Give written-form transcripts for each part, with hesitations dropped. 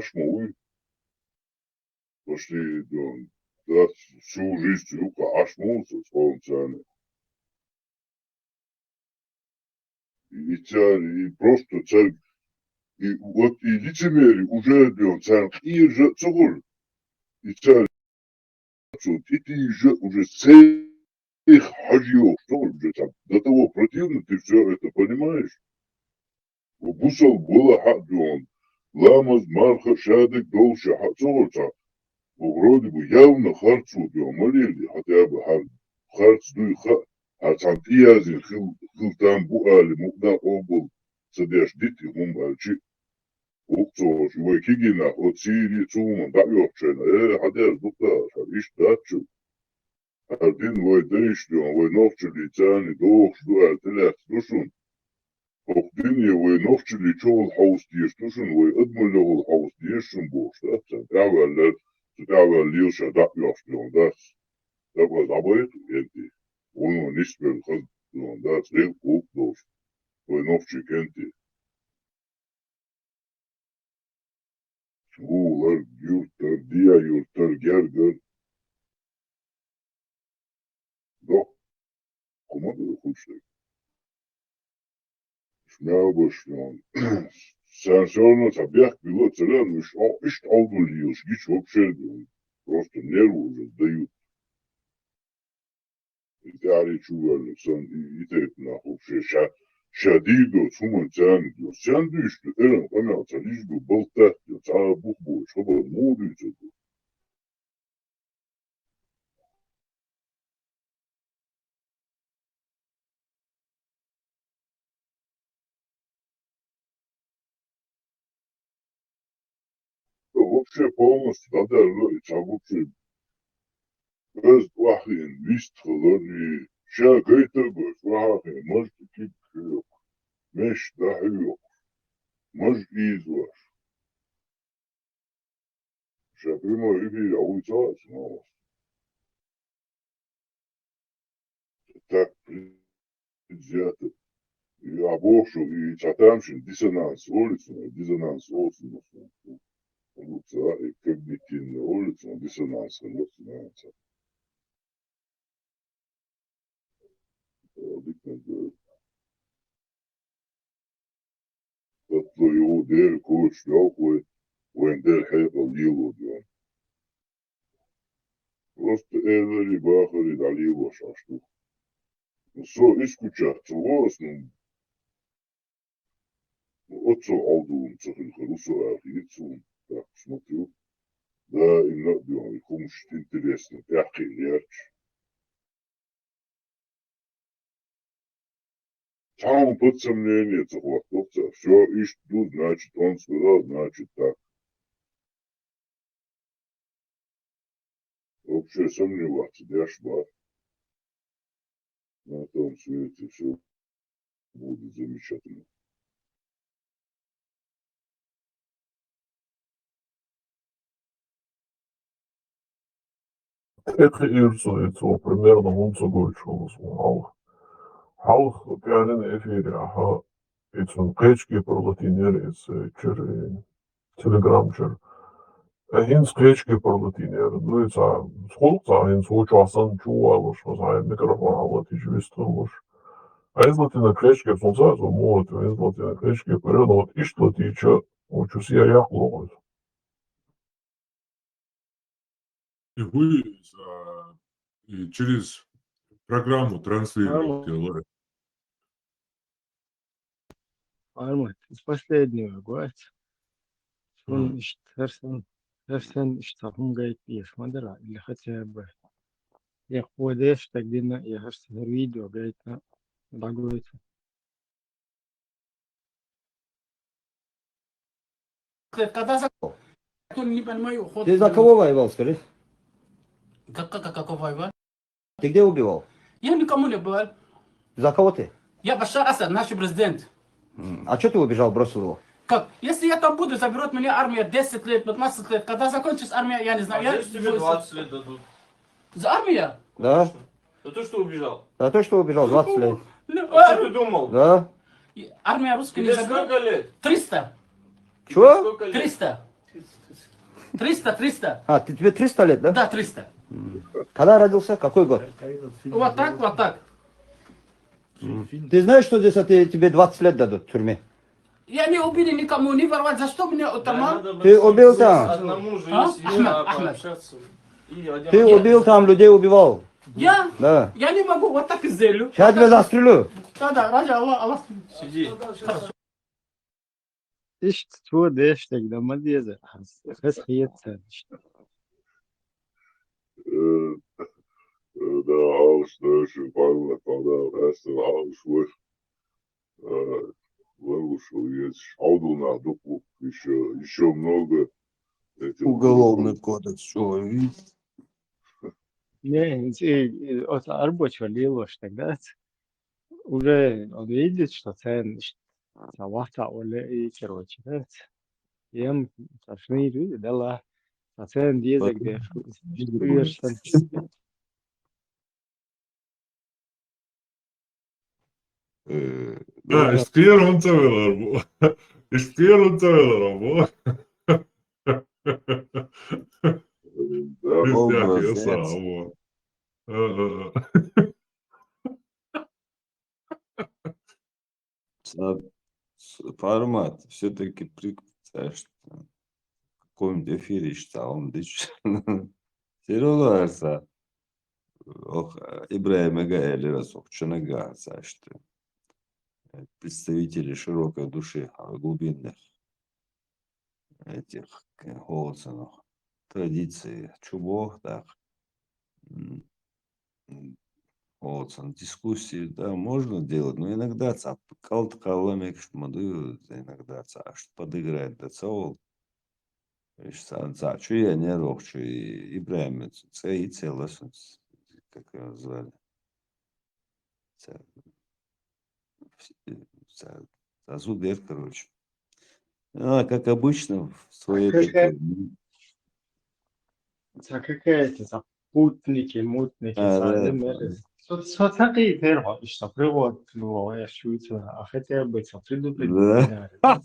ашмуй, пошли, да, всю жизнь юка ашмулся, солнцами. И царь, и просто царь, и вот и лицемерие уже, царь, и же цугуль, и царь, и ты же уже их хажио, что уже там, до того противно, ты все это понимаешь? Бусал было хадон, ламаз марха шадик долша хацолца, вроде бы явно харцу молили, хотя бы харц дуйха, а там иязин хилтам буали, мукна обл, садяш дити гумбальчи, укцош, его кигина, от сири цуман, да ёвчена, хадяш букта, иш датчу, один вой дэйшлён, вой новчили цани, дохш дуа, телях душун, Oqdinje voi novčili čol haus tiestušun voi admuļohul haus tiešun būs, tā tāvēl lielšā dakļošļi un tā kā dabaitu enti. Un nispēl kad un tāds liel kūpdos voi novči kenti. Skūlar, jurtar, dia jurtar, gergar. Dok, komadu kučtek. Шмябошнян. Сенсорно табях было целен, ишь алдулиус, гич вообще, просто нервы уже дают. И дари чували, сан, и тет нахуй, шадидо, цуман цандио, сандвиш, эрен, камяца, лишь бы болтать, цара бухбой, чтобы мудиться. Вообще полностью, да, даже, вообще, без плохих вистхолов, и ща гайта бы, плохих, может, кик, меш, да, может, изваш. Ща прямо иди, а уйцать, но так предвзято. И обошел, и чатамшин, диссонанс улицы, и когнитивная улица, диссонанс, начинается. Татло его дер, коч, лёгкой, вендер хэпал, лило, да. Просто эвери, бахари, далило, шаштух. Со, искучаться, волосным, отцу алдуун, цахильха, русу, архицу, так, смотрю. Да, им надо, кому-то интересно, пяхи, лерч. Там под сомнение цахлахтовца, все, ищ тут, значит, он сказал, значит, так. Вообще сомневаться, да, шбар. На том свете все будет замечательно. Эх, Ирцу, примерно Мунцагольчу, Халх, пиарин эфире, аха, ицун кечки пролатинер из телеграмчер. Hins кечки пролатинер, ну и сколько hins учасан чувалуш, возай микрофон алатиш вистулуш. А излатина кечки, солнца, может, излатина кечки, примерно вот ишлатича, учу сия яхлогос. И вы через программу транслируете. Армат, из последнего год. Он Херсон штабом говорит, есть модера, или хотя бы. Я ходишь, так где я Херсон видео, говорит, догоится. Ты за кого воевал, скажи? Как воевал? Ты где убивал? Я никому не был. За кого ты? Я Башар Асад, наш президент. А что ты убежал, бросил его? Как? Если я там буду, заберут меня армия 10 лет, 15 лет. Когда закончится армия, я не знаю. А тебе 20 лет дадут. За армия? Да? За то, что убежал. За то, что убежал, 20 лет. А что ты думал? Да? Армия русская не Тебе заберет. сколько лет? 300. Чего? Сколько лет? 300. 300. А, тебе 300 лет, да? Да, 300. Когда родился? Какой год? Вот так, вот так. Ты знаешь, что здесь тебе 20 лет дадут в тюрьме? Я не убил никому, не воровать. За что меня Да, утомал? надо Ты было убил с там? одному же, А? если Ахмед, я Ахмед. пообщаться. И один Ты раз- убил там, людей убивал. Я? Да. Я не могу вот так сделаю. Сейчас тебя застрелю. Да, ради Аллах. Сиди. İşte çoğu değiştik de ama diyecek. Hız hiyetse işte. Da ausstöössä kannattaa tästä ausui. Вырушил есть Алдуна, доку, еще много этих Уголовный кодекс, что, видите? Не, вот рабочего лилош тогда уже он видит, что цен салата или и короче, да. Ем сошли люди, да ла. А цен дизек, где шуерсон. Ha, istiyor on seviyorlar bu. İstiyor on seviyorlar bu. Да, Biz Образец. yakıyorsa bu. Формат все-таки представляешь, в каком-нибудь эфире читал, он Сережа, Ибраим Эгаэли Чанага, что представители широкой души, глубинных этих голосов, традиций, чубов, так, Олсон, дискуссии, да, можно делать, но иногда калт каламик шмады, иногда аж подыграет до цел. Что я не рох, что и Ибраим, це и целос, как его звали. Зубер, короче. Как обычно, в своей такой... Какая-то запутники, мутники, садимеры. Соцаки терва, что привод, ну, я шутил, а хотя бы соприду Да.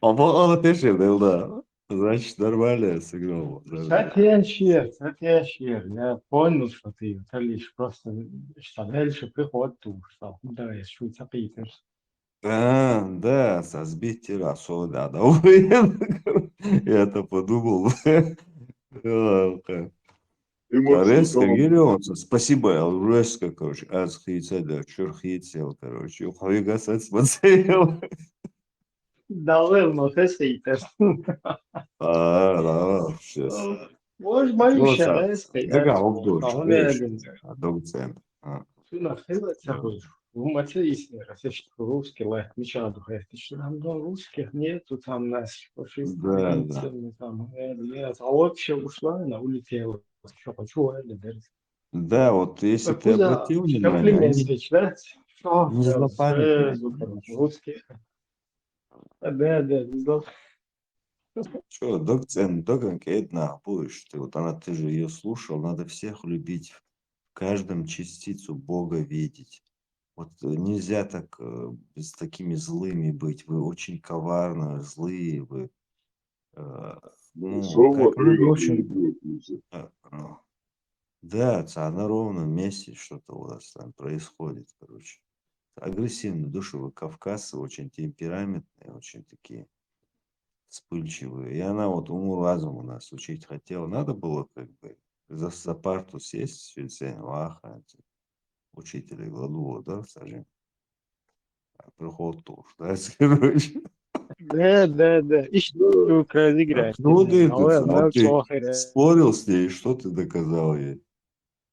Он походу пишет, да. Значит, нормально сыграл. Сатьяшир, я понял, что ты это лишь просто, что дальше приход ту, что, да, я шутаки терва. Да, со сбить террасу, да. Я-то подумал. Резко, Гелионсон, спасибо, резко, короче, азхица, да, чурхицел, короче, ухвигасать смотрел. Да, ладно, ты сейтер. Да, сейчас. Может, боишься, да, если Да, обдуш, Шуна хила цахуй. В материсе, если русский лайк мечаду говорит, что там русских нету, там нас фашисты, там, нет, а вообще ушла, она улетела. Что, хочу, Да, вот если ты обратил внимание, они не злопамятные. русские. Да. Что, доконка одна будешь ты, вот она, ты же ее слушал, надо всех любить, в каждом частицу Бога видеть. Вот нельзя так с такими злыми быть, вы очень коварные, злые, вы, да, на ровном месте что-то у вас там происходит, короче. Агрессивные души, вы кавказцы, очень темпераментные, очень такие вспыльчивые. И она вот уму-разуму нас учить хотела. Надо было как бы за парту сесть, учителя гладу, да, скажем. Приход тур, да, короче. Да. И что разыграть? Ну, ты Плохо. спорил с ней, что ты доказал ей?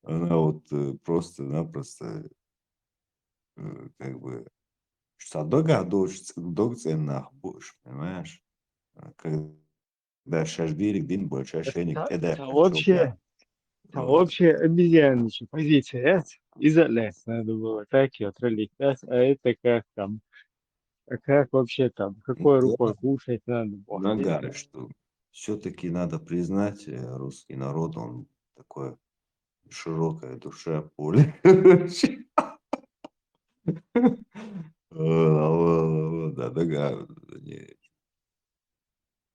Она вот просто-напросто как бы что догценах будешь, понимаешь? Когда шашбирик дин больше шеник, вообще обезьянничья позиция. Изоляция надо было так и отролить. А это как там? А как вообще там? Какой рукой кушать надо было? Нагары, что все-таки надо признать, русский народ, он такое широкая душа, поле. Да,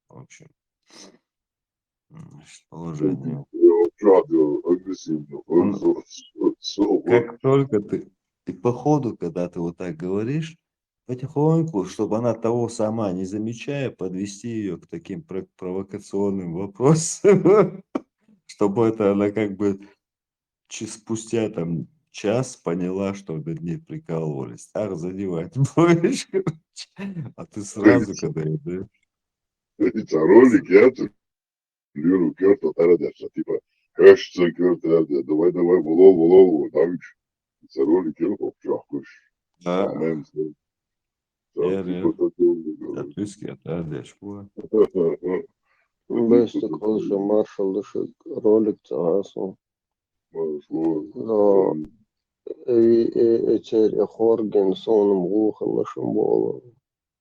В общем, положение. Радио агрессивно. Как только ты по ходу, когда ты вот так говоришь, потихоньку, чтобы она того сама не замечая, подвести ее к таким провокационным вопросам, чтобы это она как бы спустя там час поняла, что над ней прикалывались. Так задевать будешь, короче. А ты сразу, когда да? Ролик, я Леру Керта Тарадеша, типа, Хэшца Керта, давай, волол, там ролик Керта, чахуш, Да, самым, я типа, такого. отписки отдашь. Beste konuşan Marshall dışı rolik çağasın. No, içeri horgen sonum ruhlaşım bolu.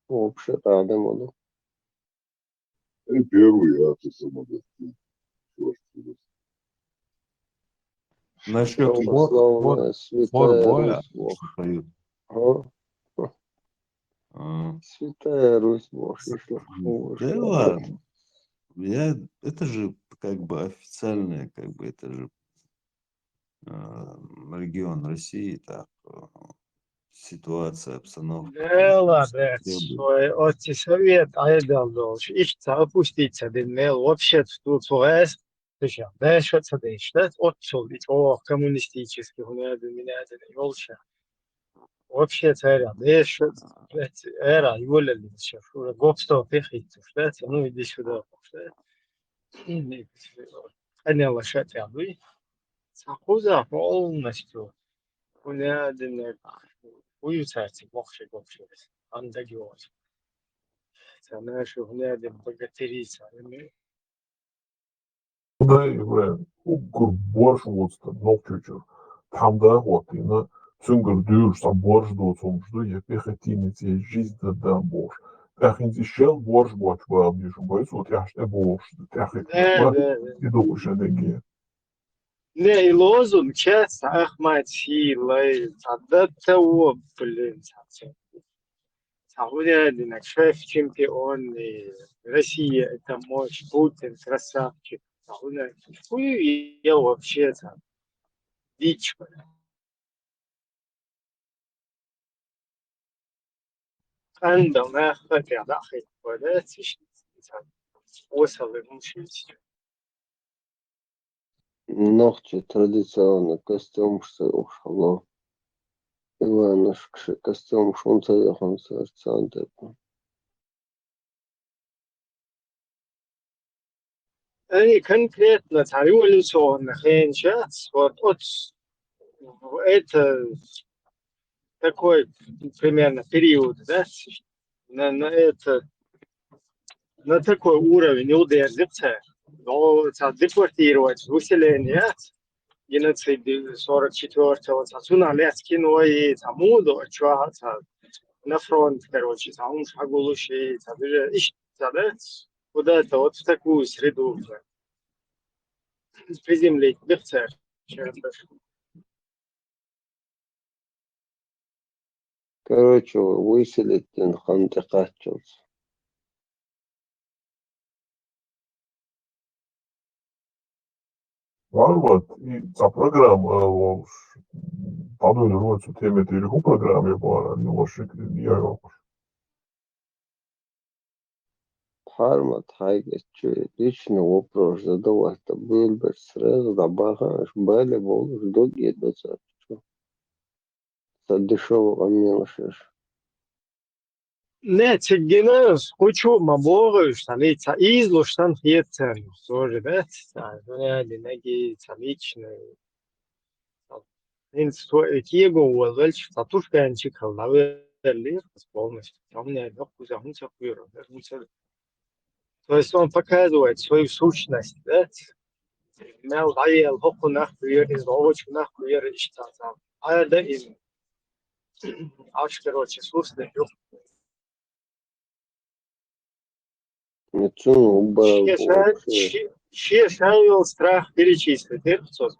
Вообще рядом оно. Первый я ты самодеятельный. Насчет Православная святая Форбоя Русь, Бог. поют. Святая Русь, Бог, если Да ладно. Это же как бы официальная, как бы это же регион России, так ситуация, обстановка. Ela, свой отец совет, айдал долж. Ищ запуститься, дымел, вообще тут ФОС. Слушай, да, что цадыш, да? Отцол, ведь, коммунистический, у меня волча. Вообще царя, да, что, эра, его ли, сейчас, уже гопсто пехит, что, ну, иди сюда, что. Они лошадь, а вы? Сахуза полностью. У меня уютается, вообще. Андагиоз. Наши внедры богатырица. Да, Ибраим, борщ вот новчучур. Там да вот, и на цунгар дюр, сам борщ до цумжду, я пехотинец, я жизнь да борщ. Тахин зишел борщ боч баб, не шубайс, вот я что борщ, тахин Да. и душа неги. Не, и лозунг, честно, Ахмад Силай, да того, блин, Саудовия, шеф чемпион России, это мощь, Путин, красавчик. Хуй я вообще там, дичь. Андал, на хотя, да, хоть, да, способы мучить. Ногти традиционный костюм, что ушло. Иванушек, костюм шунца яхан сердцанте. Они конкретно революционно сейчас, вот это такой примерно период, да, на такой уровень удержится, но депортировать выселение, геноцид 44-го, Цуналецкий, и Самуду, на фронт, короче, там шагулуши, да, куда-то вот в такую среду приземлить, бегцер. Короче, выселить хантыкачился. Вот, и за программа, подумали, вот, теме телегу программе была, не лошик, я его. Хармат хайгес чует. Лично вопрос задавать. Был бы сразу добавишь, были бы долгие доцент. Дешевого меньше. Не, цигина, хочу маборы, что ли, излуш там хьецер, тоже, да, неги, личные. Киего уволочь, татушка анчикал, наверное, полностью. Там не легко захнуться куиру. То есть он показывает свою сущность, да? Мел дайел хоку нахуир, из овощ нахуир, и что там. А это из аж, короче, слушай, Ничего, убрал вообще. Чешаю страх перечислить. Ты что?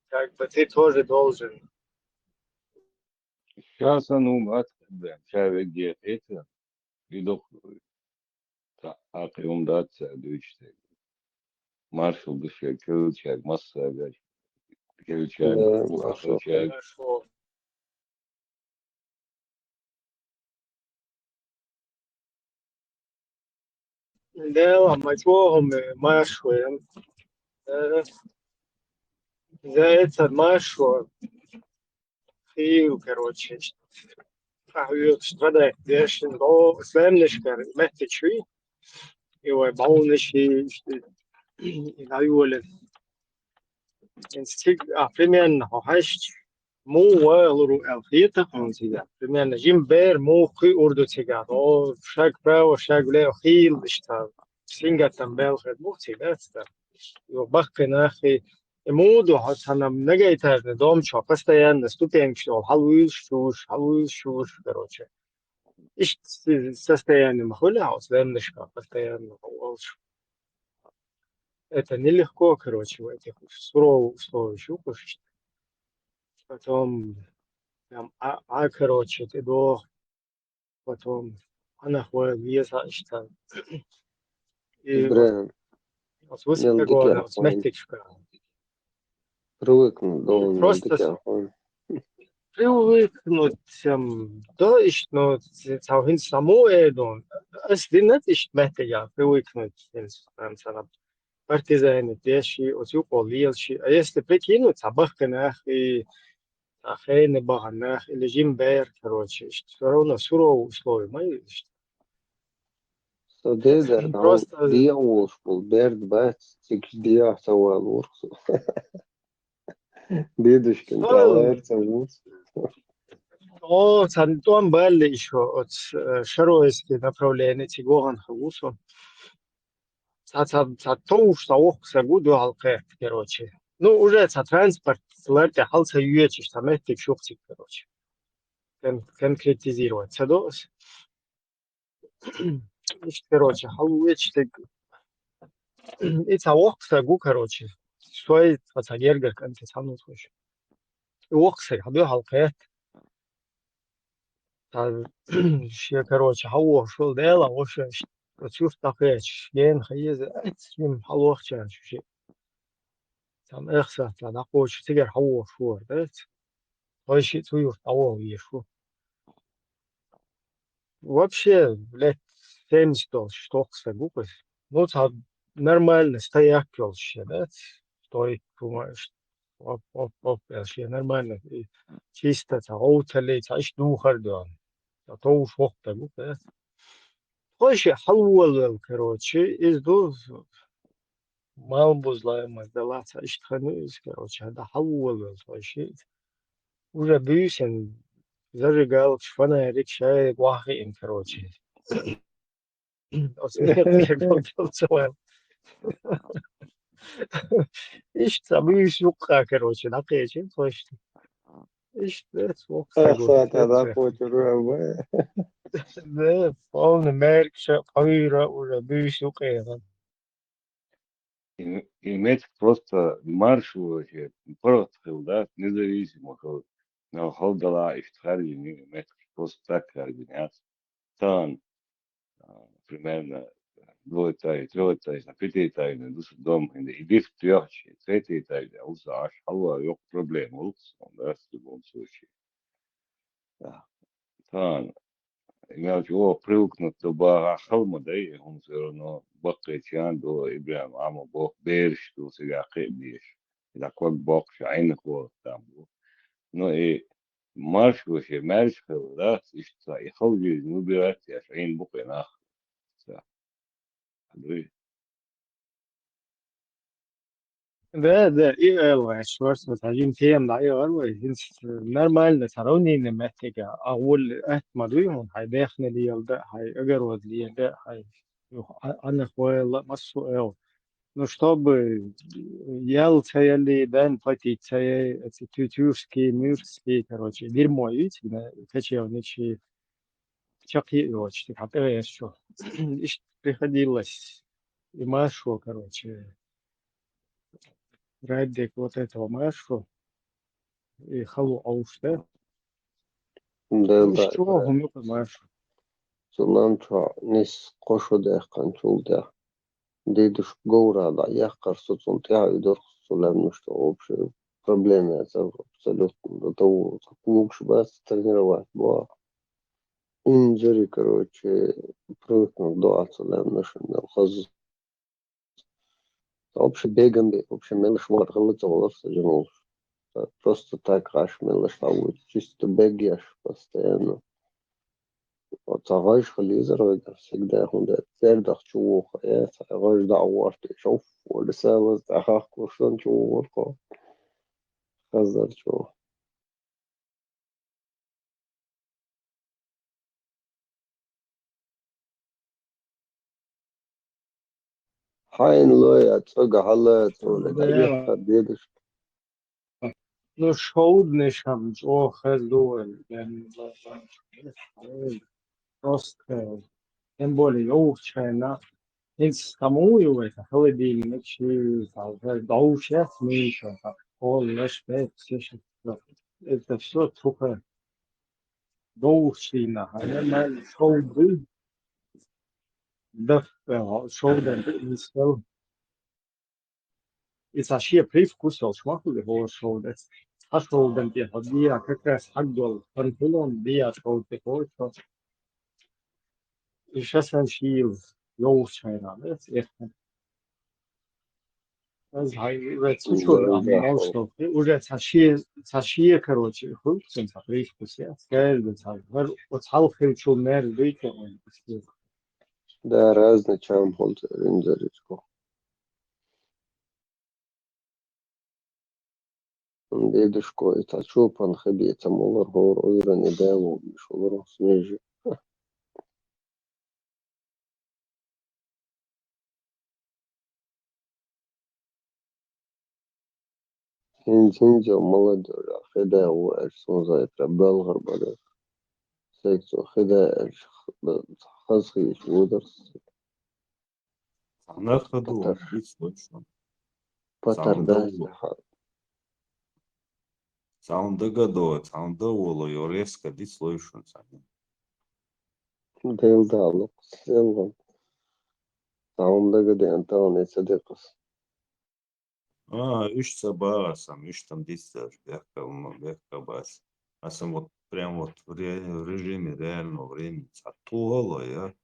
Как бы ты тоже должен. Сейчас оно мат, да, чавик где это, видок أقيم دات دويشتك مارشال دشة كلشة مصر كلشة ما وأخرشة شو ده ما يتوهم ما شوي زائد ما شو في وكروتش فهو شغله ديش نو سلامش كان محتاج شوي يبغون شيء يقول инстинкт примерно хашт муу вайлру алхита хонсига примерно жимбер муу хи урду тига о шаг право шаг лево хил ишта сингатам белхед мухтига ста yo бахкена хи муду хасанам негайтарне дом чо постоянно ступенчо халуиш шуш короче иш состояние махуля освемнышка постоянно это нелегко, короче, в этих суровых условиях укушать. Потом, там, короче, ты до, потом, она ходит веса, что и إبراهيم вот высоко يلدك يا года, вот أخوان смертичка. привыкну долго Просто يلدك يا أخوان привыкнуть, да, и что, цалхин само это, не ist mächtiger, привыкнуть, там, партизаны, пеши, вот юкол, лилши, а если прикинуть, собака, и أخينا بغناخ اللي جيم بير كروتشي اشترونا سورو условия мои صديقة هون просто دي أوش بالبرد بس تكشديا سوا الورخص ديدش كنت على إرتبوس о сантон были еще от шароиски направления тигоган хагусу ца то что ох сагуду алке короче ну уже ца транспорт ларте халса юечиш там этих шухтик короче конкретизировать садос короче халуечтик и ца ох сагу короче شوية فتاجر كان تسمع توش وقصي هذا حلقات شيء كروش هو شو ده لا وش تشوف تقيش ين خيز أتسمع حلوة شان شيء تام إخسا تلاقوش تجر هو شو ده هاي شيء تويو هو يشوف вообще блядь семь сто что сагупы ну там нормально стояк вообще да стоит думаешь оп, вообще нормально. И чисто, عوتلي تعيش دوخر دوام. تعوش وقتك وكذا. خوش حلول короче из دوز ما بوزلاي ما دلات تعيش خنيز короче هذا حلول خوش уже бюсен зажигал фонарик шаек вахин короче. Осмерть как был İşte bu iş yok короче, накричим, точно. İşte çok أخذت هذا sagopa. قوة الرعب Да, полный мерк, павира уже бывший укеан. Иметь просто марш вообще, просто, да, независимо, но холдала и штхарги, иметь просто так координация. Тан, примерно, двоетаи, трётаи, пятиэтаи, dus дом, и биф трёхчи, третьеэтаи, а уж аж халва, yok проблем, улс, да, в любом случае. Да. Тан, имел чего привыкнуть до бага халма, да, и он все равно бакетян до Ибрахим, ама бог берш, до сега кебиш. إذا كنت بوقش عينك وقتام no marš вообще marš да что и ходи ну бирать я عين بقى ناخ Да, и шварц вот один тем да и арвай нормально тарони не меттега اول مدويهم هاي داخل لي يلدا هاي اجر لي يلدا هاي انا خويا مسؤول ну чтобы ялца или дэн платить эти тютюшки мюрски короче дерьмо видите кочевничьи чаки очень хотел еще приходилось и Машу короче Радик вот этого Машу и халу ауште да, ну да, что гумю Машу Sulantra nis qoşodeh kançulda. Deduş govrada яхкар соцунтя идор сулемну, что общие проблемы это абсолютно до того, как лучше бы тренировать. Бо инжери, короче, привыкнул до отсулемну, что хаз вообще бегом, вообще мелочь мор галыца волоса джинул. Просто так аж мелочь лаву, чисто бегаешь постоянно. Вот عايش خليزر всегда هوندا تردخ شوخ يا عايش دعوات شوف ولسه أخاك كورسون شوخ خزر شوخ حين لويا تسوق حلات ولا Да, يخد يدش ну шоуднеш там, о, хездуэль, просто, тем более, овчайна, из тому и это, холодильник, доуше, смеется, пол, лешпет, это все только доушина, а не на шоуды, да, шоуден, не спел. И вообще привкус шмаку его шоуден. А шоуден, те, я как раз хагдол, пантелон, я шоуден, и сейчас он шил, доушайна, это слушай, что уже сашие, короче, хрупким, привкус, я скажу, вот халфил чумер, выйти, да разный чем холт ринзеричко. Дедушко, это чупан хабица, молор гор, ойра не делал, шолор смежи. Хинзинза молодежь, хеда уэш, сонза это белгар бада. Сексу хеда хазхиш удерс. На ходу, Патар, быть точно. патарда. Саунда гадоет, саунда воло, резко дит слышится. Дейлдалык, селган. Саундага дентал садекас. Иш сабасам, иш там дистаж, бехка бас. А сам вот прям вот в режиме реального времени сатуало, я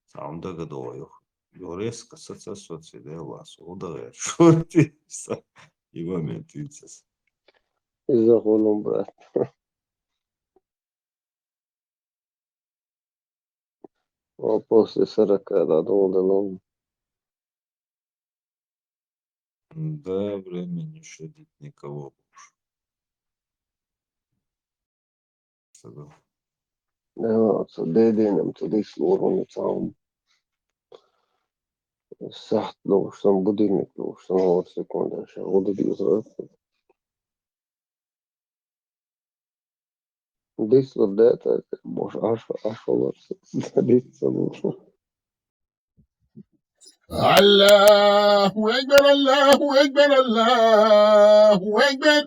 саунда гадою. Резко соци делас, ударяет, шортится и моментится. Из-за голом, брат. А после 40 дадут. Да, времени щадить никого больше. Ja, så det är det till det slår hon liksom satt då som budilnik då som har sekunder så och det blir så det slår det måste аж håller det så الله أكبر الله أكبر الله أكبر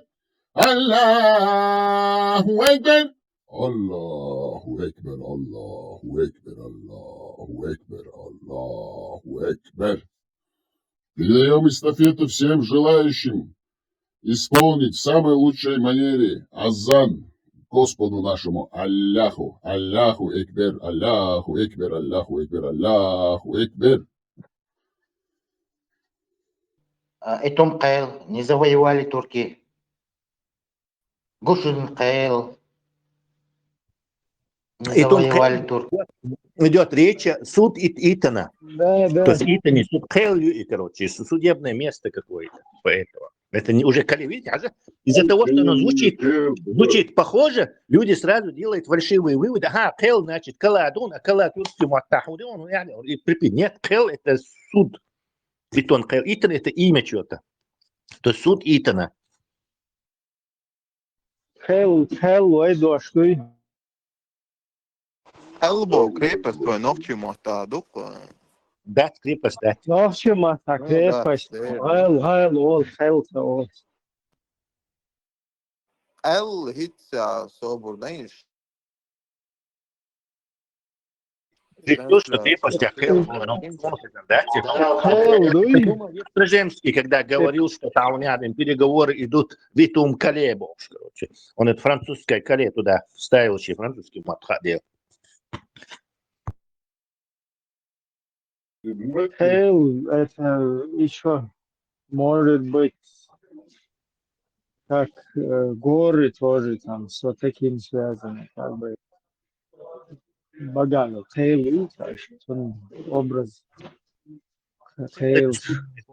الله أكبر الله أكبر الله أكبر الله أكبر الله أكبر. Передаем эстафету всем желающим исполнить в самой лучшей манере азан Господу нашему Аллаху, Аллаху Экбер, Аллаху Экбер, Аллаху Экбер, Аллаху Экбер. Этом Кайл не завоевали турки. Гушин Кайл не завоевали турки. Идет речь суд Итана. Да, То есть Итане суд Кайл, короче, судебное место какое-то. Поэтому. Это не уже видите, из-за того, что оно звучит похоже, люди сразу делают фальшивые выводы. Ага, Кайл, значит, Каладун, а Каладун, и припит. Нет, Кайл это суд. Бетон Кайл. Итан это имя чего-то. То есть суд Итана. Хэл, Эдуард, что и Elbow крепость vai novčimot tādu. Да, крепость, да. ну, в общем, так, крепость, Хэл, El hits sobur neņš. Решил, что крепость Ахел была, ну, да? Хейл, дуй. Строжемский, когда говорил, что там рядом переговоры идут Витум Калебов, короче. Он это французское Кале туда вставил, еще французский мат ходил. Хейл, это еще может быть как горы тоже там с вот таким связаны, как бы богато. Хейл, он образ Хейл.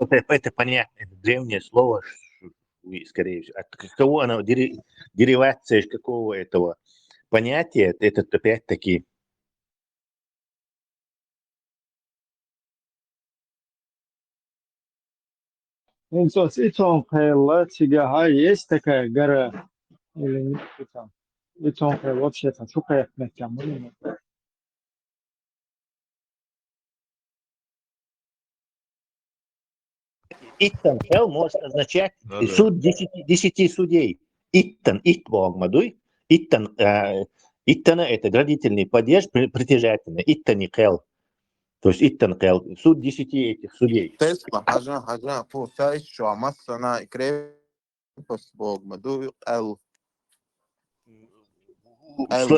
Это понятно, это древнее слово, скорее всего. От какого оно, деривация из какого этого понятия, это опять-таки... Ну, то есть, Итон Хейла, Тигаха, есть такая гора, или нет, там? Итон Хейл, вообще там, сколько я там, Иттан Хел может означать суд 10 судей. Иттан, Итвог Мадуй, Иттан, Иттана это градительный падеж, притяжательный, Иттани Хел. То есть Иттан Хел, суд 10 этих судей. Тесла, хажа, получается, что массана крепость Бог Мадуй Эл.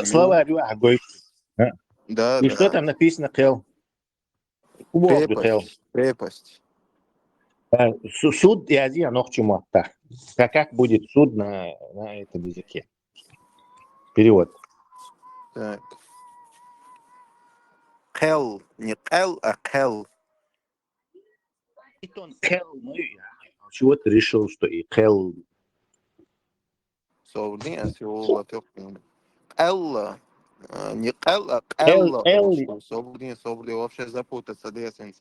Словарь говорит. Да, И что там написано Хел? Крепость. Суд и один, но к чему? Как будет суд на этом языке? Перевод. Так. Хел, не Эл, а Хел. Хел, ну чего ты решил, что и Хел? Собрание, Элла. Не Эл, а Элла. Собрание, вообще запутаться, десенс.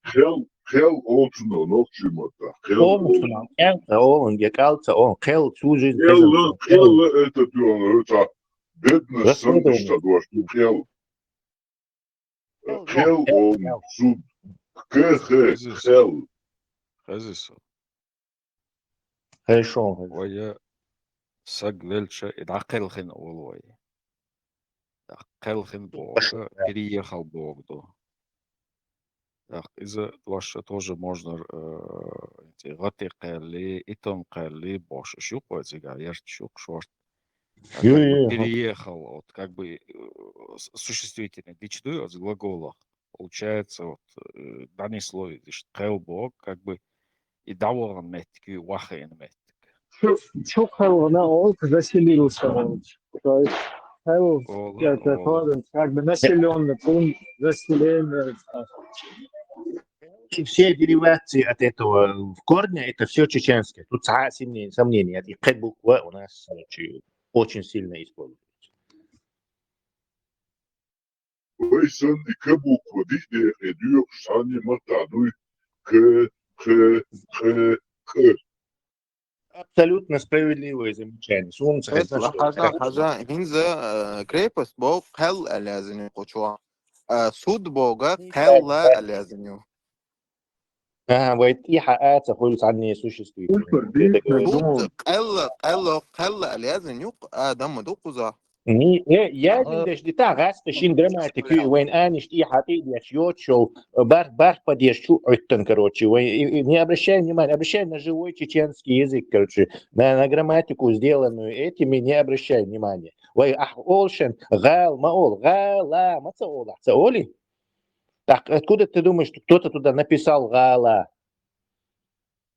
Хел olsun nokçumata. Он gekalt, он Хел всю жизнь. Хел это это бедность сандышта дуашту Хел. Хел он суд. Хел. Хазисо. Хорошо. ويا سجلش داخل أولوي داخل بوغ переехал Богду. Так, из-за вашего тоже можно эти قال и том قال больше щупать, я щук шорт. Переехал, вот как бы существительное дичтуй от глагола. Получается, вот данное слово قال Бог как бы и доволен метки, вахен метки. Чухал на Олк заселился. То есть Хейл, это как бы населенный пункт заселения. Все деривации от этого в корне это все чеченское. Тут сомнения. И К буква у нас очень сильно используется. Ой, санни К буква, дихте ediyor, санни матану К. Абсолютно справедливое замечание. Солнце. Хажа, хинза крепость Бог Хел алязиню кочуа. Суд Бога Хелла алязиню. ويتيحة تقول عني существует. Хелла алязиню Адам докуза. Я дежди та гаста шин грамматику вين аниш и хати дячьёчо бар подержу оттон, короче, не обращай внимания, обращай на живой чеченский язык, короче, на грамматику, сделанную этими, не обращай внимания. Вай олшен гал маол гала мацаола цаоли. Так, откуда ты думаешь, что кто-то туда написал гала?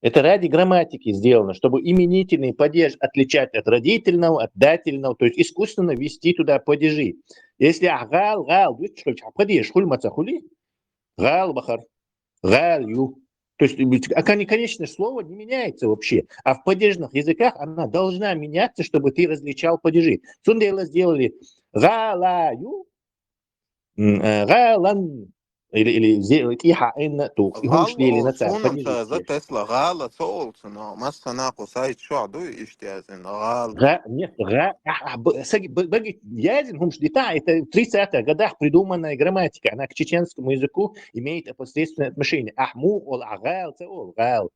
Это ради грамматики сделано, чтобы именительный падеж отличать от родительного, от дательного, то есть искусственно ввести туда падежи. Если гал, падеж, хульмаца хули, гал бахар, гал ю. То есть конечное слово не меняется вообще. А в падежных языках она должна меняться, чтобы ты различал падежи. Сундела сделали галаю, галан. Или сделать иха инна ту. За Тесла гала солнце, но масса кусает шаду и штязин. Нет, язин хумшдита это в 30-х годах придуманная грамматика. Она к чеченскому языку имеет опосредственное отношение. Ахму ол агал це ол гал.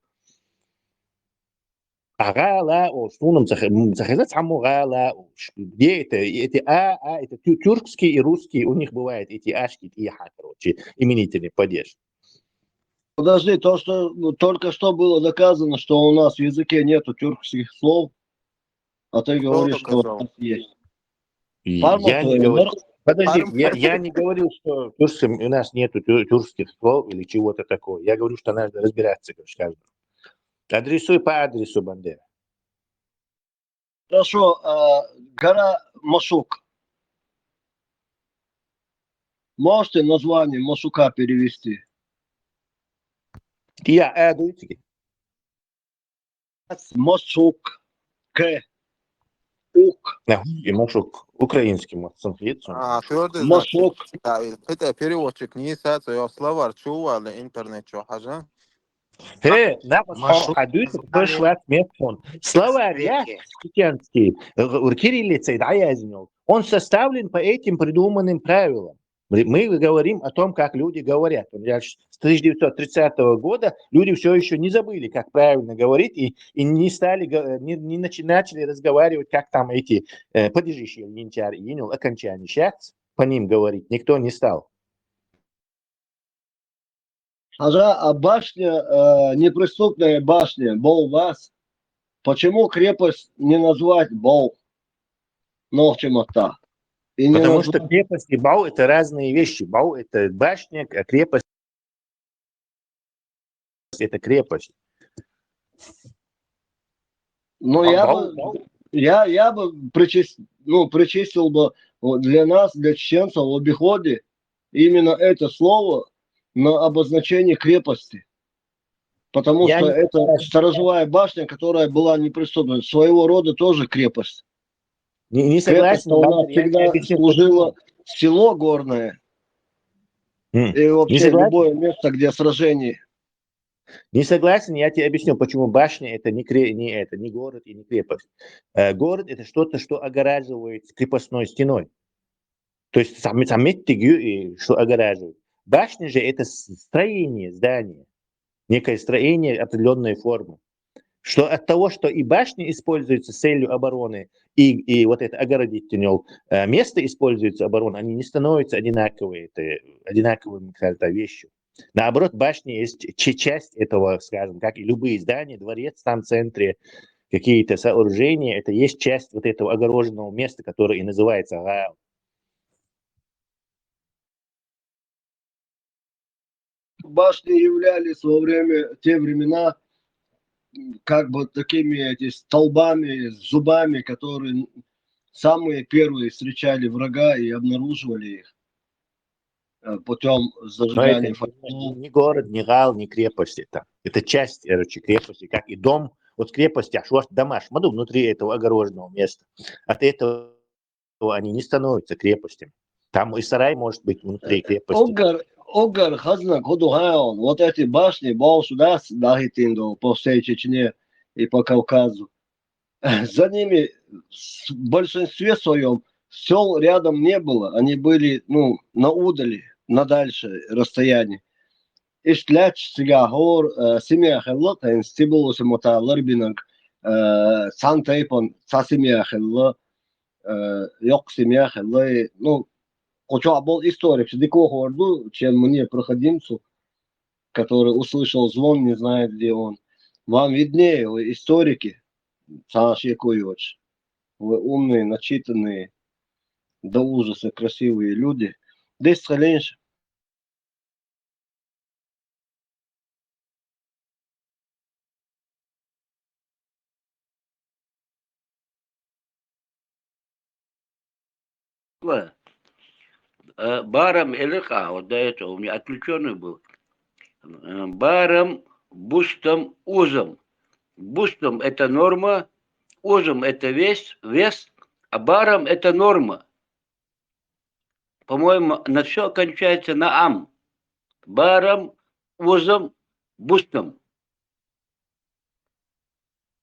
Агала, стуном захезать амугала. Где это? Это тюркский и русский. У них бывает эти ашки и ха, короче, именительный падеж. Подожди, то, что только что было доказано, что у нас в языке нету тюркских слов, а ты говоришь, что у нас есть. Я не говорю. Подожди, я не говорил, что у нас нету тюркских слов или чего-то такого. Я говорю, что надо разбираться, каждому. Адресуй по адресу, Бандера. Хорошо, гора Машук. Можете название Машука перевести? Я дуйте. Машук. Ук. Машук. Украинский Твердый Машук. это переводчик не я словарь чувал интернет что хажа. Словарь крестьянский, кириллицей, да, я знал. Он составлен по этим придуманным правилам. Мы говорим о том, как люди говорят. С 1930 года люди все еще не забыли, как правильно говорить, и не начали разговаривать, как там эти падежища, окончания. Сейчас по ним говорить никто не стал. А башня, неприступная башня, Бол-Вас, почему крепость не назвать Бол? Нохчемата. Потому что крепость и Бау — это разные вещи. Бау — это башня, а крепость — это крепость. Ну, я бы причислил бы для нас, для чеченцев в обиходе именно это слово на обозначение крепости. Потому что это сторожевая башня, которая была неприступной. Своего рода тоже крепость. Не согласен. У нас всегда служило село горное. И вообще любое место, где сражение. Не согласен, я тебе объясню, почему башня это не город и не крепость. Город это что-то, что огораживает крепостной стеной. То есть заметьте, что огораживает. Башня же это строение, здание, некое строение определенной формы. Что от того, что и башня используется с целью обороны, и вот это огородительное место используется обороной, они не становятся одинаковыми вещью. Наоборот, башня есть часть этого, скажем, как и любые здания, дворец там в центре, какие-то сооружения, это есть часть вот этого огороженного места, которое и называется гаал. Башни являлись во те времена как бы такими столбами, зубами, которые самые первые встречали врага и обнаруживали их путем зажигания факелов. Не город, не гал, не крепость это часть, крепости, как и дом. Вот крепость, домаш, внутри этого огороженного места. От этого они не становятся крепостями. Там и сарай может быть внутри крепости. Огар, Хазнак, Ходугаон, вот эти башни, был сюда, Дахитинду, по всей Чечне и по Кавказу. За ними в большинстве своем сел рядом не было. Они были, на удали, на дальше расстоянии. Иштляч, Сигагор, Семяхелла, Стибулу, Семота, Ларбинанг, Сантейпон, Цасемяхелла, Йок Семяхелла, Хоча был историк, дикого орду, чем мне, проходимцу, который услышал звон, не знает, где он. Вам виднее, вы историки, вы умные, начитанные, до ужаса красивые люди. Здесь схоленьше. Баром ЛХ, вот до этого у меня отключенный был. Баром, бустом, узом. Бустом это норма, узом это вес, а баром это норма. По-моему, на все кончается на ам. Баром, узом, бустом.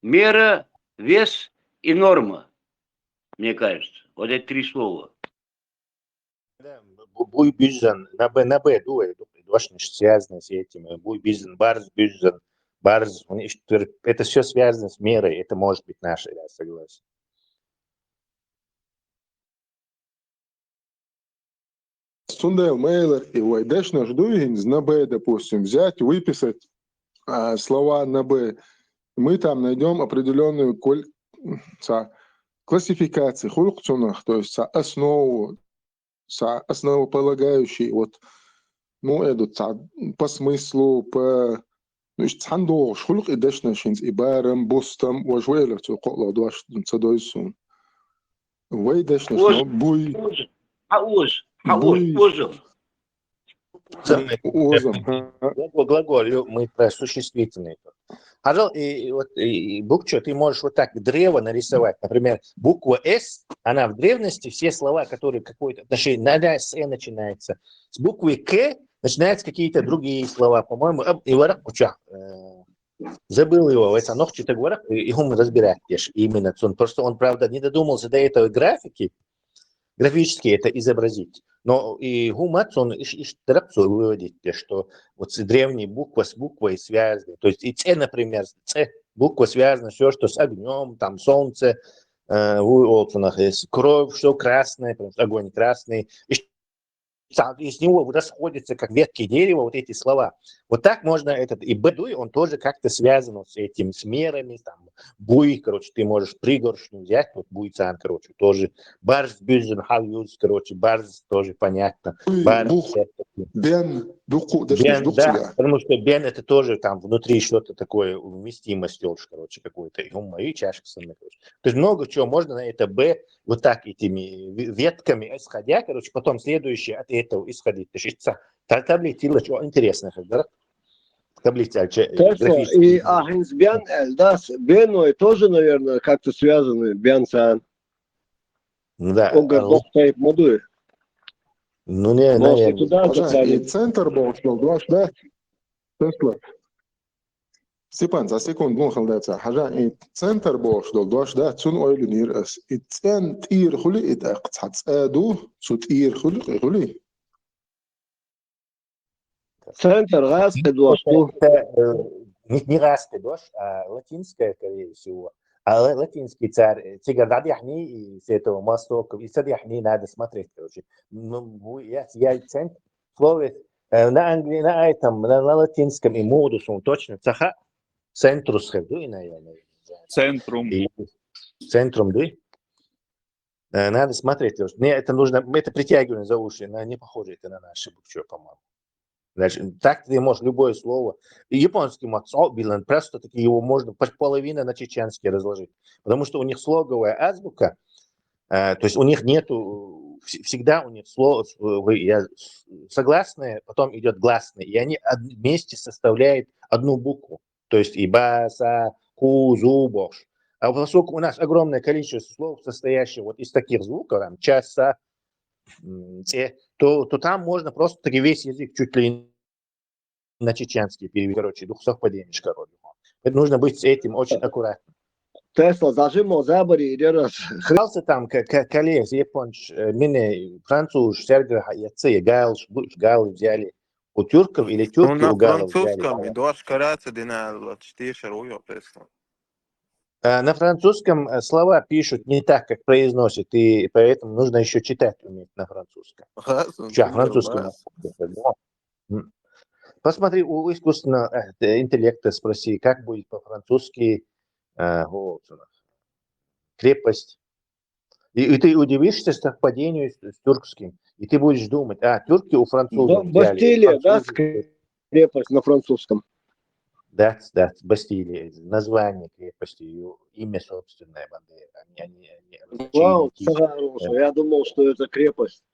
Мера, вес и норма, мне кажется. Вот эти три слова. Буй бюзен, на Б дует, связано с этим. Буй бюзен, барс бюзен, барз. Это все связано с мерой, это может быть наше, я согласен. Сундел мейлер и вайдешна ждуинс на Б, допустим, взять, выписать слова на Б. Мы там найдем определенную классификацию, хулкцунах, то есть основополагающий, вот, ну, идут по смыслу, по... Ну, ich цандо шхулк и дешна шинс и барам, бустам, вожуэлев, цу кола дуаш цадойсун. Вайдешна шно, буй... Глагол, мы про существительные. И букчу ты можешь вот так древо нарисовать. Например, буква «С», она в древности, все слова, которые какое-то отношение, на «С» начинается. С буквы «К» начинаются какие-то другие слова, по-моему. И варак уча. Забыл его, это ногти так варак, и он разбирает именно. Просто он, правда, не додумался до этого графически это изобразить. Но и гумац, он выводит, что вот древние буквы с буквой связаны. То есть и Ц, например, Ц, буква связана все, что с огнем, там солнце, кровь, что красное, потому что огонь красный. Из него расходятся, как ветки дерева, вот эти слова. Вот так можно и бедуй, он тоже как-то связан с этим, с мерами, там, буй, короче, ты можешь пригоршню взять, вот буйцан, короче, тоже, барз, бюзен, халюз, короче, барз, тоже понятно. Барз, бен, да, потому что бен это тоже там внутри что-то такое, вместимость, короче, какой-то, и чашка, короче. То есть много чего можно на это б, вот так этими ветками исходя, короче, потом следующее от этого исходить. Таблица интересная, да? Таблица и Агенс Бян Эльдас Беной тоже, наверное, как-то связаны, Бянсан. Да. Он говорит, стоит модует. Ну, не, может, туда и центр был, да? Степан, за секунду, ну, халдается. Хажа, и центр был, да, цун ойлю нирас. И цен тир хули, и так, цаду, цутир хули. Центр раз кидош. Не раз кидош, а латинская, скорее всего. А латинский царь, тигр дадяхни, с этого мостока, и садяхни надо смотреть, короче. Ну, я центр, слово на английском, на этом, на латинском и модусом точно, цаха, центрус, наверное. Центрум. Центрум, да? Надо смотреть. Мне это нужно, это притягивание за уши, не похоже это на наши буквы, по-моему. Значит, так ты можешь любое слово. И японский максобилен, просто таки его можно половину на чеченский разложить. Потому что у них слоговая азбука, то есть у них нету, всегда у них слово, согласные, потом идет гласные, и они вместе составляют одну букву. То есть и ба, са, ку, зу, бош. А поскольку у нас огромное количество слов, состоящих вот из таких звуков, там, часа, то там можно просто таки весь язык чуть ли на чеченский перевести, короче, дух совпадения, короче. Это нужно быть с этим очень аккуратным. Тесла зажимал забори и раз. Хрался там коллег, японч, меня француз, серга, яцы, гал взяли у тюрков или тюрки у галов взяли. На французском слова пишут не так, как произносят, и поэтому нужно еще читать уметь на французском. Французском. Посмотри, у искусственного интеллекта спроси, как будет по-французски крепость. И ты удивишься совпадению с тюркским. И ты будешь думать, тюрки у французов взяли. Бастилия, да, крепость на французском. Да, Бастилия, название крепости, ее имя собственное Бандера. Вау, я думал, что это крепость.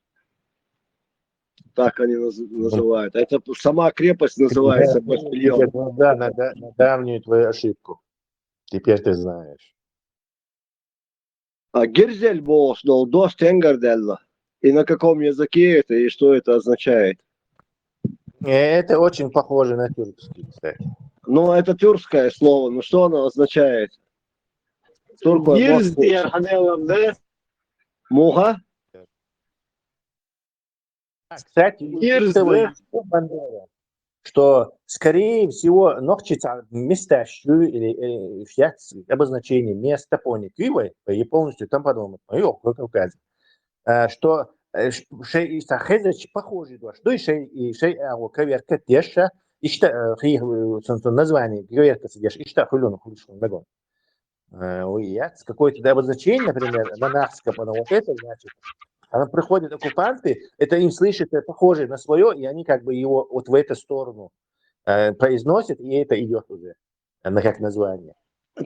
Так они называют. Это сама крепость называется Бастильон. Да, на давнюю твою ошибку. Теперь ты знаешь. А Гирзель Болшнол, Дош Тенгерделла. И на каком языке это, и что это означает? Это очень похоже на тюркский, кстати. Ну, это тюркское слово, но что оно означает? Муха? Кстати, что, скорее всего, ногчица места или обозначение места поникивой, и полностью там подумать, как указано, что шей сахезач похожий, что и шей коверка теша, и что название коверка сидишь, и что хулюну хулюшку нагон. Какое-то обозначение, например, на нахском, вот это значит, она приходят оккупанты, это им слышит похоже на свое, и они как бы его вот в эту сторону произносят, и это идет уже как название.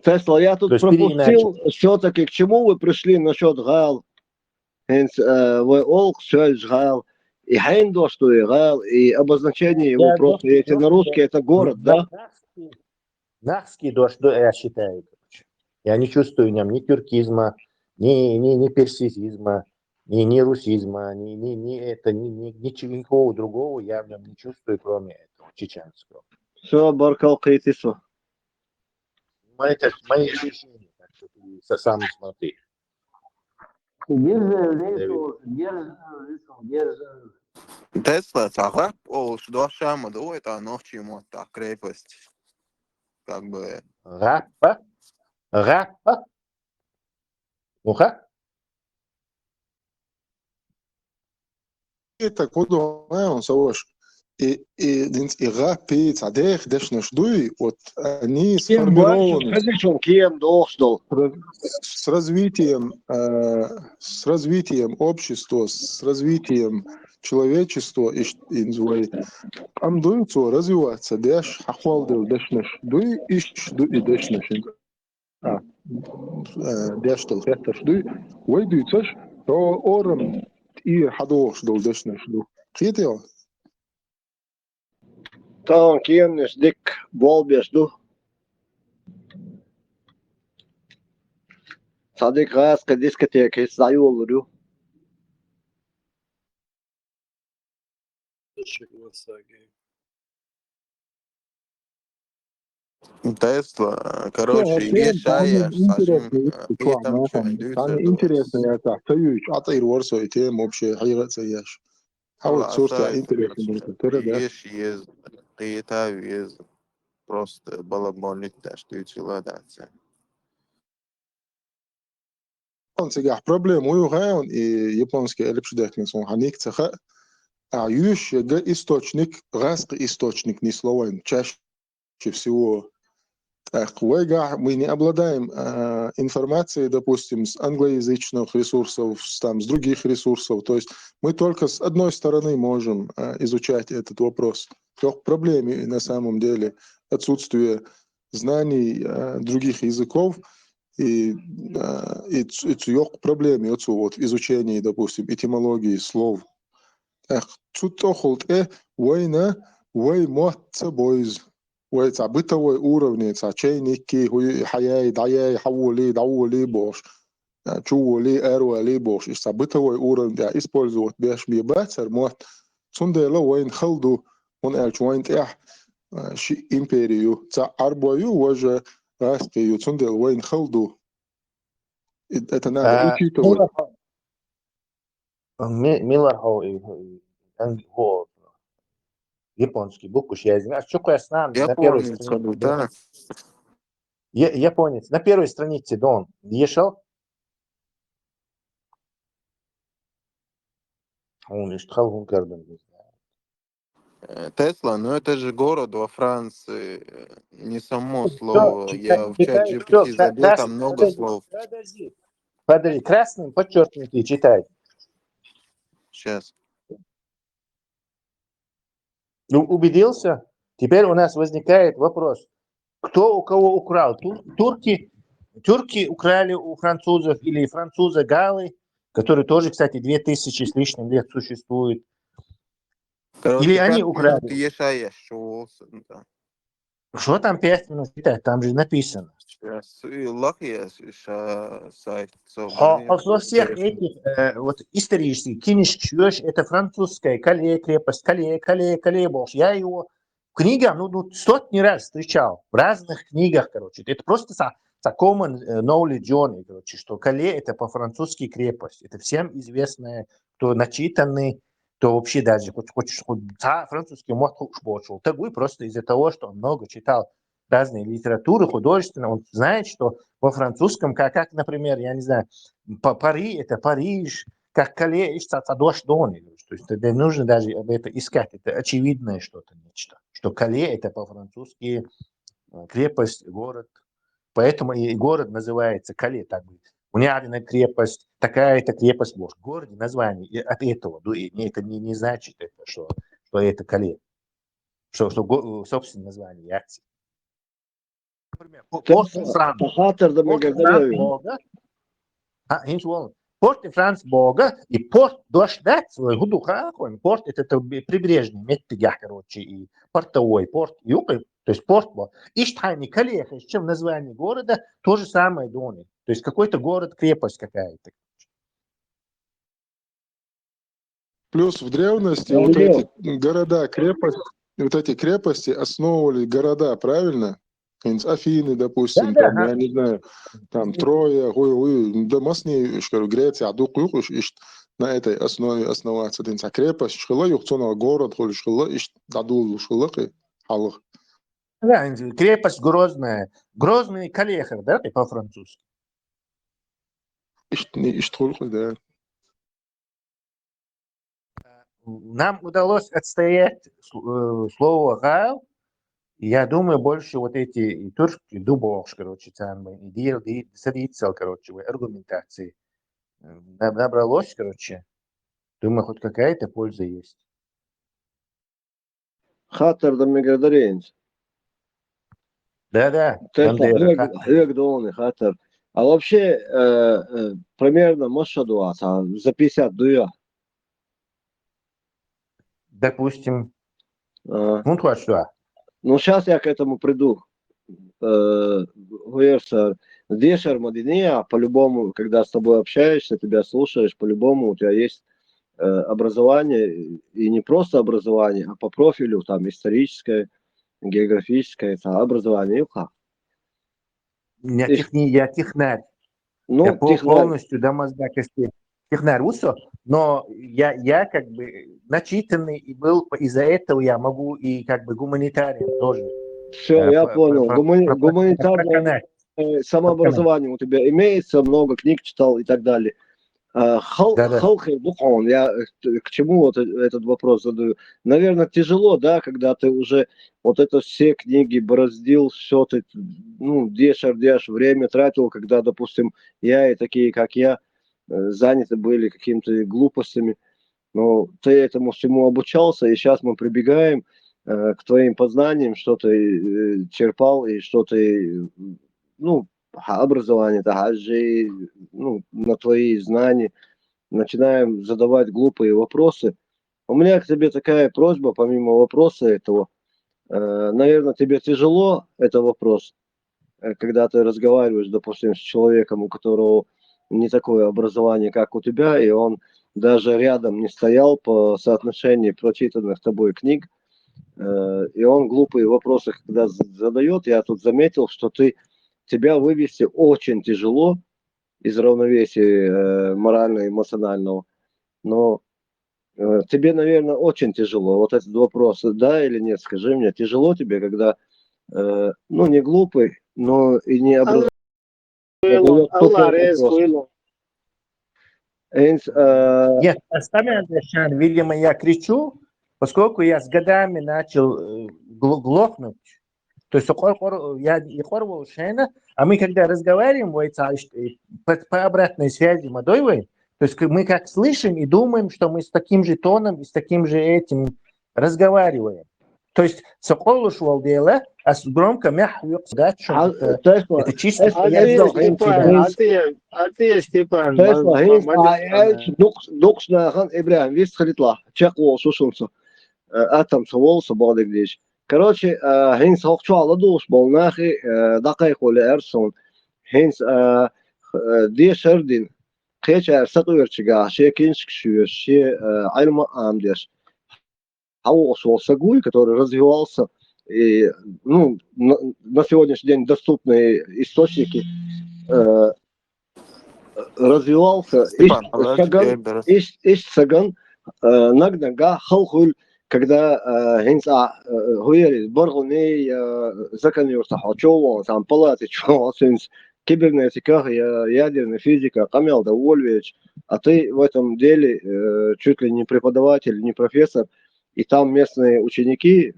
Тесла, я тут пропустил все-таки, к чему вы пришли насчет Гал. Вы Олк, все Гал. И Хейндо, что и Гал, и обозначение его просто, если на русский, это город, да? Нахский дождь, я считаю. Я не чувствую в нем ни тюркизма, ни персизизма, ни русизма, ничего никакого другого я в нем не чувствую, кроме этого чеченского. Все, Баркал Кайтису. Мои ощущения, так что ты сам смотри. Тесла, цахак, шдошама, это ночь ему, так, крепость. Как бы... Раппа? Ну-ка? Так вот, он савош. И рапи, цадех, дешнеш дуй, вот они сформированы с развитием общества, с развитием человечества, и амдуйцу развиваться, деш, ахвалдел, дешнеш дуй, иш дуй, дешнеш. Дештел, хеттеш дуй, войдуйцаш, то орам и хадош дол, дешнеш ду. Китео? Там кеннес дик болбес ду. Садик раска дискотека из Заюла ду. Тесла, короче, ешаешь, там интересно, это союз, атаир ворсо и тем общее хайра саяш. А вот сурта интересно, еш, ез, просто балаболит, да, что и челадаться. Он сега проблем у югаон и японский элепшидехник сон ханик цеха. А юш источник, газский источник, ни словен, чаще всего. Мы не обладаем информацией, допустим, с англоязычных ресурсов, там, с других ресурсов. То есть мы только с одной стороны можем изучать этот вопрос. Проблема на самом деле отсутствие знаний других языков и проблемы вот, в изучении, допустим, этимологии слов. Война, бойз. ويتع بتوي أوروني تع شينيكي هو حياة دعيا حولي بوش شولي أروالي بوش إيش تع بتوي أورون ده إسبولزوت بيش بيباتر موت صندي لو وين خلدو من ألشوين تح شي إمبريو تع أربعيو وجه راسكيو صندي وين خلدو إتنا إيشيتو Миллер Хол японский буквуш, я знаю, что я знаю на первой странице. Японец. На первой странице, Дон, ешал? Он иштхал гункарден. Тесла, ну это же город во Франции, не само слово. Я в чат GPT забил, там много слов. Подожди, красным подчеркнутый читай. Сейчас. Ну, убедился? Теперь у нас возникает вопрос. Кто у кого украл? Турки украли у французов или французы галы, которые тоже, кстати, 2000 с лишним лет существуют. Короче, или они украли? Что там 5 минут читать? Там же написано. Со всех этих вот исторических кинешь, это французская крепость, Кале Бош. Я его в книгах, сотни раз встречал, в разных книгах, короче. Это просто common knowledge, короче, что Кале это по-французски крепость. Это всем известное, кто начитанный, то вообще даже хочешь французский мог больше. Такой просто из-за того, что он много читал разные литературы, художественные, он знает, что во французском, как, например, я не знаю, Пари – это Париж, как Кале – это дождь Дон. То есть тебе нужно даже об этом искать. Это очевидное что-то, нечто. Что Кале – это по-французски крепость, город. Поэтому и город называется Кале. Так будет. Унярная крепость, такая-то крепость. В городе название от этого. Это не значит, что это Кале. Что собственно название акции. Например, Порт и Франц Бога и порт дождать свой гудуха. Порт это прибрежный, медтыгах, короче, и портовой порт, юг, то есть порт. И штайни Калеха, чем название города, то же самое дони. То есть какой-то город, крепость какая-то. Плюс в древности вот эти города, крепости, вот эти крепости основывали города, правильно? Афины, допустим, Да, там, я не знаю, там Троя, да, масни, Греция, Адук, на этой основе основаться. А крепость, шхила, юхцона, город, шхила, дадул, шхила, халах. Да, крепость Грозная. Грозный Калехер, да, по-французски? Да. Нам удалось отстоять слово «гал». Я думаю, больше вот эти турки, дубовш, короче, там, и садиться, короче, аргументации набралось, короче. Думаю, хоть какая-то польза есть. Хатер да мегадаренс. Да. Хатер. А вообще, примерно, может, за 50 дуя. Допустим. Ну, что? Ну, сейчас я к этому приду. Дешер Мадиния, по-любому, когда с тобой общаешься, тебя слушаешь, по-любому у тебя есть образование, и не просто образование, а по профилю, там, историческое, географическое, образование. Я технарь. Ну, я полностью до мозга костей. Технарь, но я как бы начитанный, и был из-за этого я могу и как бы гуманитарием тоже. Все, я понял. Гуманитарное самообразование у тебя имеется, много книг читал и так далее. Я к чему вот этот вопрос задаю? Наверное, тяжело, да, когда ты уже вот это все книги бороздил, все ты, дешь, время тратил, когда, допустим, я и такие, как я, заняты были какими-то глупостями. Но ты этому всему обучался, и сейчас мы прибегаем к твоим познаниям, что ты черпал, и что ты, образование, на твои знания, начинаем задавать глупые вопросы. У меня к тебе такая просьба, помимо вопроса этого, наверное, тебе тяжело, это вопрос, когда ты разговариваешь, допустим, с человеком, у которого не такое образование, как у тебя, и он даже рядом не стоял по соотношению прочитанных тобой книг, и он глупые вопросы, когда задает, я тут заметил, что тебя вывести очень тяжело из равновесия морально-эмоционального, но тебе, наверное, очень тяжело. Вот этот вопрос, да или нет, скажи мне, тяжело тебе, когда, не глупый, но и не образованный. Нет, оставим, видимо, я кричу, поскольку я с годами начал глохнуть. То есть я и хорвал шейна, а мы когда разговариваем по обратной связи модойвой, то есть мы как слышим и думаем, что мы с таким же тоном и с таким же этим разговариваем. То есть сокол ушел дело, а громко мягко это чисто. Степан. Короче, هينس هوقشو على دوش بالناخي دقيق ولا أرسون هينس دي شردين خيش أرسقو يرتجع شيء كينش كشير شيء علم أمديش هو شو سقوي который развивался на сегодняшний день доступные источники развивался Иш Саган نقدر خلخل когда هنسا هويري برغني زكن يرتاحوا شو سام بلاتي شو سنس кибернетика, ядерная физика, Камил Давольевич, а ты в этом деле чуть ли не преподаватель, не профессор, и там местные ученики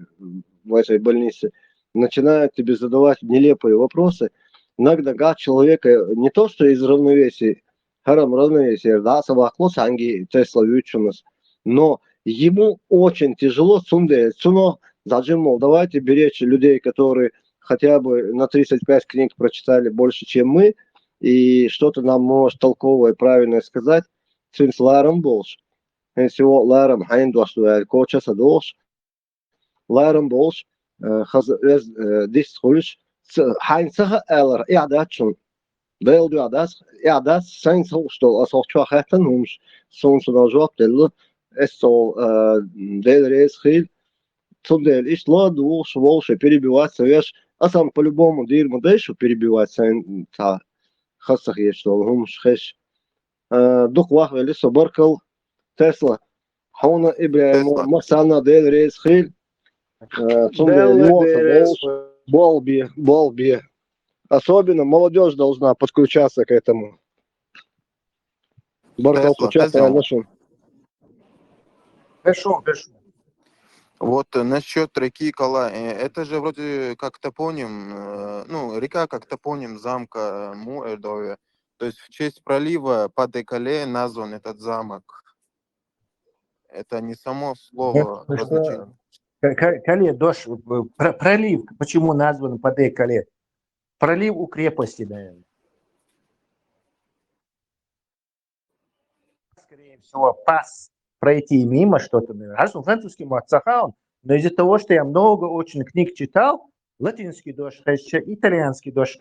в этой больнице начинают тебе задавать нелепые вопросы. Иногда человека не то, что из равновесия, равновесие, да, собакло санги, Тесла Вючунас, но ему очень тяжело цуно заджимол. Давайте беречь людей, которые хотя бы на 35 книг прочитали больше, чем мы, и что-то нам может толковое, правильное сказать. Синс ларам больше. Всего ларам хайн дуаштуэль, кочаса долш. Ларам больше. Хаз дис хулш. Хайн саха элэр, иадачун. Дэл дуадас, иадас, сайн сохштол, асохчва хэтэн хумш. Сонсу нажуап дэллы. Эссол дэл рейс хил. Цудель, иш ладу, волши, перебиваться, веш. А сам по-любому дирма дэшу перебиваться, та хасах есть, что он шхеш. Дух вахвели собаркал Тесла. Хауна Ибраиму, Масана Дель Рейс Хиль. Болби. Особенно молодежь должна подключаться к этому. Баркал участвовал нашим. Хорошо. Вот насчет реки Кала, это же вроде как топоним, ну, река как топоним замка Му-Эрдове. То есть в честь пролива Паде-Кале назван этот замок. Это не само слово по значению. Кале, дождь, пролив, почему назван Паде-Кале? Пролив у крепости, наверное. Скорее всего, пас пройти мимо что-то. Французский мацахаун, но из-за того, что я много очень книг читал, латинский дождь, итальянский дождь,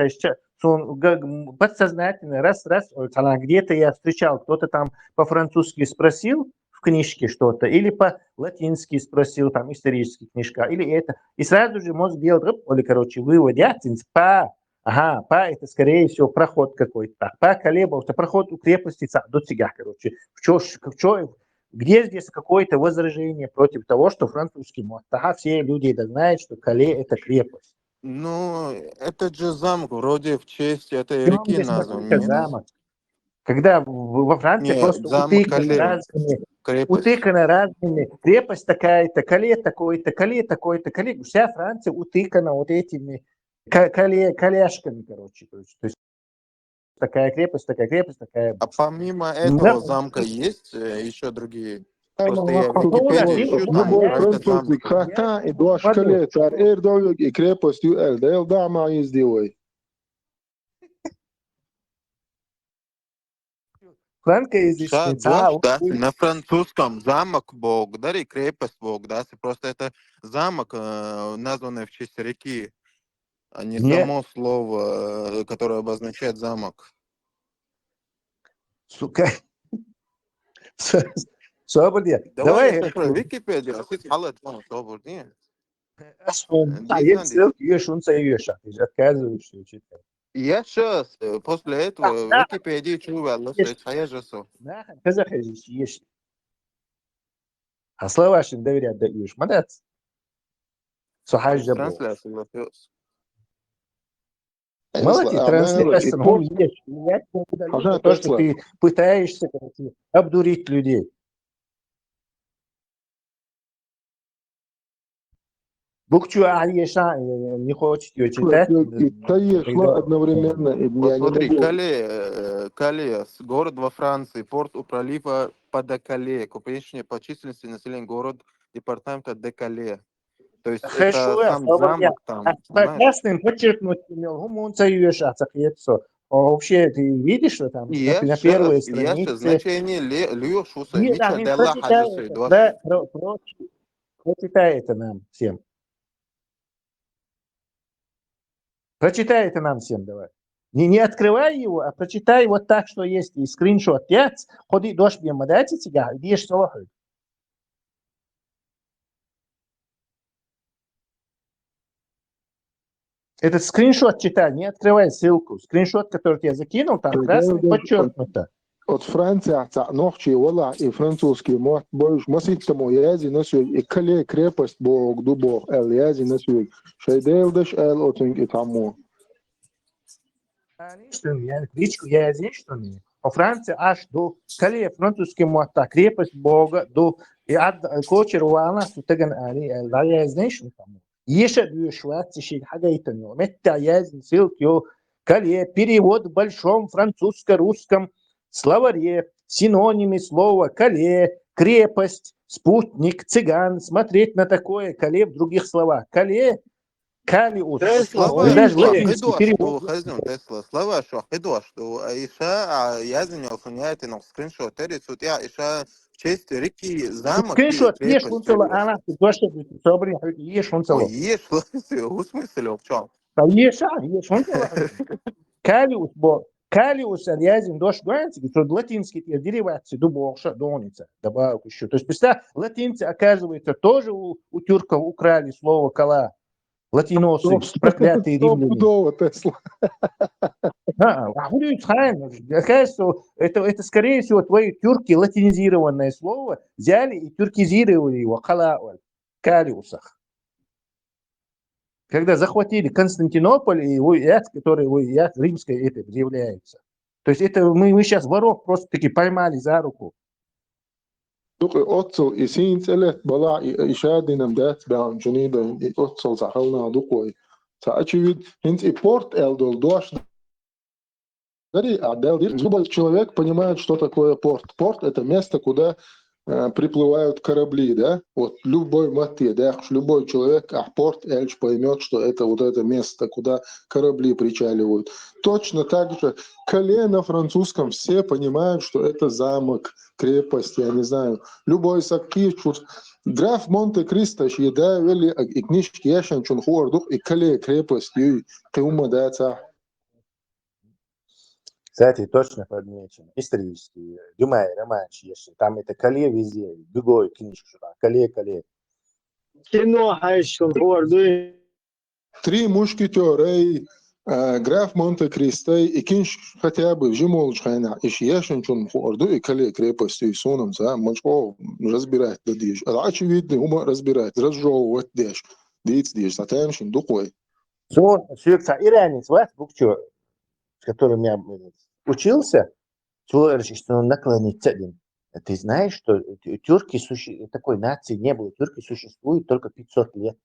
подсознательно, раз, где-то я встречал, кто-то там по-французски спросил в книжке что-то, или по-латински спросил, там, историческая книжка, или это, и сразу же мозг делает, вывод, па это скорее всего проход какой-то, па колеба, это проход у крепости до тебя, где здесь какое-то возражение против того, что французский мост? Все люди это знают, что Кале это крепость. Ну, этот же замок вроде в честь этой реки назван, нет? Замок. Когда во Франции просто утыкано разными. Крепость такая-то, Кале такой-то, Кале такой-то, Кале. Вся Франция утыкана вот этими коляшками, короче. То есть такая крепость, такая. А помимо этого замка есть еще другие? Просто я в Википедии ищу, там про этот замок. Хата и дуашкале, цар Эрдовик и крепость Юэль, да дама ездилой. Франкоязычный. На французском замок Бог, да, и крепость Бог, да, просто это замок, названный в честь реки, а не само слово, которое обозначает замок. Сука. Соболь, давай Википедию, а ты халат соболь, нет? Отказываешься читать. Я сейчас, после этого, в Википедии чувствую, а я же сов. Казах есть. А слова что доверять даешь, молодец. Сухаж забыл. Трансляция. Молодец, трансляция. То, что ты пытаешься обдурить людей. Букчу не хочет ее читать. Вот смотри, Кале, город во Франции, порт у пролива Паде-Кале, крупнейший по численности населения город департамента Де-Кале. То есть это сам замок там. Ясно, подчеркнуть имел. Вообще, ты видишь, что там на первой странице... Значение Льюшуса, Мича де ла Хаджисы. Прочитай это нам всем. Прочитай это нам всем, давай. Не открывай его, а прочитай вот так, что есть. И скриншот. Ходи, дождь мне мадайте тебя, идешь слухай. Этот скриншот читай, не открывай ссылку. Скриншот, который я закинул, там красным подчеркнуто. от Франция ногчи вала и французский мот больше маситому язи насю и кале крепость бог дубо эл язи насю шайделдаш эл отинг итаму. يعني кличку я единственный. Во Франции аж до кале французский мота крепость бога до и ад кочер وانا сутаган они لا я единственный там. Еще две швейцарские хагайтаню. Метта язи ссылки кале перевод в большом французско-русском словаре синонимы слова кале крепость спутник цыган смотреть на такое кале в других словах кале Калиус. Слова Даже что латинский хидош перевод. что хазнем Тесла. Слова что хидош что Иша язнил хуняет на скриншот рисует я Иша в честь реки замок и Скриншот еш крепость. унцела она дошли собрали еш унцела. Ой, ешь, в смысле, в чем? Еша еш унцела. Калиус бо Калиус алязин дош гуанци, что латинский деривации до бокша доница добавку еще. То есть представь, латинцы оказывается тоже у тюрков украли слово кала. Латиносы, проклятые римляне. Тесла. Оказывается, это, скорее всего, твои тюрки латинизированное слово взяли и тюркизировали его, калиусах. Когда захватили Константинополь, и который римской это является. То есть это мы сейчас воров просто-таки поймали за руку. Отцел и синцелет была и шадинам дат баун джунида и отцел захална дукой. Очевидно, и порт элдол дош. Любой человек понимает, что такое порт. Порт — это место, куда приплывают корабли, да? Вот любой мате, да, любой человек, порт эльч поймет, что это вот это место, куда корабли причаливают. Точно так же кале на французском все понимают, что это замок, крепость, я не знаю. Любой саккич, граф Монте-Кристо, да, вели и книжки яшан чунхуардух, и кале крепость, и каума дата. Кстати, точно подмечено. Исторически. Дюмай, романчи, если там это кале везде. Другой книжка сюда. Кале. Кино хайшун хорду. Три мушкетера, граф Монте-Кристо, и кинш хотя бы жимол чайна, и яшан чунхуарду, и кале крепость, и соном, за мачко разбирать дадиш. Очевидно, ума разбирать, разжевывать деш. Диш, затемшин духой. Сон, сюекса, иранец, вас, букчо, с которым я учился, что он наклонится. Ты знаешь, что тюрки, такой нации не было, тюрки существуют только 500 лет.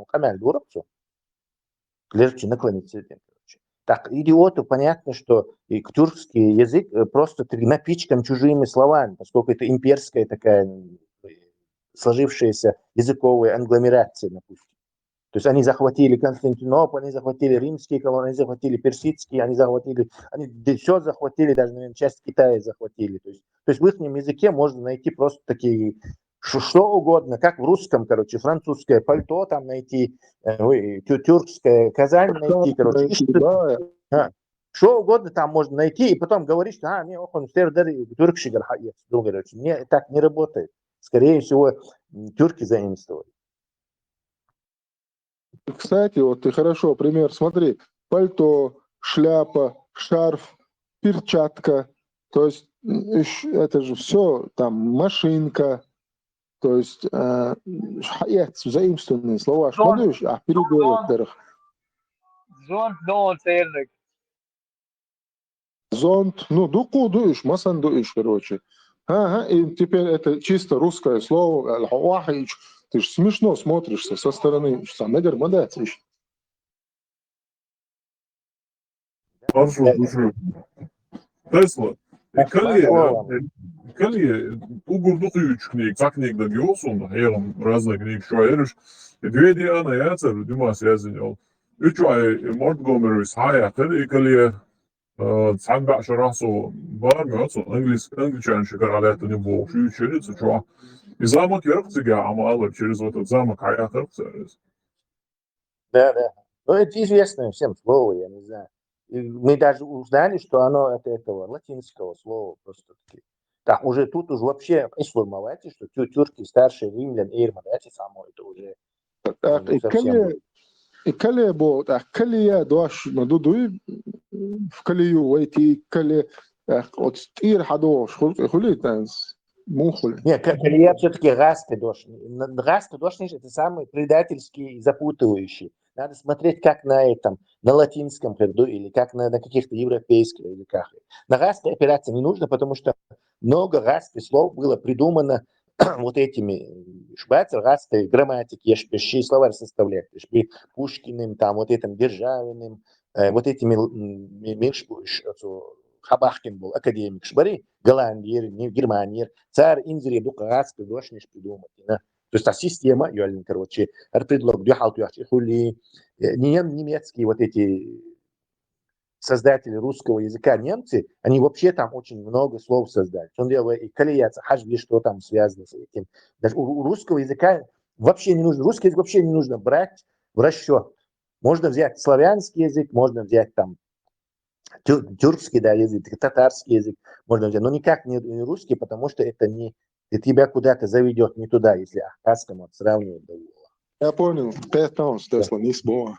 Камяль дуровцу, легче наклониться. Так, идиоту понятно, что тюркский язык просто напичкан чужими словами, поскольку это имперская такая сложившаяся языковая англомерация, допустим. То есть они захватили Константинополь, они захватили римские колонии, они захватили персидские, они все захватили, даже, наверное, часть Китая захватили. То есть в их языке можно найти просто такие, что угодно, как в русском, короче, французское пальто там найти, тюркское Казань найти, короче. Что угодно там можно найти, и потом говорить, что он тюркшигар хаец. Так не работает. Скорее всего, тюрки заимствовали. Кстати, вот ты хорошо пример, смотри, пальто, шляпа, шарф, перчатка, то есть это же все, там, машинка, то есть заимствованные слова, что думаешь, переделать дорог. Зонт, дуку дуешь, масан дуешь, короче. И теперь это чисто русское слово, ты же смешно смотришься со стороны. Tesla. Кале угурдук үчкнек, цакнек да геосун, хером разных книг шуайрыш. Две диана яцер, дюмас язынел. Үч ай Montgomery's хаятыр, и кале цан баш расо бар мёцу, англичан шикар алятыны боуш, үчерец, чуа. И замок яркцыга, амалы через вот этот замок хаятыр церез. Да. Ну, это известное всем слово, я не знаю. И мы даже узнали, что оно от этого латинского слова просто-таки. Так, уже тут вообще сформовать, что тюрки старшие римлян, эти самые, это уже совсем... И кале бо, калия дош, мадудуи в калию войти, кале Вот тир хадош, хули танц, мухули. Нет, Калия все-таки Гаста дошь. Гаста дошь это самый предательский и запутывающий. Надо смотреть, как на этом, на латинском перду или как на каких-то европейских языках. На Гаста опираться не нужно, потому что много Гаста слов было придумано вот этими шбацер, Гаста, грамматики, ешпеши, словарь составлять, ешпи Пушкиным, там, вот этим Державиным, вот этими Хабахкин был академик Шбари, Голландия, Германия, царь Инзри, Дукагаска, Дошниш придумать. То есть система, короче, предлог, немецкие вот эти создатели русского языка, немцы, они вообще там очень много слов создали. Он делал и калияца, хажби, что там связано с этим. Даже у русского языка вообще не нужно, русский язык вообще не нужно брать в расчет. Можно взять славянский язык, можно взять там тюркский, да, язык, татарский язык можно взять, но никак не русский, потому что это не, и тебя куда-то заведет не туда, если ахкасскому сравнивать. Я понял, 15, Тесла, не сбоа.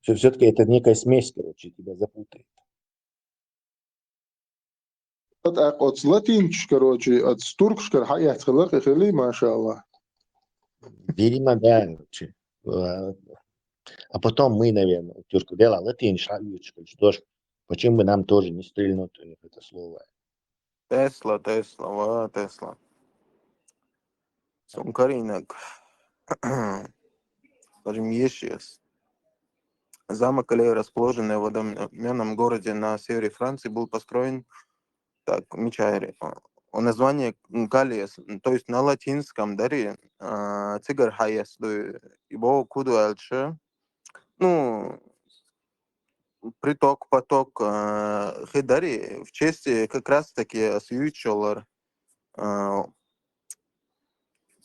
Все-таки это некая смесь, короче, тебя запутает. От латинч, короче, от туркшкар, хаят хилак, хили, машаллах. Видимо, да, короче. А потом мы, наверное, тюрку дела латинч, что ж, почему бы нам тоже не стрельнуть у них это слово? Тесла, Тесла. Каринок. Скажем, Ешес. Замок Калея, расположенный в одноименном городе на севере Франции, был построен так, Мичайри. Название Калиес, то есть на латинском, дари, Цигар Хайес, его Куду Эльче, ну, приток, поток Хидари, в честь как раз-таки Сьючеллар,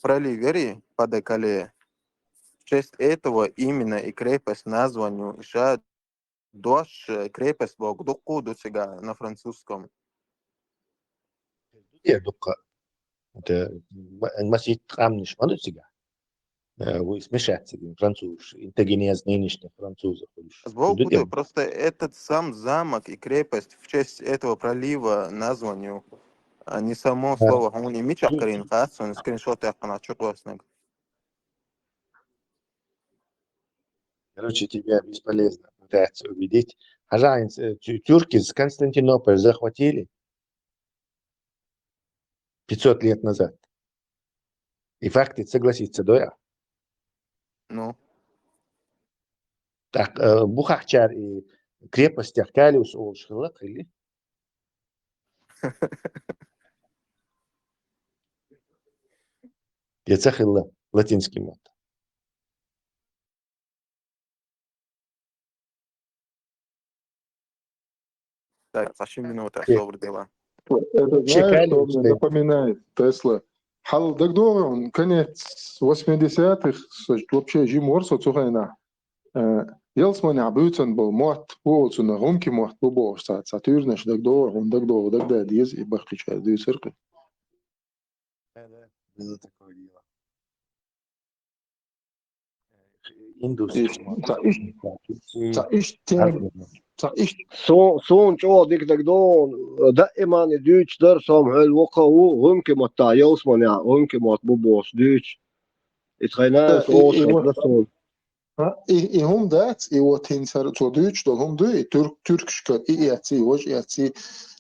проливери под Калея. В честь этого именно и крепость названию еще Дош крепость Богдуку до сега на французском. Это масит хамниш мадуцига. Вы смешаться, француз, интегенез нынешних французов. Сбоку просто этот сам замок и крепость в честь этого пролива названию, а не само слово. Он не меча каринхас, он скриншот я каначукласнак. Короче, тебя бесполезно пытаться убедить. Тюрки с Константинополь захватили 500 лет назад. И факты согласиться, да? Ну. Так, Бухахчар и крепость Калиус Олшхилак или? Яцахилла, латинский мат. Так, почти минута, что дела. Это знаешь, что мне напоминает Тесла? Хал дагдор, конец 80-х, вообще Джим Орсо цухайна. Елсман абютен был мот, волцу на гумки мот, бубо, сатурнеш дагдор, дагда, диез и бахтича, дюсерка. Было такое дело. Индус. صون شو ديك دون دائما ديتش درسهم الوقاو هم كما تاع يوسمن يا هم كما بوبوس ديتش اتخيناس اوس درسهم I hum dat, и вот инсарцодыч, что hum ды, тюркшка, и отцы, очень отцы.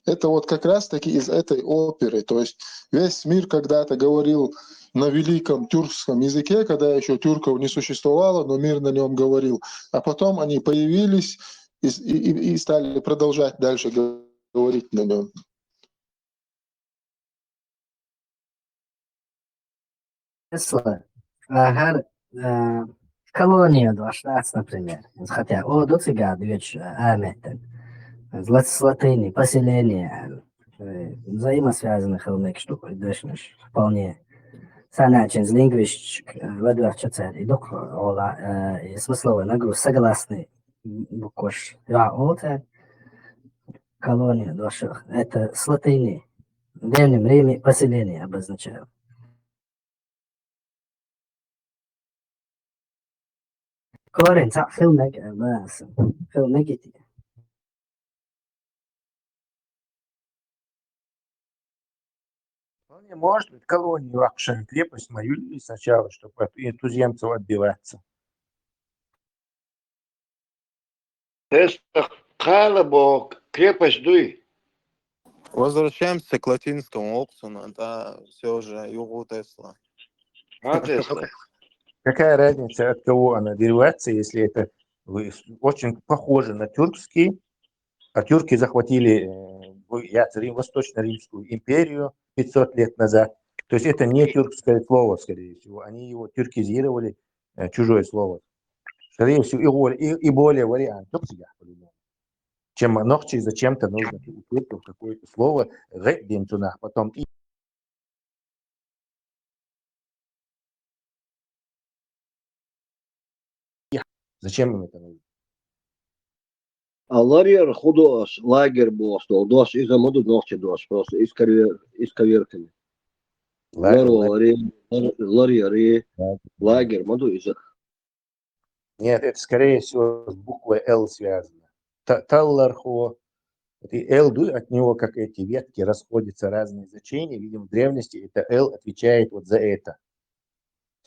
Это вот как раз таки из этой оперы. То есть весь мир когда-то говорил на великом тюркском языке, когда еще тюрков не существовало, но мир на нем говорил. А потом они появились и стали продолжать дальше говорить на нем. Колония Дуаштац, например, хотя о доцигад веч аметен, с латыни, поселение, взаимосвязанных илных штук, дышнешь, вполне. Саначин, лингвистик, ведущий цель, и док, ола, смысловой нагруз, согласный, буквош, я, вот колония Дуаштац, это с латыни, в Древнем Риме поселение обозначают. Корень, film negative. Вполне может быть, колонию Акшин крепость мою и сначала, чтобы от туземцев отбиваться. Крепость дуй. Возвращаемся к латинскому Оксуну, да, все же Югу Тесла. Какая разница, от кого она деривация, если это очень похоже на тюркский, а тюрки захватили Восточно-Римскую империю 500 лет назад. То есть это не тюркское слово, скорее всего. Они его тюркизировали, чужое слово. Скорее всего, и более вариант. Чем ногчи зачем-то нужно у тюрков какое-то слово, потом и зачем им это нужно? Ларьер худос, лагерь бостол, дос из амуду ногти дос, просто исковерками. Ларьер, лагерь, маду из. Нет, это скорее всего с буквой Л связано. Таллархо. И Л, от него, как эти ветки, расходятся разные значения. Видимо, в древности это Л отвечает вот за это.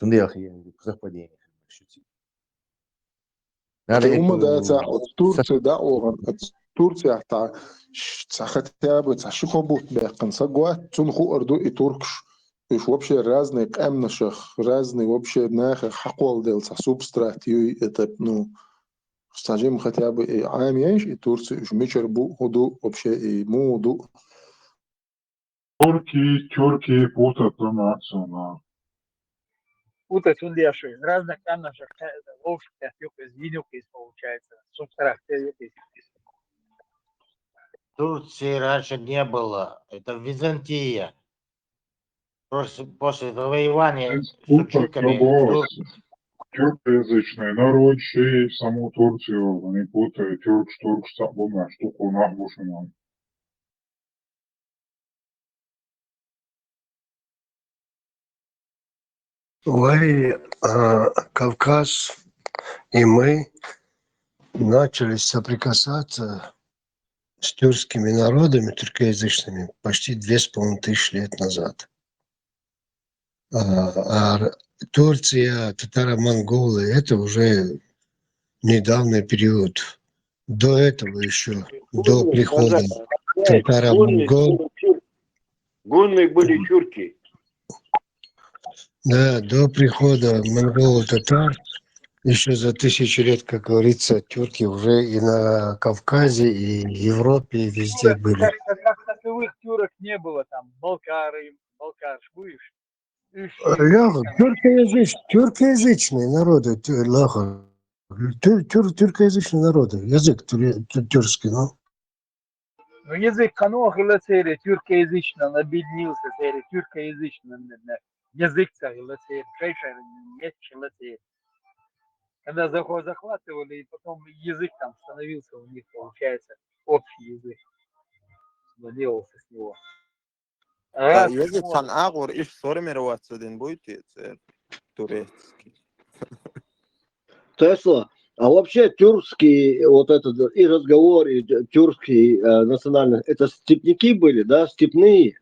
Совпадение. هم ده تورسي ده تورسي حتى хотя шихобут бекан сагуат цунху орду и туркш иш вообще разные камнашах разные вообще нахер хакол делца субстратию это скажем хотя бы и амеш и Турции уж мичербу ходу вообще и моду Тюрки путают нацию. Путать он дешевый. Разных камнашах ловших из видюк получается. Турции раньше не было. Это Византия. После завоевания с тюрками. Тюркоязычный народ, ще й саму Турцію, вони путають тюрк, бумя, штуку нахбушену. Кавказ и мы начали соприкасаться с тюркскими народами, тюркоязычными, почти 2500 лет назад. Турция, татаро-монголы, это уже недавний период. До этого еще, до прихода татаро-монгол. Гунны были тюрки. Да, до прихода монголо-татар, еще за 1000 лет, как говорится, тюрки уже и на Кавказе, и в Европе, и везде были. Как таковых тюрок не было, там, балкарш будешь. Тюркоязычные народы, тюркоязычные народы, язык тюркский, ну. Ну, язык канох и лацери, тюркоязычно, он объединился, тюркоязычно, язык царь, лацери, шейшер, есть лацери. Когда захватывали, и потом язык там становился у них, получается, общий язык. Доделался с него. Язык санагур иш сформироваться один будет турецкий. Тесла, а вообще тюркский вот этот и разговор, и тюркский национальный, это степняки были, да, степные?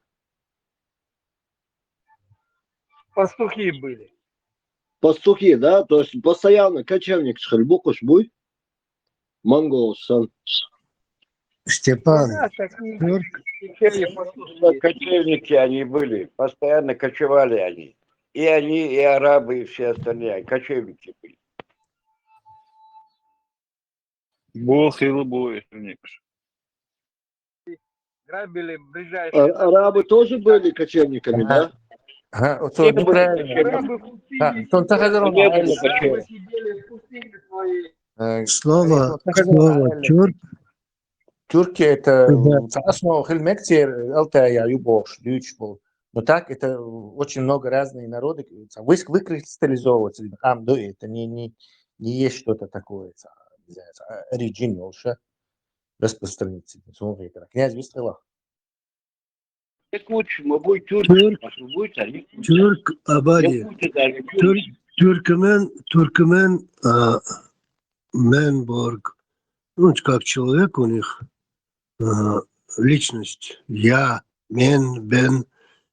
Пастухи были. Пастухи, да, то есть постоянно кочевник шхальбукуш будет, монголсан. Степан, Кочевники они были, постоянно кочевали они. И они, и арабы, и все остальные, кочевники были. Бог или бой, Грабили ближайшие. Арабы тоже были кочевниками, да? Ага, вот неправильно. Слово Тюрки это основа хельмектер, алтая, юбош, дючбол. Но так это очень много разных народов. Выкристаллизовываться. Это не есть что-то такое. Оригинал, распространиться. Князь Вистрела. Тюрк Абади. Туркмен Менборг. Ну, как человек у них личность. Я, Мен, Бен.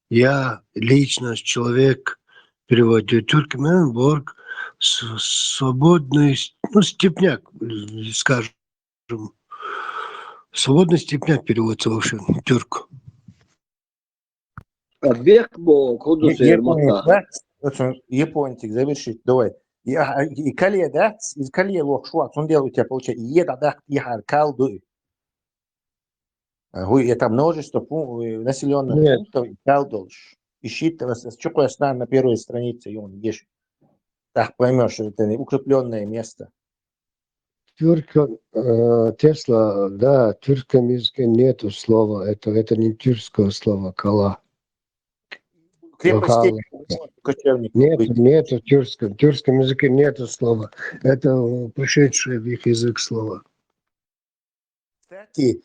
Я личность, человек, переводит Тюркменбург, свободный, ну, степняк, скажем. Свободный степняк переводится вообще, тюрк. Япончик, завершить, давай. И калия, да? Из калия лох швац, он делает у тебя, получается, еда, да, ихар, калду. Это множество населенных Нет. пунктов, калдолш. Ищи, что основное на первой странице, и он ешь. Так поймешь, что это укрепленное место. Тесла, да, в тюркском языке нету слова, это не тюркское слово, кала. Крепостей кочевников. Нету в тюркском языке нету слова. Это пришедшее в их язык слово. Кстати,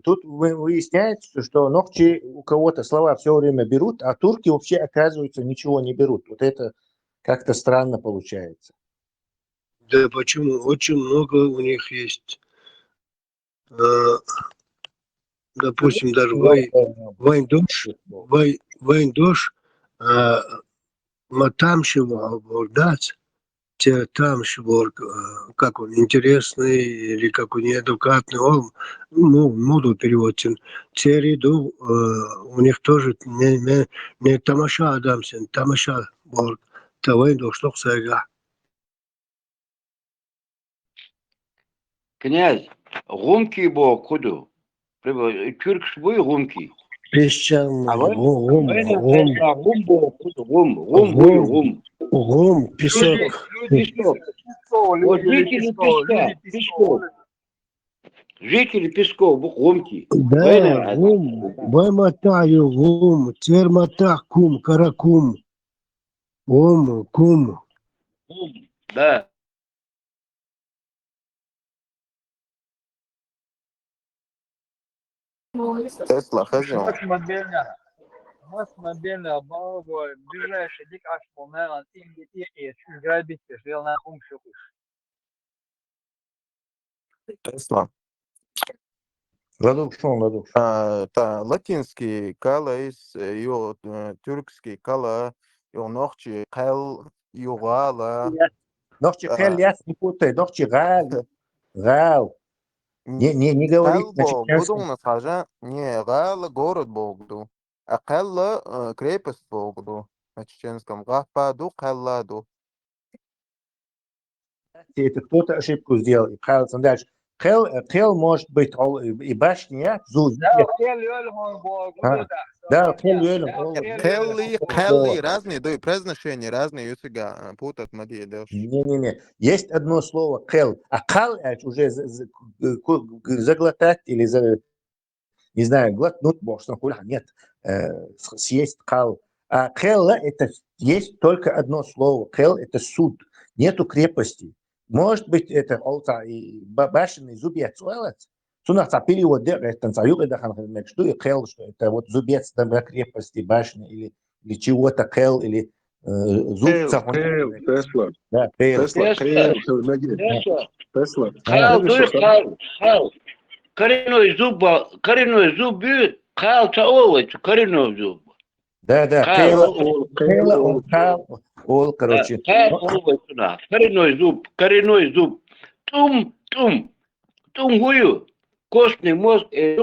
тут выясняется, что ногчи у кого-то слова все время берут, а турки вообще, оказывается, ничего не берут. Вот это как-то странно получается. Да почему? Очень много у них есть. Допустим, даже Вайндош, Матамшева, Бордац, те там как он, интересный или как он неадекватный, он, ну, моду переводится. Те ряду у них тоже не тамаша адамсен, тамаша борг, Вайндош, что сега. Князь, гумки бо куду? Тюрк свой гумки. Песчаный, гум, песок. Вот жители Песков. Жители Песков, гумки. Да, гум, Байматаю, гум, Термата, кум, Каракум. Гум, кум. Да. Тесла, хозяин. Модельная балова, ближайший дик аж полнера, тем детей и грабить, жил на умшуку. Тесла. Ладук. Та латинский кала из его тюркский кала, его ногчи кал, югала. Ногчи кал, я не путай, ногчи гал. Не говорит на чеченском. Буду скажа, не гал город Богду, а кал крепость Богду на чеченском. Гападу калладу. Это кто-то ошибку сделал. И правильно дальше. Хел может быть и башня, зуд. Да, Келли разные, да и произношения разные, если путать могли. Не. Есть одно слово хел, а кал уже заглотать или не знаю, глотнуть можно, нет, съесть кал. А хел это есть только одно слово. Хел это суд, нету крепости. Может быть, это и башенный зубец. Сунахца перевод это что это вот зубец на крепости, башни или чего-то хел или зубца. Тесла. Хал. Коренной зуб бьет, хал таолочь, коренной зуб. Да, Ол, короче. Коренной зуб. Тум гую. Костный мозг и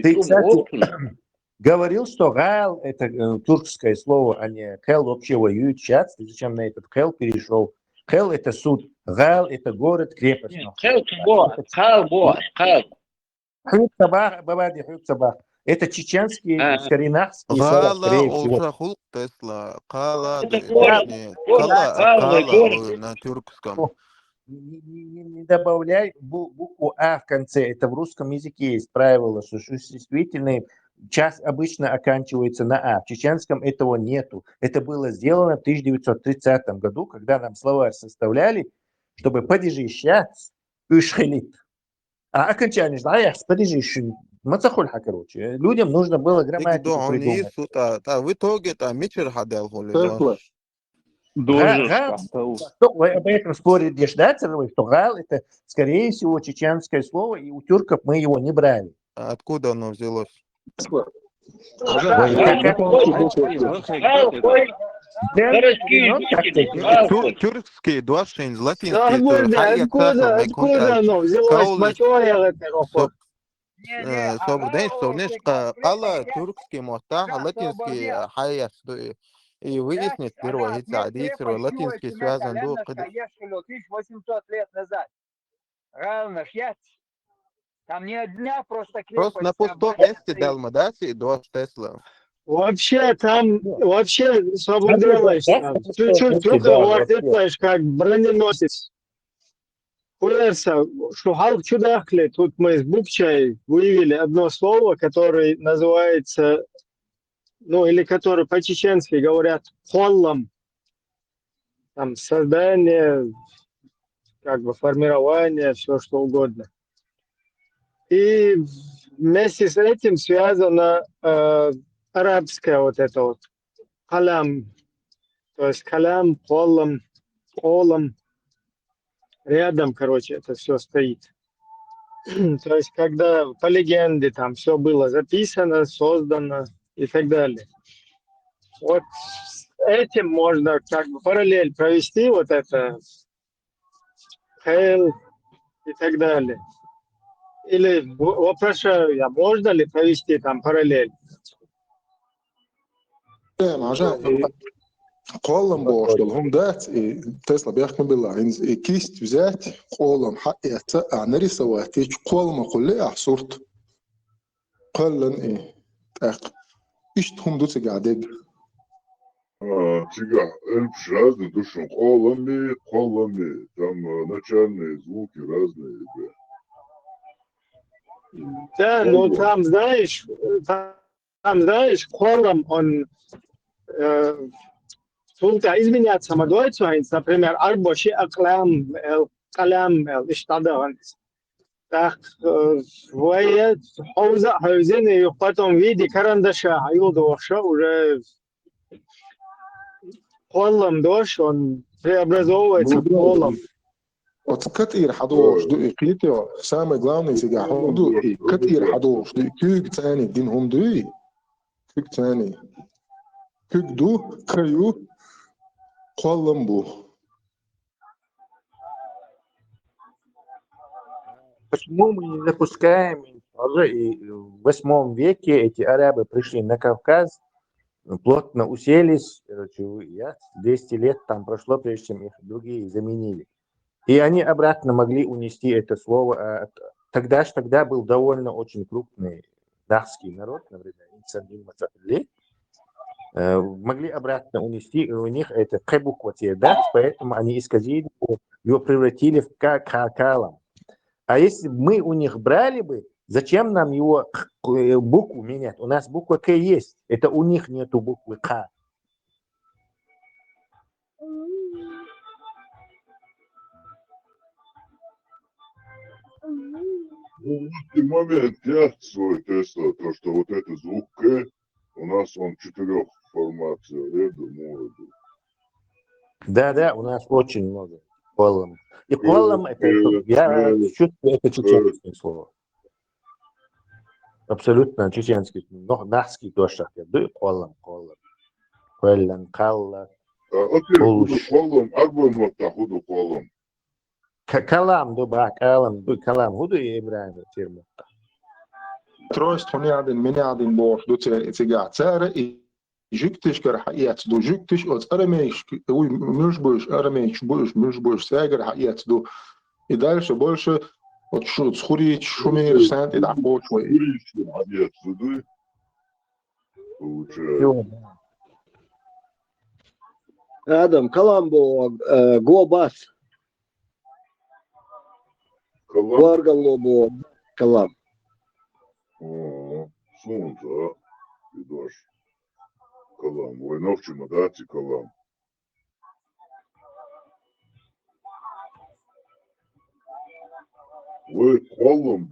Ты, кстати, говорил, что гал это туркское слово, а не хел вообще воюет сейчас. Ты зачем на этот хел перешел? Хел это суд, гал это город, крепость. Хал. Хюк-Сабах. Это чеченский, скоренахский слова, скорее всего. Тесла, кала, на тюркском. Не добавляй букву А в конце. Это в русском языке есть правило, что существительные час обычно оканчивается на А. В чеченском этого нету. Это было сделано в 1930 году, когда нам словарь составляли, чтобы подержать, ушхелит. А окончание, знаешь, подержишь. Короче, людям нужно было грамматику придумать. В итоге это Мичер Хадел. Вы об этом спорите, что гал это, скорее всего, чеченское слово, и у тюрков мы его не брали. Откуда оно взялось? Тюркский двашень, латинский Откуда, откуда, хай откуда оно взялось? Матёя это рохот. Собрден, совнешка, алла тюркский мохта, латинский хай и выяснить первое, латинский связан до 1800 лет назад. Равно шьять. Там не одна просто крепость. просто на пустом месте Далмадаси до Тесла. Вообще там, вообще свободилось там. Чуть-чуть только делаешь, как броненосец. Курса, что халк чудахли. Тут мы с Букчей выявили одно слово, которое называется, ну или которое по-чеченски говорят холлом. Там создание, как бы формирование, все что угодно. И вместе с этим связано арабское вот это вот калям, то есть калям, холлом, рядом, короче, это все стоит. То есть когда по легенде там все было записано, создано и так далее. Вот с этим можно как бы параллель провести, вот это хейл и так далее. Или вопрошаю я, можно ли провести там параллель? قولم بوشتلهم دات تسلا بيحكم بالله إن كيست ذات قولم حق أعنري سواتيج قولم قل أحصرت قلن تاق إشتهم دوتي قاعدك Тига, эльпш разные души, колами, там начальные звуки разные. Да, ну там, знаешь, холлом он султа изменяться модуется, например, арбоши аклам, калям, иштадан. Так, воет, хаузен, и потом в виде карандаша, аюдоша уже холлом дош, он преобразовывается в холлом. Вот كتير حضوش دو إقيتي سامي главный سجاح دو كتير حضوش دو كيك تاني دين هم دوي كيك تاني كيك دو كيو قلم بو. Почему мы не допускаем, уже и в 8 веке эти арабы пришли на Кавказ, плотно уселись, 200 лет там прошло, прежде чем их другие заменили. И они обратно могли унести это слово. Тогда был довольно очень крупный дахский народ, например, могли обратно унести, и у них это буква дах, поэтому они исказили его, превратили в калам. А если бы мы у них брали бы, зачем нам его букву менять? У нас буква К есть, это у них нету буквы К. Ну, в момент я свой Тесла, то, что вот этот звук К, у нас он 4 формаций, ряду, молоду. Да, у нас очень много колом. И колом это, я чувствую, это чеченское слово. Абсолютно чеченский, но датский тоже. Колом. Колом, калла. Колом, арбон вот так, худу колом. Калам, калам, худу и Ибраим, термин. Троист хонядин, минядин бош до цега царе жиктиш кар хаят до жиктиш от арамейш, ой, мюшбуш, арамейш, мюшбуш, сагар хаят до. И дальше больше вот шут, схурить, шумер, сент, и так больше. Хаят до, получается. Адам, Каламбо, Глобас. Варгалобо, Калам. Солнце, и дождь. Калам. Войновчима, да, Калам. Вы колом,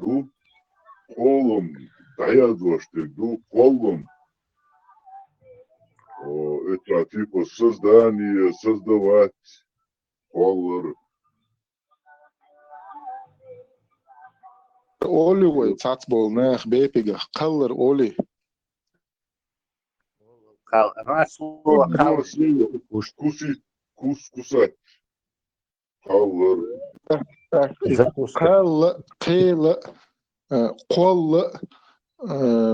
да я дождь, колом. Это типа создание, создавать, колор. Оли вой цацбол нах бепига, колор оли. слово хал. Кусать. Халлар. قل قل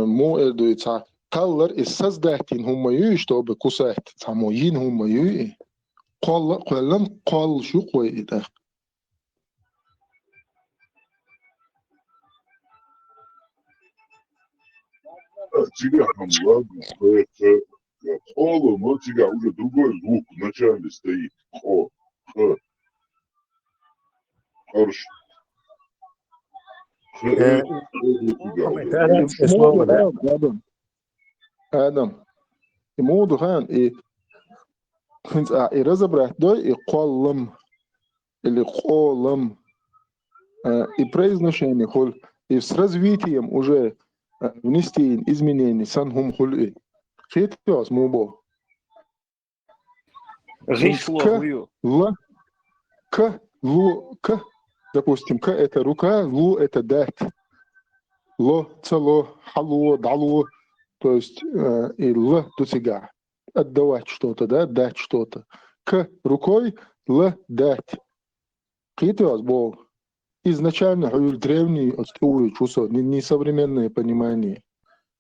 مو إدو يتع قلر السزداتين هم يوش تو بكسات تعموين هم يوي قلن قل شو قوي ده Тебя там ладно, холо, но тебя уже другой звук в начале стоит. Хо, х. Хорошо. Это арабское слово, да? آدم يمودو هان إيه كنت разобрать дой и قلم или قلم и произношение холь и с развитием уже внести изменения санхум холь и хитос мубо л к лу к допустим к это рука лу это дать ло цело халу далу. То есть и л досяга. Отдавать что-то, да, дать что-то. К рукой л дать. Китос был изначально древний чувство, не современное понимание.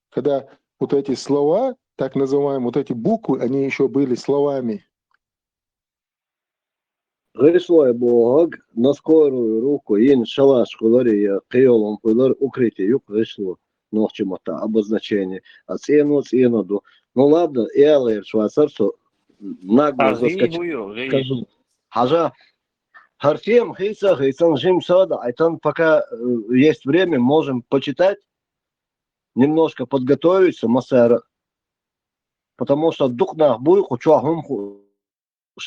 Когда вот эти слова, так называемые, вот эти буквы, они еще были словами. Грисло Бог на скорую руку, ин шалаш кулария, киолом кулар укрытие, юг грисло. Ночимата обозначение. А цену. Ну ладно, я швейцарцу нагло скажу. Хажа Хартем Хейцан Жим Сада, а там пока есть время, можем почитать, немножко подготовиться, массера. Потому что дух нахбу, хочу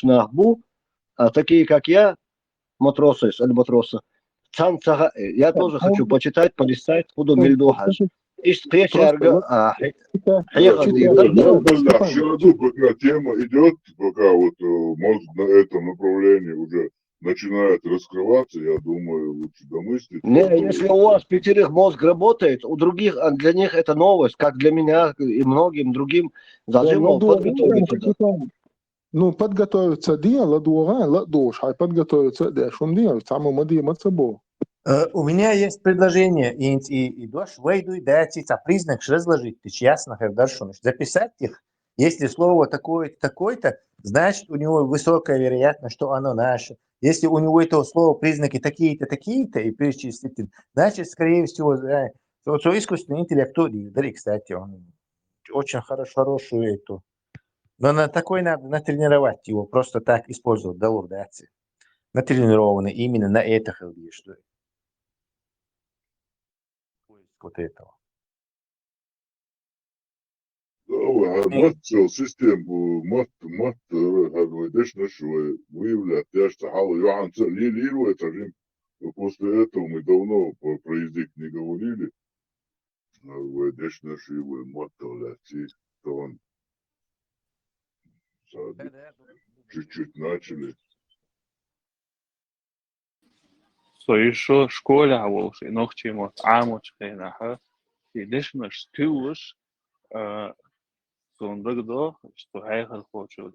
нахбу, а такие как я, матросы, альбатроса, я тоже хочу почитать, полистать, буду мельдухаш. И Пока тема идет, пока вот мозг на этом направлении уже начинает раскрываться, я думаю, лучше домыслить. Не, если у вас 5 мозг работает, у других, для них это новость, как для меня и многим другим, должны подготовиться. Ну, подготовиться дело, ладуш, а подготовиться, да, шум делать, самому мадима цабо. У меня есть предложение, и дош выйду и дать признак разложить, ясно, хорошо, записать их, если слово такое-то, такое-то, значит, у него высокая вероятность, что оно наше. Если у него этого слова признаки такие-то, такие-то, и перечислить, значит, скорее всего, что искусственный интеллект, кстати, он очень хорошую эту. Но на такой надо натренировать его, просто так использовать, долгодаться. Натренированный именно на это халди, что вот этого. مات سيستم مات هذا شوي выявлять, я что хало Йохан лилирует, после этого мы давно про язык не говорили. Конечно, что его мотали, то он чуть-чуть начали. Så еще школе волши, ногтимо, амочкина, и лишь наш тюш, сондагдо, что хайхал хочу,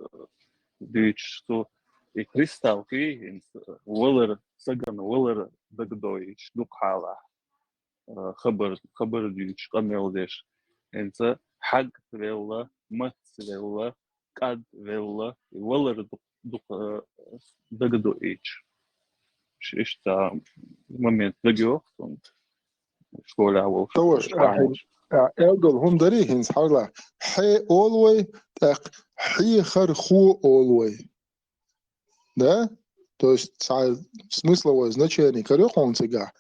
дич, что и кристалки, волер, саган, волер, дагдоич, дукхала, خبر дич, камелдеш, انت حق вела, мат вела, кад вела, и волер дагдоич. Что момент легио, школа волшеб. Тоже, элдол хундари хинс харла, хе олвей, так хи харху олвей, да? То есть смысловое значение корёхон цыга,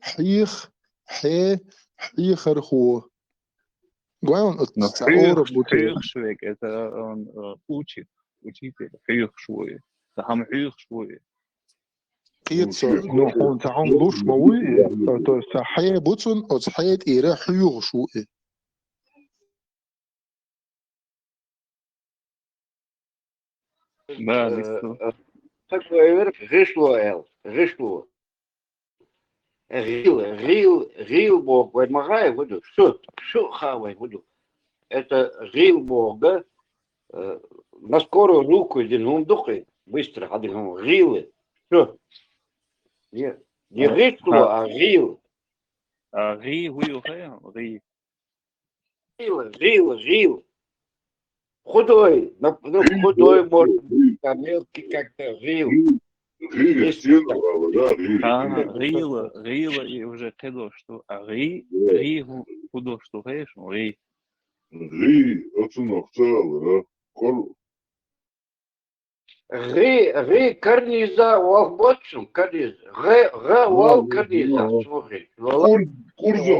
хих, хе, хи харху. Главное, хих швейк, это он учит, учитель, хих швой, сам хих швой. Ну, он تعم луш موي, то есть حياة بوتسون от حياة إيرا حيوغ شوئي. Да, листу. Так говорит, гышло. Рил, бог, ваймагай, буду, все хавай, буду. это гил Бога, на скорую руку один гумдухи, быстро один гилы. Что? Не гишло, а гил. غي هو غي Гил. Худой, худой, может, мелкий как-то гил. غيلة и уже кедо что غي худо что غيش غي أصلا أختار كل Гы карниза волбочум карниз. Гы вол карниза. Курза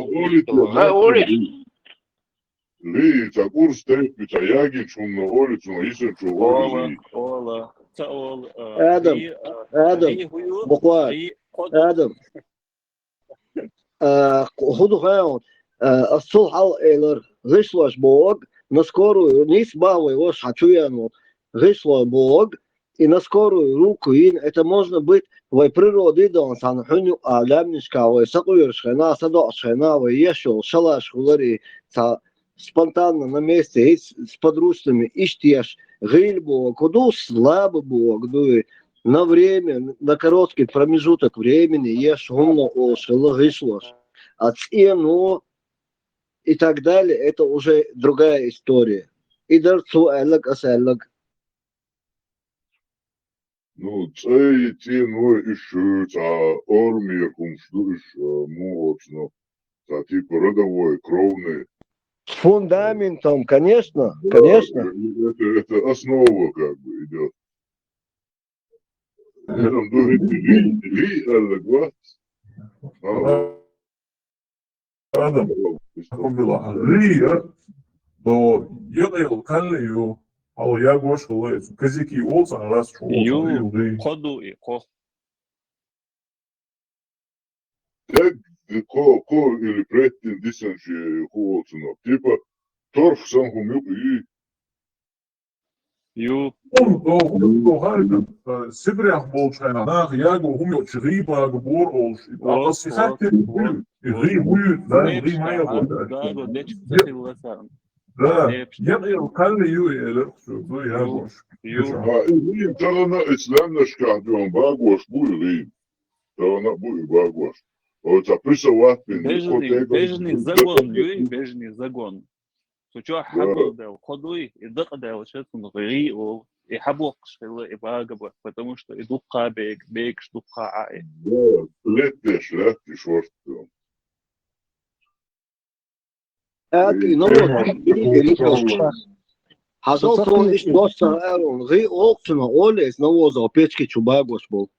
Олит. Ли, та курс тепи, та яги чумна олицу, исен чували. ола таол آدم بقوات آدم خذوا خيون الصلح إلى غسلش بوغ نسكورو نيس باوي وش хачуяну غسلо бог и на скорую руку ин это можно быть в природе дон сан хуню алямнишка в сакуершена садошена в ешо шалаш хулари спонтанно на месте с подручными иштеш гильбо куду слабо бог на время на короткий промежуток времени ешь умно ошело гишлош а цену и так далее это уже другая история и дарцу элак асэлак. Ну, цей ті, еще, армия, кумштуш, мощно, типа родовой, кровный. С фундаментом, конечно. Это основа, как бы, идет. Там Адам, было Рия, но я калию, а я гошел, казаки олса раз ю ходу и ко ко или предтин дисанчи хуоцно. Типа торф сам хумюк и ю Сибрях болчайна, нах яго хумюк чриба гбор олш. А сихатте ри хуют, да, ри майя да, я калию или что, я гош. Рим тагана исламнашка дон багош буй. Тагана буй багош. Вот записывать бежный загон, юй, бежный загон. Сучо хабл дел, ходуй, и дак дел, шетун гри ол, и хабок шхила, и багаба, потому что идут бег, штука ай. Да, летишь, вот. Hazal son iş dostlar Erun, gı oltuna olez навоза печки чубагош был.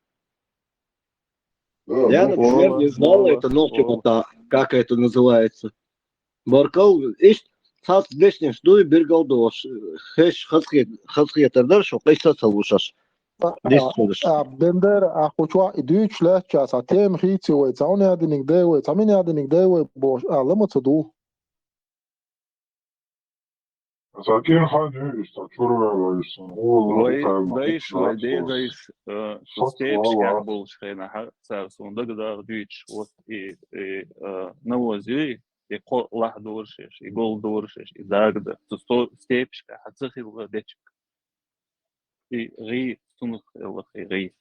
Я, например, не знал это ногтем, как это называется. Баркал, иш, сас дешнем сдуй биргалдош, хэш хасхетардар, шо кайса салушаш. بندر اخوچوا دوچ لا چاس اتم خيتي و تاوني ادنيك داي و تاميني ادنيك داي و بوش لما تدو Закин хади, что чурвела, Дайш, степшка был шхена, царство, дагдар дюч, вот и навози, и ко лах дуршиш, и гол дуршиш, и дагда, то степшка, хацахил дечк. И ри сунух элах, и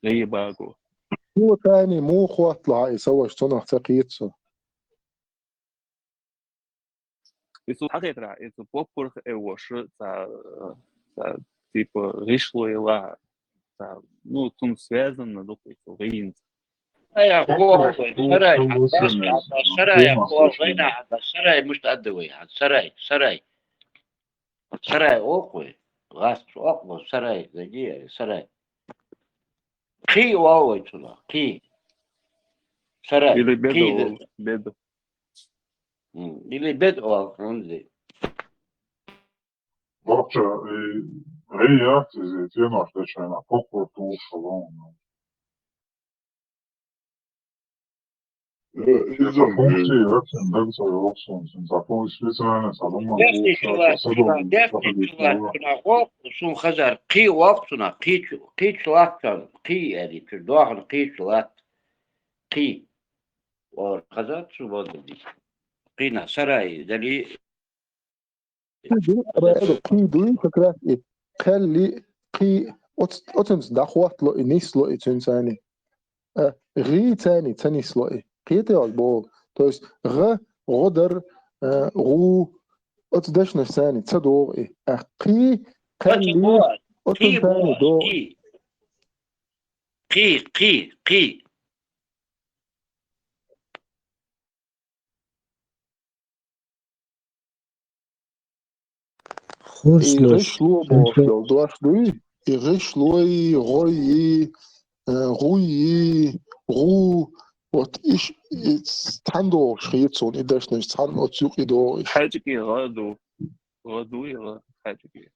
ри багу. هو تاني مو خو اطلع يسوي صنع تقيتسو Isso حقيقة это попур его типа вышло и ла, ну тут связано допустим рейн. يا أخوة سراي أخوة هنا سراي مش تأدوي سراي أخوة غاس أخوة سراي زجية سراي خي واوي تلا خي سراي или беду или беду عندي Вообще, реакции, те наши чайна, попорту шалом. Функции, так за опцион, закон специально, салома. شو خزر قي وقتنا قي شلاكتن قي يعني تدوخن قي شلاك قي وخزر شو بدي قينا سراي دلي قي فكرة خلي قي أتنس دخوات لو نيس لو إتنساني غي تاني سلوئي قيتي البول تويس غدر غو أتدشنا ثاني تصدوغي قي خلي أتن ثاني دو قي غش لو بول دوش دوي غش لوي غوي غوي غو وات إيش تحندو شخيتسون إداش نش تحندو تسوقي دو إيش حاجة كي غدوي حاجة كي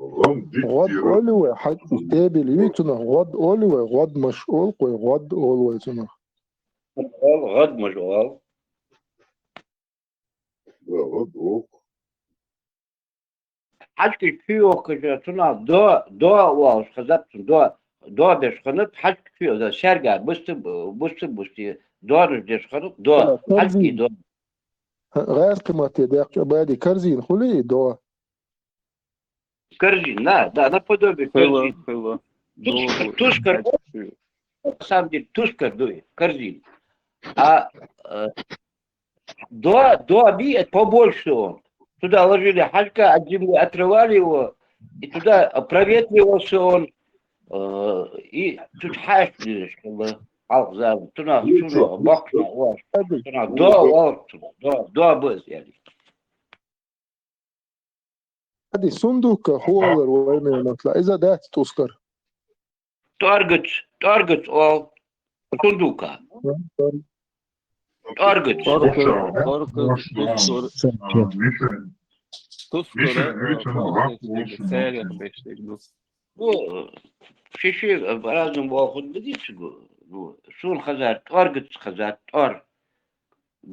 غد أولوي حد تابل يتنا غد أولوي غد مشغول قوي غد أولوي تنا غد مشغول غد حاجة فيه كجاتنا دو واش خذت دو بيش خنت حاجة فيه ده شرقة بس دو رجش خنت دو حاجة دو غير قيمة يدك بعد كرزين خلي دو كرزين لا ده أنا بدو خلا تشكر سام دي تشكر دوي كرزين до би побольше он. Туда ложили халька, от земли отрывали его, и туда проветривался он, и тут хашли, чтобы алзав, туда сюда, бакна, туда, до без, يعني. هذه صندوق هو وين نطلع إذا دات تذكر تارجت أو صندوقها تارجت شيء لازم باخذ بديش شو الخزار تارجت خزار تار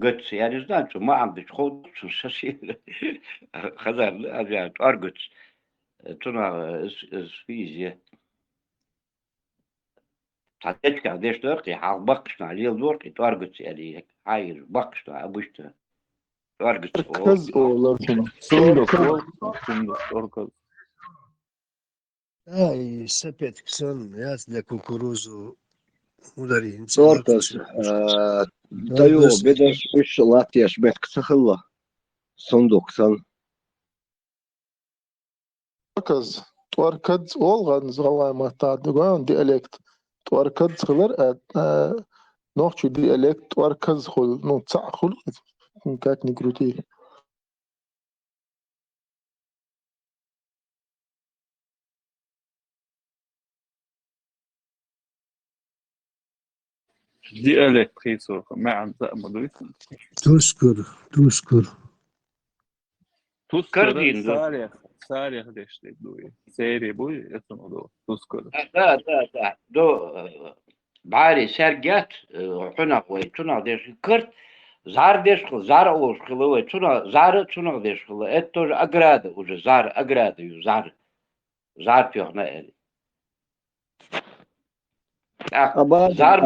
قدس يعني زمان ما عندك خود شو شيء خزار يعني تارجت تنا فيزياء حتى قديش دورقي حال بقشنا عليه دورقي تارجت يعني عايز بقشنا ابوشته تارجت كز صندوق Ai, sapete che sono da cucuruzu udarin. توركس دايو بدش وش لاتيش بيتك تخلى صندوق سن توركز توركز أول زغلا ما تعدقان ديالكت توركز خلر نوعشو ديالكت توركز خل نو تصع خل كات نيكروتي دي الكتريسو ما عن زعما دويسن تذكر كردين ساريخ ديشتك دوي سيري بوي اسمه دو تذكر دو بعاري سرقات حنا قوي تنا ديش كرت زار ديش زار اوش خلوي تنا ديش خلو اتو اجراد وجه زار اجراد يو زار فيهنا يعني زار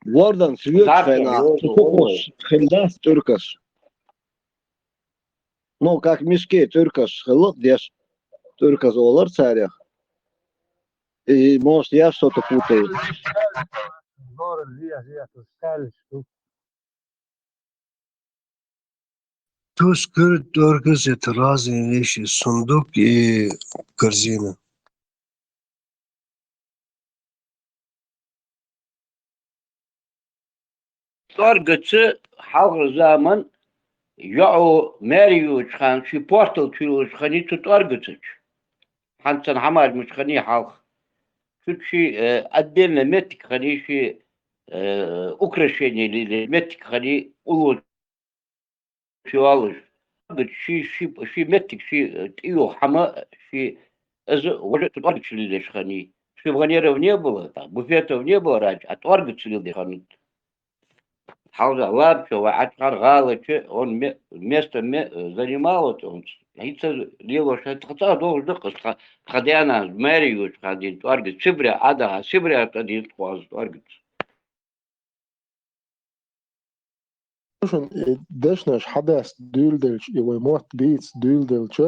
وردن سويت فينا تفوقش خلاف تركس Ну, как мешки тюркаш хылык деш тюркас олар царях. И может я что-то путаю. Тускер торгас это разные вещи. Сундук и корзина. Торгцы халгы zaman يعو ماريو خان في بورتال تشيلوش خاني تتارجتش حنتن حماج مش خاني حالخ شي أدينا متك خاني شي أوكراشيني اللي متك خاني أولو شوالش شي متك شي تيو حما شي أز وجه تتارجتش اللي خاني شي بغنيرة ونيه بلا بوفيتا ونيه بلا راج أتارجتش اللي خاني حاول лапчо, отхаргалычы, он место занимал, он лило, что хотя должен доказ, хотя она мэрию, один торгит, Сибиря, Сибиря один кваз торгит. شون دشنش حدث دولدلش يوي موت بيتس دولدلش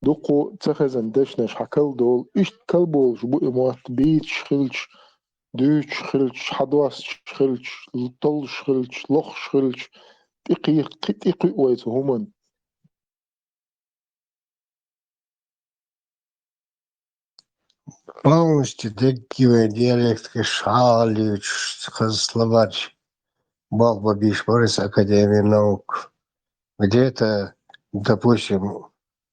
دوقو تخزن دشنش حكل دول إشت كلبولش بو موت بيتش خلش دوش خلش حدوس خلش طلش خلش لخش خلش تقي ويت همن Полностью такие диалекты шалич, словарь. Бог бабиш, Борис, Академия наук. Где-то, допустим,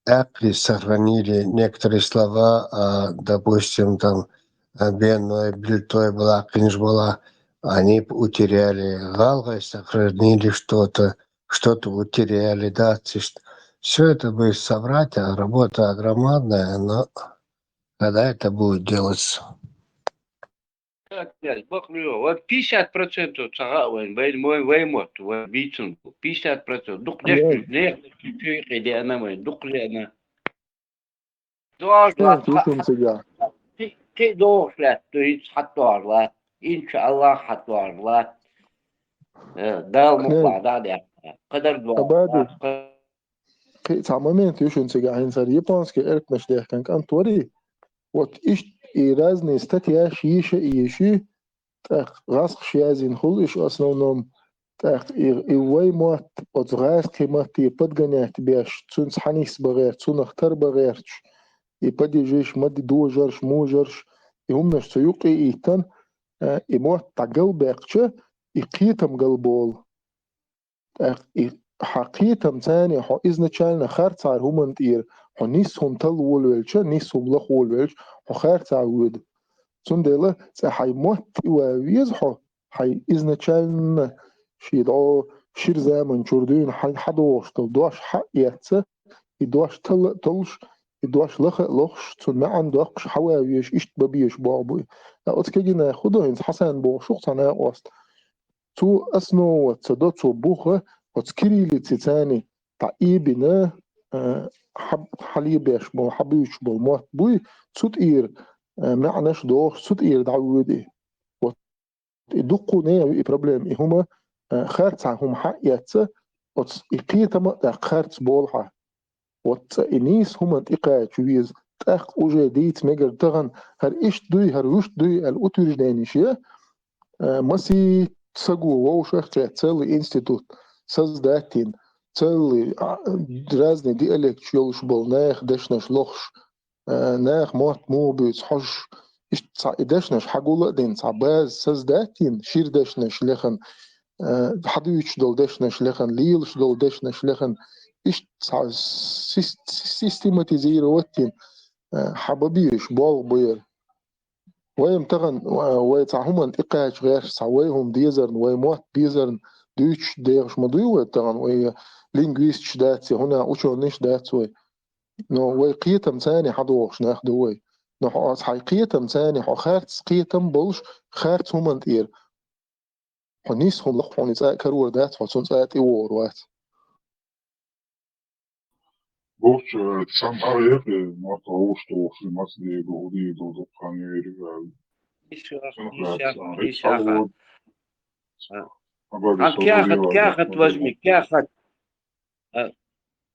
Apple сохранили некоторые слова, допустим, там, бенной, бельтой была, кинж была, они утеряли. Галгой сохранили что-то утеряли, да. Все это бы собрать, а работа громадная, но когда это будет делаться? Так, Бог мило. Вот 50% цагааван байн мой ваймот, вот бицун 50%. Дук дешт не или она мой дук ли она. Дуаш ла. Ты дуаш ла, то есть хатуар ла. Иншаллах хатуар ла. دال مقطع ده قدر أبادي تعمامين تيشون سجع هين سر يبانس كأرت نشديه كان كان توري وات إيش إيرازني استتيا شيشة إيشي تاخ غاسق شيازين خل إيش أصلا نوم تاخ إيواي موت أتغاز كمات يبدغنيات بيش تونس حنيس بغير تون اختار بغيرش يبدي جيش مدي دو جرش مو جرش يهم نش سيوقي إيتن إموت تقل بيقشة إقيتم قلبول حقيقة ثاني حو إذن تشالنا خارتار هم تير حو نيسهم تل ولولش نيسهم لخ ولولش حو خارتار ود سندلا حي موت ويز حي إذن تشالنا شيدعو شير زمن شردين حي حدوش تل دوش حق يتسا يدوش تلش يدوش لخش تن ما عندوش حواويش إشت ببيش بابوي لا أتكجنا خدو هنس حسن بو شخصنا وست تو أسنو وتصدو بوخة وتسكري لتساني تعيبنا حليبش بو حبيش بو موت بوي تسوت إير معناش دوش تسوت إير دعودي ودقو نيا بروبلم هما خارت هم حقيقة وتسقيتما خارت بولها وتسقينيس هما تقاعد شويز تأخ أوجه ديت مجر تغن هر إيش دوي هر وش دوي الأوتوش دانيشيا مسي تسقو ووش أختي تسالي إنستيتوت سازداتين تسالي درازني ديالكت يولش بول ناخ دشنش لخش ناخ موت مو بيت حش إيش دشنش حقولا دين صعباز سازداتين شير دشنش لخن حدوش دول دشنش لخن ليلش دول دشنش لخن إيش سيستماتيزير واتين حبابيش بول بير ويم تغن ويتعهم انتقاش غير سويهم ديزرن ويموت ديزرن دوش ديرش مدوي تغن وي لينغويست داتس هنا وشو نش داتس وي نو وي قيتم ثاني حدوش ناخدو وي نو حي قيتم ثاني حو خارت قيتم بولش خارت هم انتير حنيس هم لخ حنيس كرور دات فصون ساعت ايور وات Borç sen araya mata usta olsun diye doğru doğru kanıveri geldi. Hiç sağlık. Кяхат возьми, кяхат.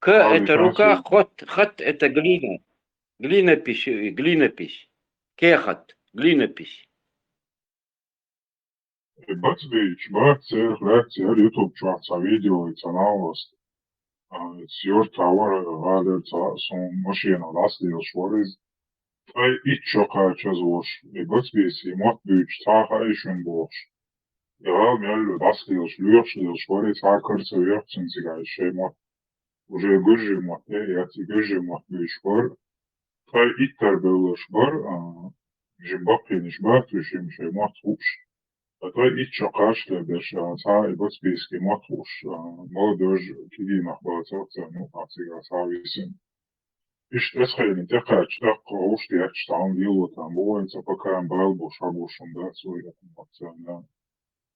К это рука, хот это глина. Глинопись. Кехат, глинопись. Бац, реакция, YouTube чувак, видео, это новость. Сьор тавар гадер сон машина ластил шворез. Ай ичока чазош. Бацбис мот büyük taha işin boş. Ya mel lastил шворез hakır söylüyorsun sigara şey mot. Уже гыжи мот, я ти гыжи мот büyük şvor. Ай иттер böyle şvor. Жимбапиниш бат, şey mot хуш. Это и чокаш лебеш, са и бацбийский матуш, молодежь киди нахвататься, ну, ацига сависин. Иш эсхайни текач, так ушти яч там вилу там, воинца пока балбу шагушун, да, свой мацана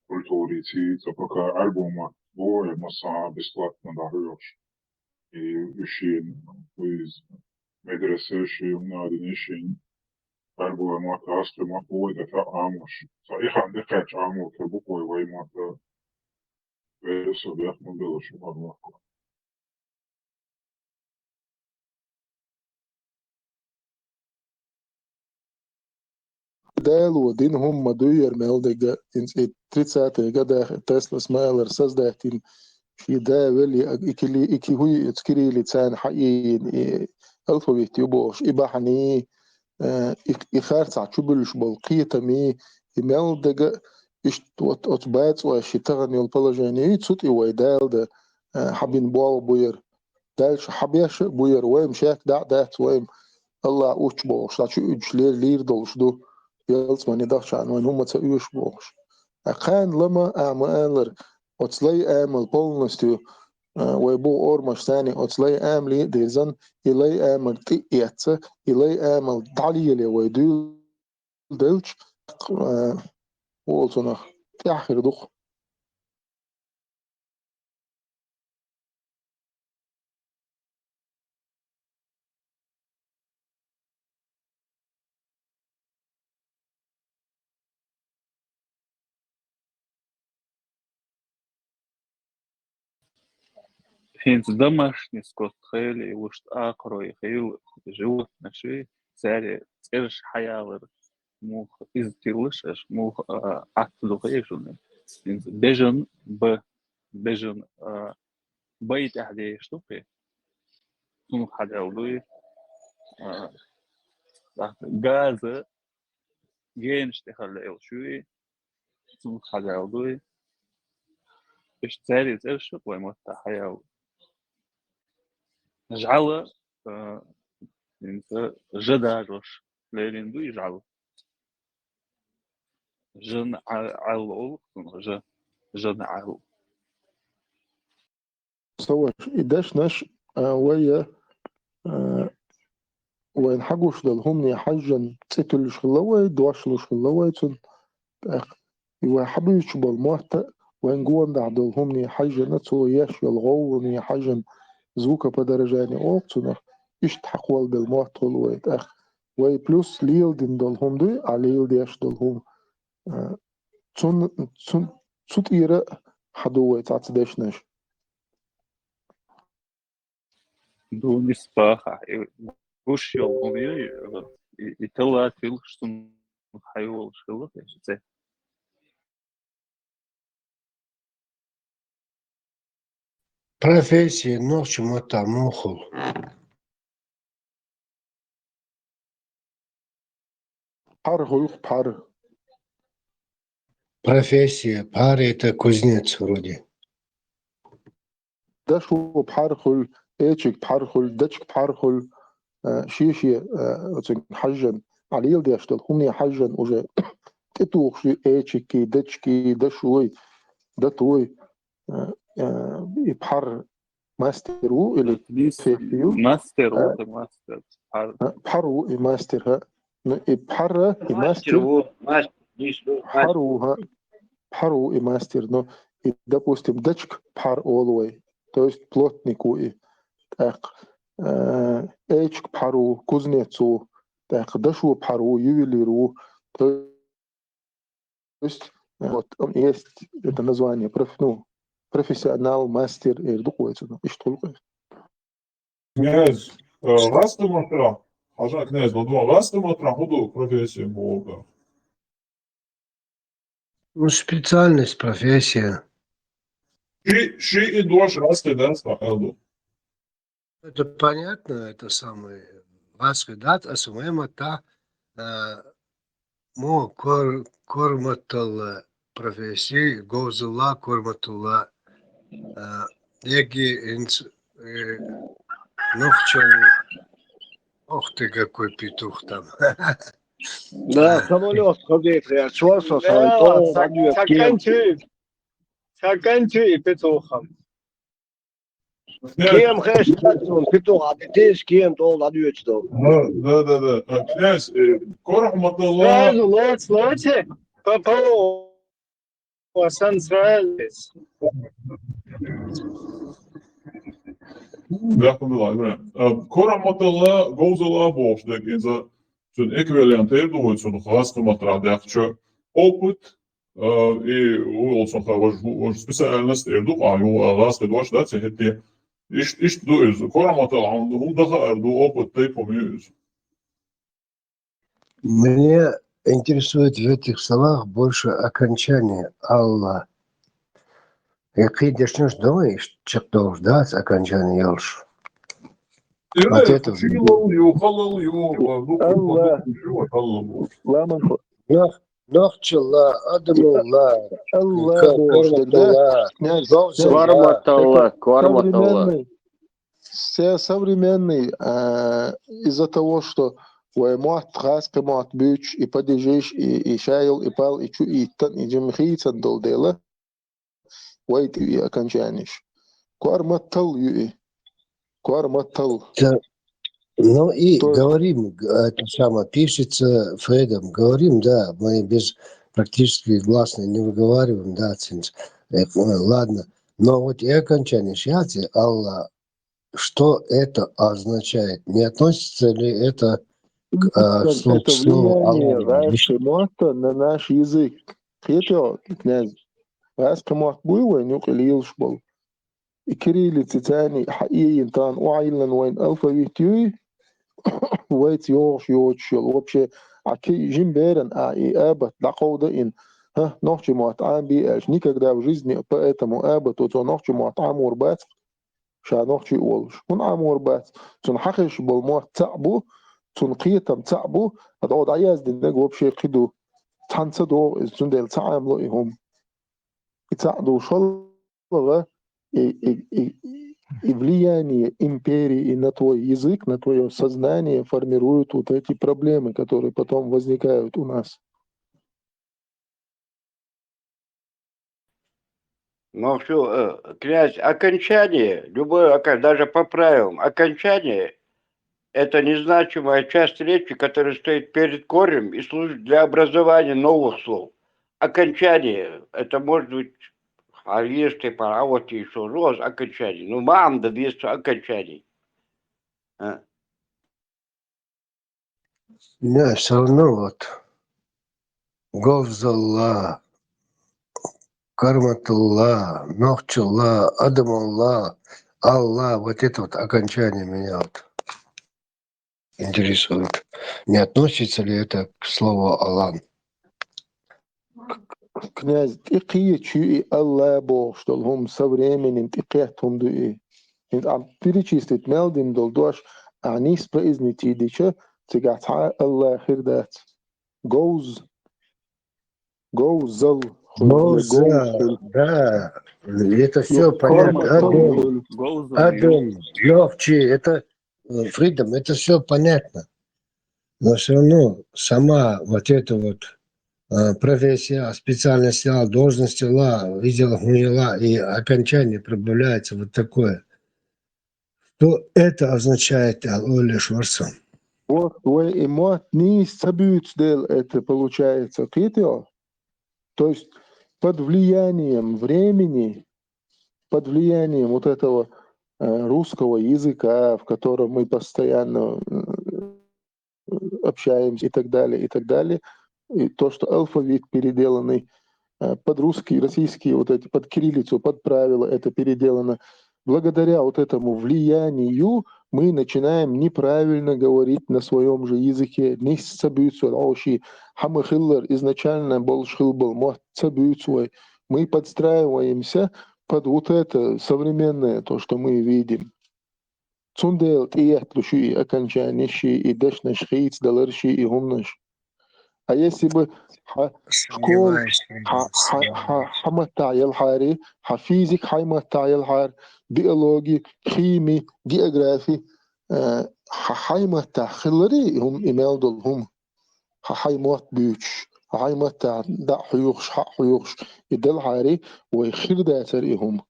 культурици, пока альбома, воя маса бесплатно даешь. И ишин из медресе ши унадинишин. Арбула мата асты мата ойда та амуш. Са ихан декач аму кебукой вай мата. Eso de Ахмадова Шумарма. Dēlodin humma dujer meldega ins 30. gadā Teslas mēler sasdētin šī dēveli iki hui utskirili cēn hayin alfabet juboš ibahani ikhārca čubuluš balqītami meldega išt otbēc vai šī tagani ulpalažēni itsut iwai dēlda habin bol bujer dēlš habiesh bujer waim šēk dāt waim Allah uchboš taču uchlir lirdolš du يلس ما ندخش عن وين هم تسويش بوش أكان لما أعمل أتصلي أعمل بولنستيو ويبو أورمش ثاني أتصلي أعمل ديزن إلي أعمل تياتس إلي أعمل تعليلي ويدول دلش وقلتنا في آخر دخ Хинц домашний скот хели, уж акрой хил, животное ши, царе, церш хаялер, мух из тилышеш, мух акту хейшуны. Хинц бежен бейт ахде штуки, сун хадалдуй, газы, генште халел шуи, сун хадалдуй, إيش تاري ترشق ويموت حياة جعله إنت جدا جوش ليرين دو يجعل جن عل جن عل سوى إداش نش ويا وين حقوش دلهم حجا تتل شخلوي دواش شخلوي تن وحبيش بالمحتى وين جوان دعدلهم حجا نتسو ياش يلغو حجا زوكا بدرجاني اوقتنا اشت حقوال بالمحتى الويت وي بلس ليل دين دلهم دي عليل ديش دلهم تن إيرا حدوي تعتداش نش دون إسباحة وش يلغو يتلا تلشتن حيوال شغلة إيش Профессия ночью мотомухул. Пар. Профессия пар это кузнец вроде. دشو بحرخل ايتشك بحرخل دتشك بحرخل شيشي حجن عليل ديشتل همني حجن وجا تتوخشي ايتشكي دتشكي دشوي دتوي بحر ماسترو اللي تفيو ماستر بحرو ماستر ها بحر ماستر بحرو ماستر но и допустим дачк пар олвей то есть плотнику и так эчк пару кузнецу так дашу пару ювелиру то есть вот он есть это название профессионал мастер и духовец и что такое Князь Растаматра, хожа князь Ладва Растаматра, худу профессия Бога. Ну, специальность, профессия. Ши и дош раскидать походу. Это понятно, это самый раскидать, а самое та мо корматал профессии, гозула корматула, еги инц нухчан, ох ты какой петух там. Да, самолет ходит, я чувствую, Саканчи петухом. Кем хэштаг петух, а ты с кем то ладуешь что? Да. Князь, корахматалла. Лоте, попало сансралис. Ja, korahmаталла гозула бош, дека за zo'n equivalent heeft, zo'n gastenmateriaal, dat je oput И Уилсон was specialist erdoqa ju laatste was dat ze het is dus kormat aan hoe dat er op het type muziek. Меня интересует в этих словах больше окончание Алла. Який начнешь думаешь, что ждать окончание Елш. Вот это Нохчила, Адамулла, Кварматалла. Современный из-за того, что ومعت خاص كمعت بيتش يبديجيش يشايل يبال يشو يتن يجمخي تندل ديلا ويت يأكنشانيش كوارمتل يؤي كوارمتل. Ну и говорим, это самое, пишется Фредом, говорим, да, мы без практически гласной не выговариваем, да, ладно. Но вот и окончание шиати, Аллах, что это означает? Не относится ли это к слову Аллах? На наш язык. Хитро, князь. Раскомат был, и нюк или был. И кириллицы тани حقيقي تان وعيلن وين الفابيتي ويت يوش вообще аки жимберен и абат лaqoda in нохчи муатам би никогда в жизни поэтому абату то нохчи муатам урбат ша нохчи олш он амурбат тун хахиш бол муат تعبو تون قيتم تعبو هتقعد عايز دنج вообще قدو تنصدو الزندل تعاملوا هم يتعدوا شلغه и влияние империи на твой язык, на твое сознание формируют вот эти проблемы, которые потом возникают у нас. Ну все, князь, окончание, любое, даже по правилам, окончание – это незначимая часть речи, которая стоит перед корнем и служит для образования новых слов. Окончание – это может быть а если пора вот еще раз окончание. Ну, мам, да есть окончаний. Не, все равно вот. Говзалла, Карматулла, Нохчулла, Адамулла, Аллах. Вот это вот окончание меня вот интересует. Не относится ли это к слову Аллах? Князь, тикие чуи Аллах Бог, что лхум современен тикиятхум дуи. Ам перечислить мелдин долдош, а нис произнести дича, тигатха Аллах хирдат. Гоуз, гоузал. Да, это все понятно. Адам, Левчи, это Фридом, это все понятно. Но все равно сама вот эта вот профессия, специальность ла, должность ла, видела хуйла и окончание прибавляется вот такое. Что это означает, Оля Шварцон? Вот, и мат не сабют дел это получается. То есть под влиянием времени, под влиянием вот этого русского языка, в котором мы постоянно общаемся и так далее, и то, что алфавит переделанный под русский, российский, вот эти, под кириллицу, под правила это переделано. Благодаря вот этому влиянию мы начинаем неправильно говорить на своем же языке. Не сабются, хамахиллер изначально был шхилбал, муатсабютсвой. Мы подстраиваемся под вот это современное, то, что мы видим. Цундел тиятлуши и окончанищи, и дешнашхиц, даларши и гумнаш. А если бы школ хаматайл хари, физик хаматайл хар, биологии, химии, географии, хамата хиллари هم имелдол هم хаймат бюч, хаймата да хуюш хуюш, идел хари, ويخير датери هم.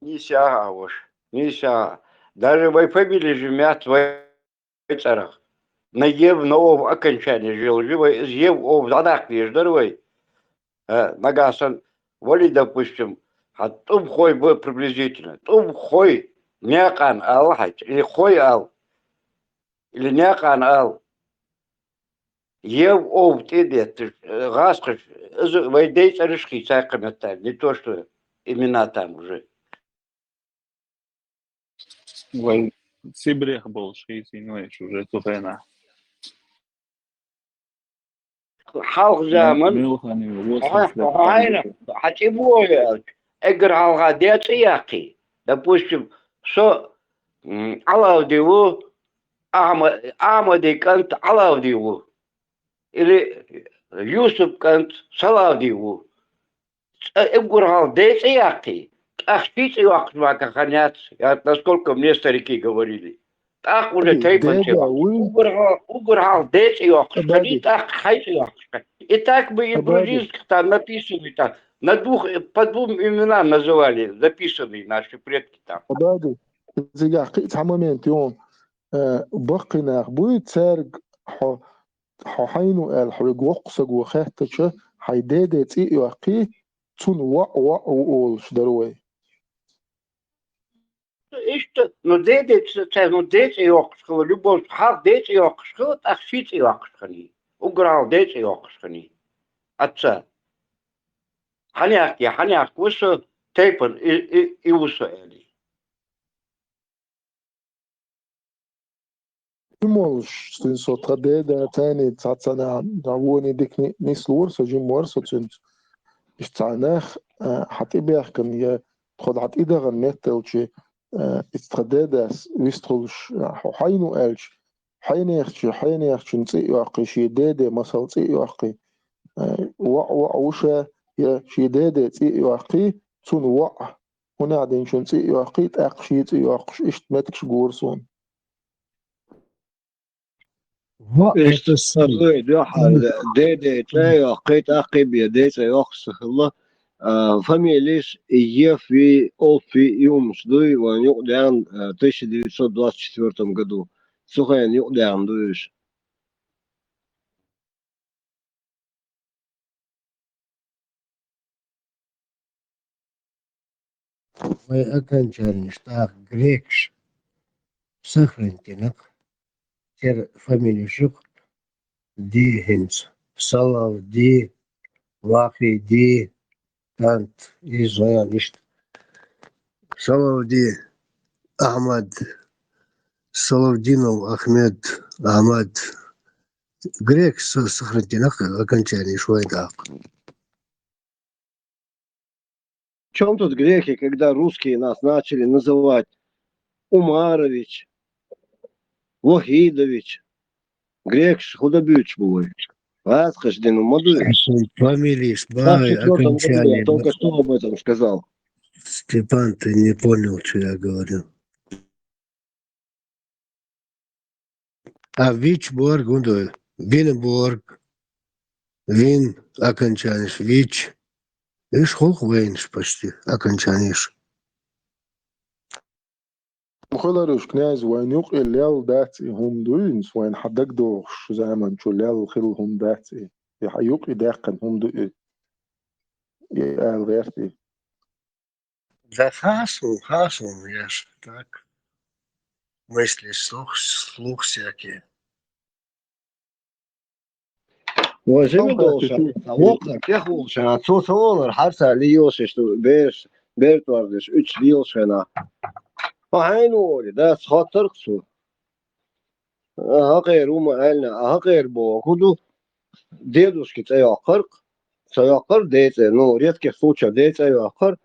Не сяга уж, не сяга. Даже в фамилии живят в царах. Наев нового окончания жил, живой, ев ов задах не здоровый. Нагасан, воли, допустим, а тум хой был приблизительно. Тум хой, някан ал, или хой ал, или някан ал. Ев овт идет, гаскаш, войдей царишки, цайканаталь, не то, что имена там уже. Vai Sibirija был šīs invēš уже тупена. حالق زامن Milhani восемь лет. هاينا حتبوه اقرا الغاديات يا اخي допустим شو على ديو احمد كانت على ديو или يوسف كانت صلاة ديو اقرا الغاديات يا اخي اخشيت وقت ما كخانят насколько мне старики говорили так уже тейпанчева уграл дец и охшкани так хайс и охшкани. И так бы и в грузинских там написаны там, по двум именам называли, записанные наши предки там. Абади, зига قيت عمامين يوم بقينا بوي تسرق حينو الحرق وقصق وخاتش حيداد تي يقي تون وقول شدروي Işte, no dece yokuşkılı, любовь, хал дece yokuşkılı, ахшице yokuşкыны. Уграл дece yokuşкыны. Отца. Ханяк, высо тейпан и высо эли. Jimolš, so tradēda tēni cācanā dāvoni dikni nislūr, so jimor, so cins. Ishtānēх, hatibēх, kan ja tħod hat idagan nettelči, istradēdas vistħulš حينو ألش حينيخش نصيق عقي شيدادة مثل صيق عقي وعوشة يا شيدادة صيق عقي تون وع هنا عدين شون صيق عقي تأقشي صيق عقش إشت ماتكش جورسون إيش تصدق ده حال ده تلاقي عقيت عقب يديت يخص الله فاميليش في يوم شدوي ونقدر 1924 году. Сухая نقدر ندوش. Мы окончательно штат Грекш, Сахрантинок, тер фамилию Шук, Ди Хинц, Салав Ди, Вахи Ди, Тант, Израилишт, Салав Ди, Ахмад, Салавдинов, Ахмед, Ахмад, Грек, Сахрантинок, окончательно Швайдак. В чем тут греки, когда русские нас начали называть Умарович, Вахидович, Грекш, Худобюч бой. Асхажден Умадович. Фамилии В 24 году я только что об этом сказал. Степан, ты не понял, что я говорю. А Вичборг, Виннеборг, Вин, окончаниш, Вич. Ишь, хох вейнш почти, окончаниш. مخلروش كناز وين يقل ليال داتي هم دوينس وين حدك دوش زمان شو ليال خيل هم داتي يحيوقي داقن هم دوي يقال غيرتي Да хасум, я ж так. Мысли, слух всякие. وزمي دوشا وقت كيخوشا توصل حرسا ليوشش بيرت واردش 3 ليوشنا وحينو ده خاطر قصو غير وما قالنا غير بو كدو ديدوش كي تياقر ديت نو ريت كي فوتشا ديت تياقر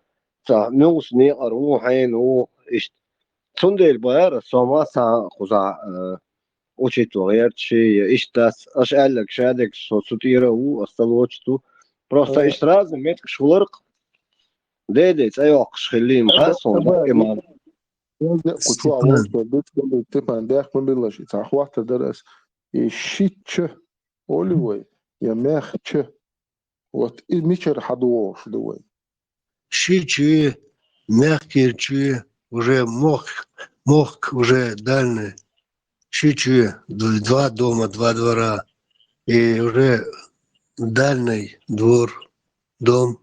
تا نوس ني ارو حينو اشت تندل باير سوما سا خزا учитывая, иштас аш алек шадек соцутира у осталочту просто ишт разным метк шуларк дедец айок шхилим хасон имам كنتوا عوض بديت قبل تبقى داخل من بلاش يتعخوات درس يشيتش أولوي يماخش وات ميشر حدوش دوي Щичи, мягкие чи, уже мох уже дальний. Щичи, 2 дома, 2 двора. И уже дальний двор, дом.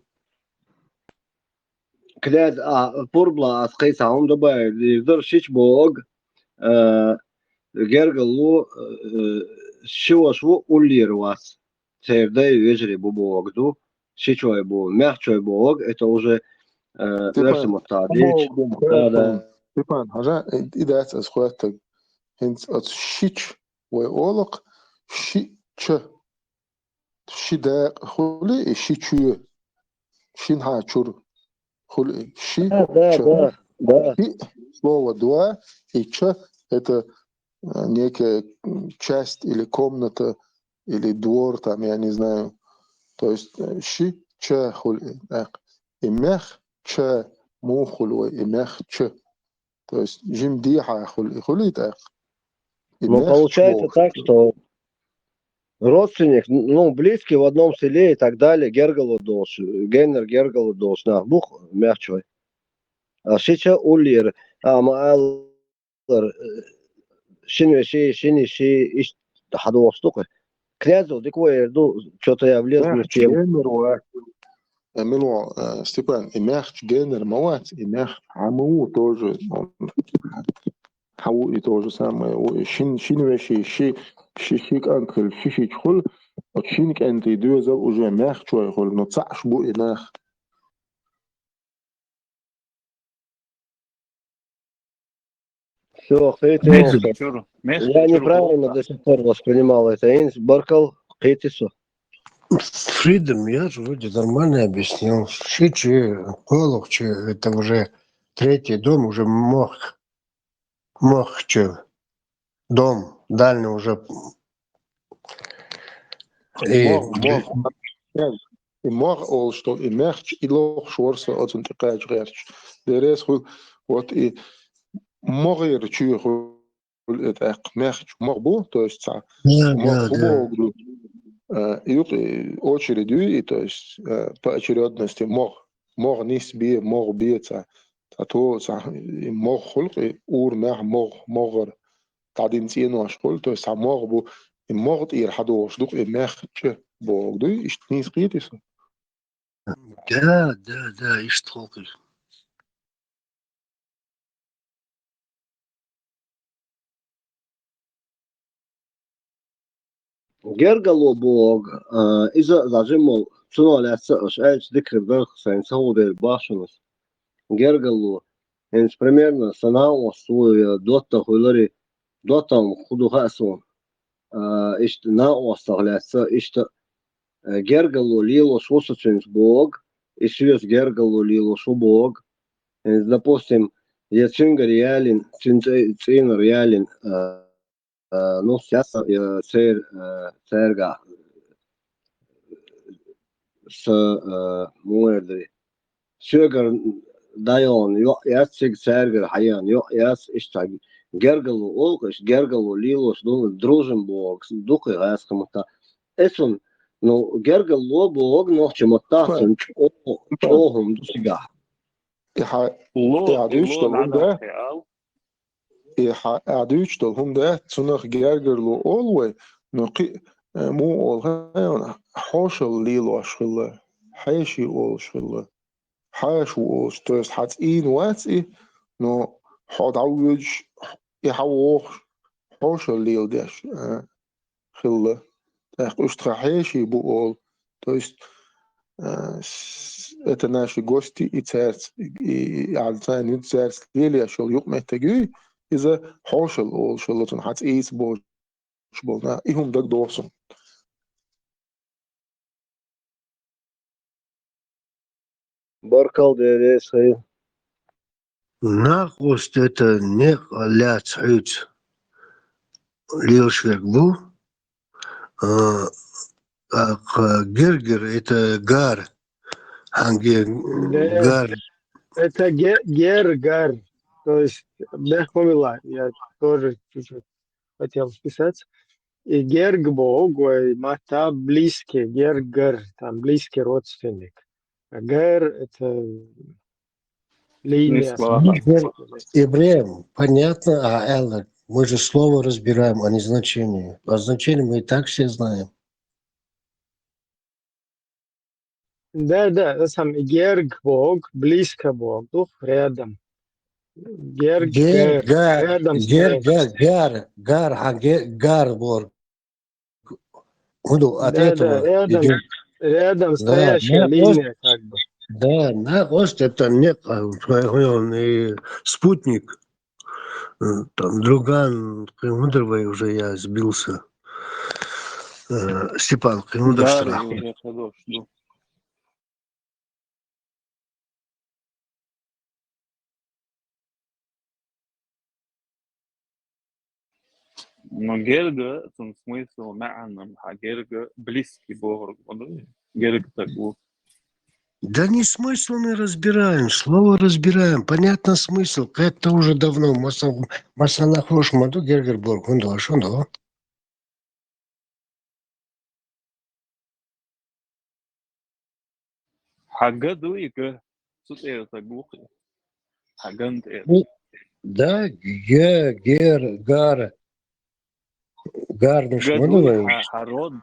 كلاد بوربلا اسقيس عم دبي يقدر شيش بوغ جرجلو شو أولير واس تيردي يجري بوغدو شيء بو مخشوي بوغ это уже версия Степан, мотадич да Степан, хажа, إذا أسخواتك هنس أتشيش ويقولك شي شي دا خلي شي чуе شين ها чур خلي شي да شي слово два и ч это некая часть или комната или двор там, я не знаю. То есть ши ч хули и мех ч му хулой и мех ч. То есть жим диха хули так. но получается так, что родственник, ну, близкий в одном селе и так далее, Гергалу долж, Генер Гергалу долж, на бух мягчой. А шича улир, а маалр, шини иш хадо штука. Князю, дикой ерду, что-то я влез в тему. Мило, Степан, и мягч генер мават, и мягч аму тоже, хау и то же самое. Шин вещи, шик анкл, шишич хул, от шиник энты дуэзал уже мягч хул, но цаш бу и нах. Все, я неправильно до сих пор воспринимал это. Инс Баркал, Хейтису. Фридом я же вроде нормально объяснил. Шичи, Полохчи, это уже третий дом, уже Мохчи. Дом дальний уже. И мог ол, что и мягч, и лох шорса от интекач рерч. Дерес хул, вот и могер чуе хул, это мягч могбу, то есть мог хубо. Идут очередью, и то есть по очередности мог нис би, мог биться, а то мог хулк, и ур мях могер, тадин цену ашхул, то есть мог бу, и мог ир хадош, дух и мях че бог, и что не скрытися. Да, и что ты? Гергалу бог, из-за зажимал, цуналяться, аж ذكر برخ سينسهو دير باشنس. Гергалу, инс примерно санао свой дота хуйлари, дотам худу хасон. Ишт нао стагляться, ишт Гергалу лило шусачинс бог, и свес Гергалу лило шу бог. Допустим, я цинга реалин, цин реалин, ну, сейчас церга с муэрдри. Сёгар дайон, яс циг цергер хаян, яс иштаг. Гергалу олкаш, гергалу лилош, дружим бог, духи гаскамата. Эсун, ну, гергалу бог, но чематасын, чохум дусига. عدوش هم ده تنخ جرجر لو أولوي نقي مو أول حاش الليل أشخله حاشي أول شخله حاش أول شتوس حت إين واتي نو حد عوج يحوخ حاش الليل داش خله أشتغل حاشي بقول توست это наши гости и церц и альцайн и церц лилия шел юг метагui إذا حوشل أو شلتون حتى إيس بوش بولنا إهم دك دوسون. Баркал дерес хай. Нахуст это не ля цаюц лилшвек бу. А Гергер это гар. Гар. Это гергар. То есть, бехмовила, я тоже чуть-чуть хотел вписать. И герг бог, мата близкий, гергар, там близкий родственник. А гер это линия. Евреям понятно, а Эллар, мы же слово разбираем, а не значение. А значение мы и так все знаем. Да, сам герг бог, близко бог, дух рядом. Гар, бор. от Да, этого рядом, идет. рядом Да, стоящая на ост, линия, как бы. да, на ост это нет, он и спутник, там Друган, Кремудровой уже я сбился, Степан Кремудров Да, штраф. уже хорош. Но Герга, в смысл, معنا Герга близкий Бог, Герга так вот. Да не смысл мы разбираем, слово разбираем, понятно смысл, это уже давно, масана хош маду Гергерборг, он дошел, да? حقدو إيكا صوت إيه تقوقي حقنت إيه Да, Гар наш قدوي модовый.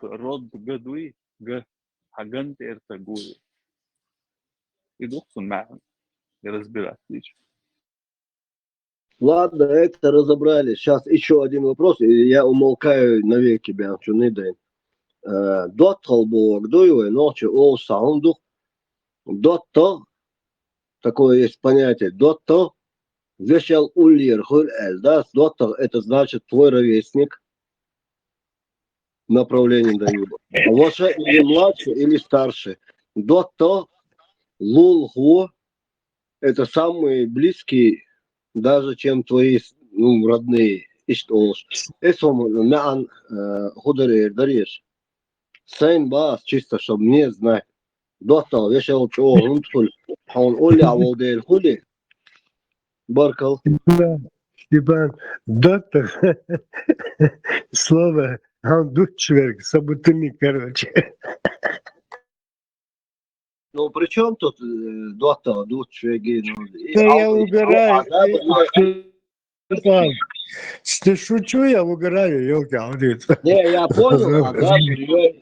رد قدوي حقنت إيه تقوي يدوخسون معهم يرزبير أتليش. Ладно, это разобрали. Сейчас еще один вопрос, и я умолкаю навеки, бянчу не день. Доттал бог, дуевой ночью, ол саунду. Дотто, такое есть понятие, дотто, вешал ульер хуль да, дотто, это значит твой ровесник, направление дают. А вот же или младше, или старше. Дотто, лулху, это самые близкие, даже чем твои родные. Это мян хударер даришь. Сайн бас, чисто, чтобы мне знать. Дотто, вешал чего, он оля волдер хули. Баркал. Степан, доктор, слово, он дучверк, собутыльник, короче. Ну, при чем тут Дотто, дучверги? Да я угораю, Степан, ты шучу, я угораю, елки. Не, я понял,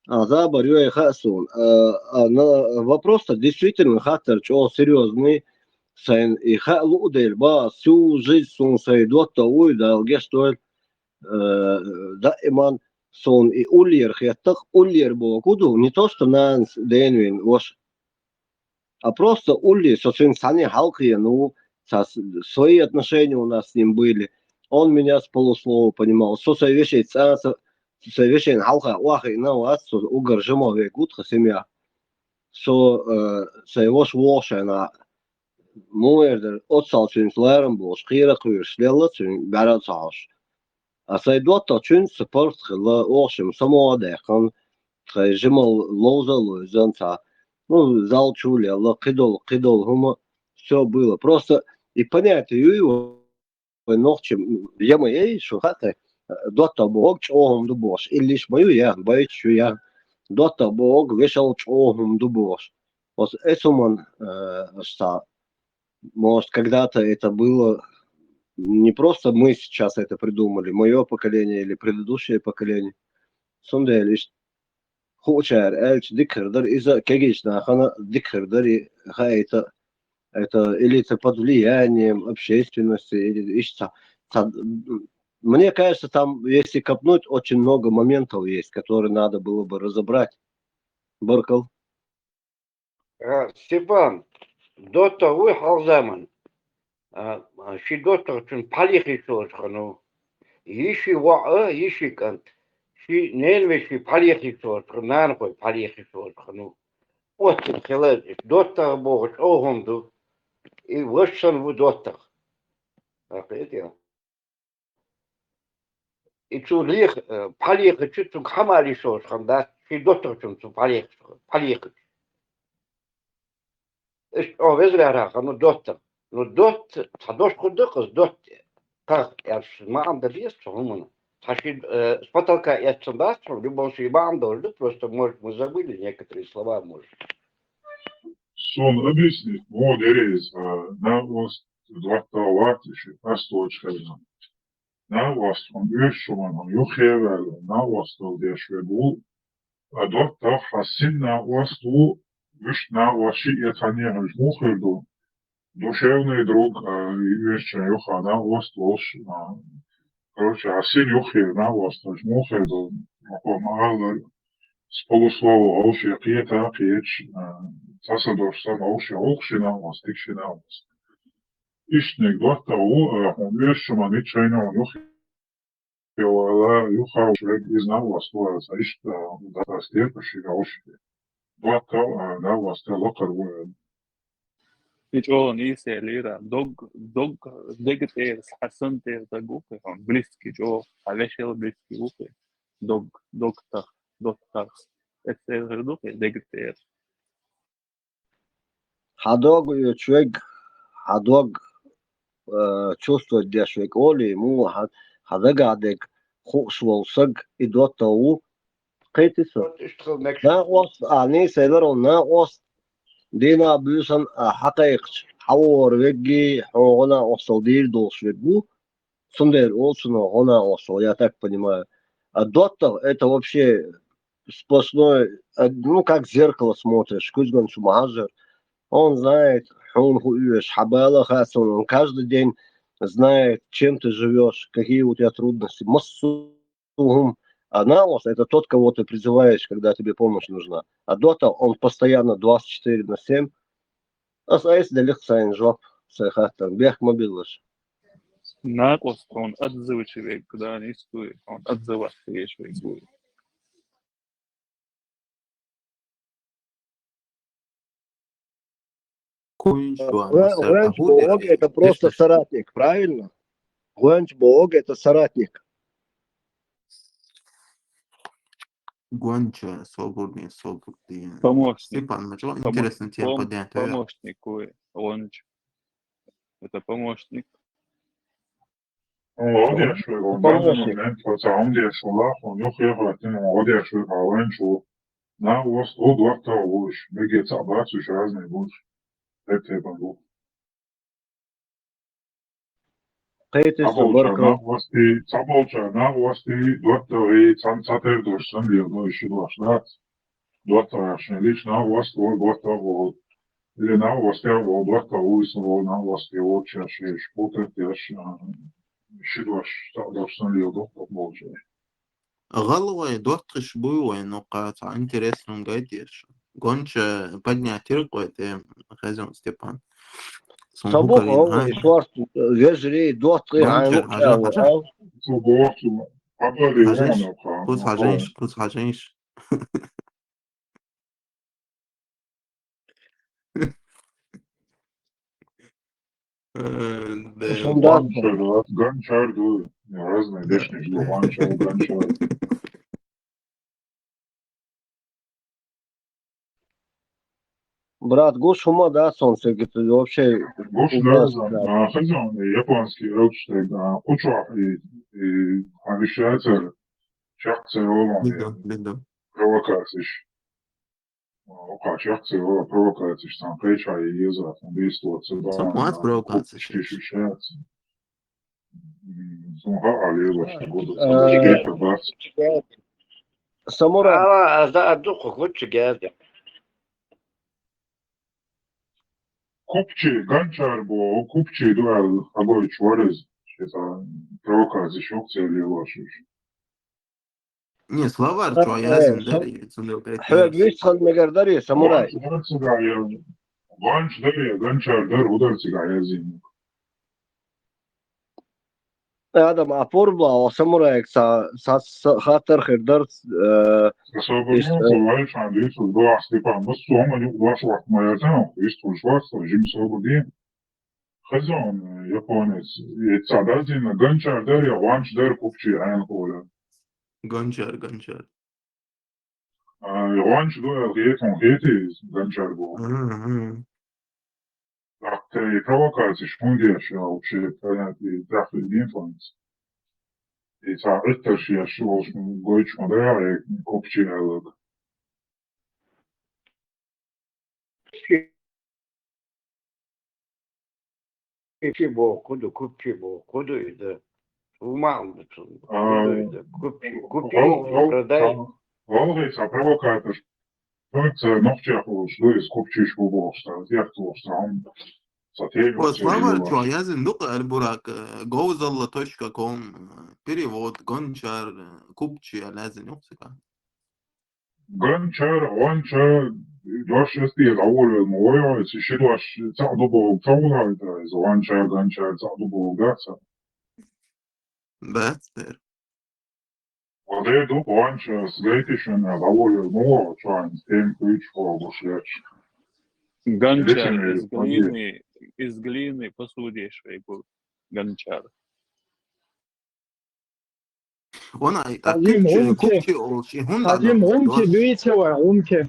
Азабар Юэ Хасун. Вопрос-то действительно хатер, чего серьезный. Сайн и халудель ба всю жизнь сон сайдот то уйда алгештуэль да иман сон и ульер хеттах ульер бо куду не то что на денвин вош, а просто ульер со своим сани халки, ну свои отношения у нас с ним были. Он меня с полуслова понимал. Со своей вещи совершенно халка уахи на вас угар жемове гудха семья. Со своего швошена موير أتصل شون سلارم بوش خيرة خير شللا شون بعد صاش أصلا دوتا شون سبورت خلا أوشم سموا دقن خي جمل لوزا لوزان تا ну зал чули الله قدول هما все было просто и понять его ночью я моей что хата дота бог чогом до бош или ж мою я боюсь что я дота бог вешал чогом до бош вот это он что может, когда-то это было не просто мы сейчас это придумали, мое поколение или предыдущее поколение. Сонда лишь хочет эльч дикхердер из-за кегична хана дикхердер это или это под влиянием общественности или что. Мне кажется, там, если копнуть, очень много моментов есть, которые надо было бы разобрать. Баркал. Степан, дота уй халзаман. Ши дота чун палихи сошхану. Иши ва иши кант. Ши нельве ши палихи сошхану. Нанхой палихи сошхану. Очень хилет. Дота богоч огонду. И вышсан в дота. И чу лих палихи чу хамали сошхан, да? Ши дота чун палихи. О, везляраха, ну дота. Ну дот, тадош кудыкыз дот. Так, я маанда лес, умно. Таши с потолка я цендастр, в любом случае маанда уже, просто, может, мы забыли некоторые слова, может. Сон объяснит, вот дерез, на вас двата ватиши, пасточка, на вас он вешуман, юхевел, на вас то дешвегул, а дота хасин на вас ту, виш на ваши этане жмухерду, душевный друг, вещи юха, на вас тоже, короче, асин юхер, на вас то жмухерду, Махалар с полуслова олши қиета қиеч сасадорсан олши олшинамас тикшинамас. Ишнек двата он вешшама ничайна он юхила юхау швек изнавас туас ишта да степаши олши. Двата да вас телокар Ведь он если лира дог дегтер хасантер дагуфе он близкий джо алешел близкий уфе доктор это духе дегтер Хадог человек, хадог чувствует для человека оли, ему хадагадек хукшволсаг и до того قيتسو ناقص أني سيلر ناقص دينا بيوسن حقيقة حوار وجي حوغنا وصلدير دوش وجو سندر олсуна гона осо, я так понимаю. А доктор это вообще сплошной, ну как зеркало смотришь, кузган шумажер, он знает, он хуешь, хабала хасон, он каждый день знает, чем ты живешь, какие у тебя трудности. Массугум. А наос это тот, кого ты призываешь, когда тебе помощь нужна. А дота он постоянно 24/7. А если легцайн жоп, сайхатан, бех мобилыш. ناقص он отзывчивый, когда не стоит, он отзываться есть будет. Гуэнч Бог это просто соратник, правильно? Гуэнч Бог это соратник. Гонча, свободный. Помощник. Степан, интересно тема поднятая. Помощник, он это помощник. Ovdje što je moment ovdje što lahko njuhje hvatimo ovdje što je havenču na uvost od vrta uvoš, begjeca bacuš razne buš, teban buš. Cabolča na uvosti dvrtovi cater došsan dio doši došnac, dvrtovašne lič na uvost od dvrtovo ili na uvosti od dvrta uvisno na uvosti očeš i šputetiš شدوش došsan dio došnac. غلوة دوتش بوي نقاط интересным гайдеш. Гонча поднятый какой-то хазон Степан. Собок он и шварц вежри доты Гонча, Пусть хаженш. Гончар ду, разные дешни жду, гончар. Брат, Гош ума, да, солнце, говорит, вообще... Гош, да, хозяин, японский ручтег, учу, и обещается, чахцы ролон, провокацииш. Oka čakci ova provokacija što sam priča i jezat, ubijstvo od seba. Samovac provokacija. Šešušac. Zumha, ali evo što god. Самурай. أدوخ كنت قاعد. Kupči, gančar bo, kupči duel, agoj čvorez, što ta provokacija šokce ili lošiš. Не, словарь, что я зиндари, حبيب يدخل مقدري ساموراي. Ganç deri, gançar der, udarci ga jezim. هذا مع فوربلا وساموراي خاطر خدرت Sobodno عندي صداع ستيفان بس هم يقواش وقت ما يرتاحوا يشتغل شوارц جيم صوبودين خزون يابانيس يتصادرين gançar der ya ganç der kupçi عين قولا. Гончар. Ganç duel hiyetiz gançar bu. Акте и провокации шпундеш я вообще понятно трахли инфлюенс. И та это ж я шел гойч модера и копчи алог. Купчибо, куду иде. Умам, купи, продай. Волгайца провокатор. Только ногтях уж, ну и скопчишь в уборство, я кто сам. сателлит Слава целила. я зиндук Альбурак, gozalla.com, перевод, гончар, купчи, лазин юксика. Гончар, ванчар, дош естиет ауэр моя, сишидуаш цадубо цауна, из ванчар, гончар, цадубо гаса. Бэстер. Воде дуб ванчар, сгайтишен, ауэр моя, чайн, стем ключ по бушляч. Гончар Лицемерие, из глины посудейший был. Гончар. Ona Hadim kupçi olş, hun da Hadim dönmez, Rumke doş. büyüte var Rumke.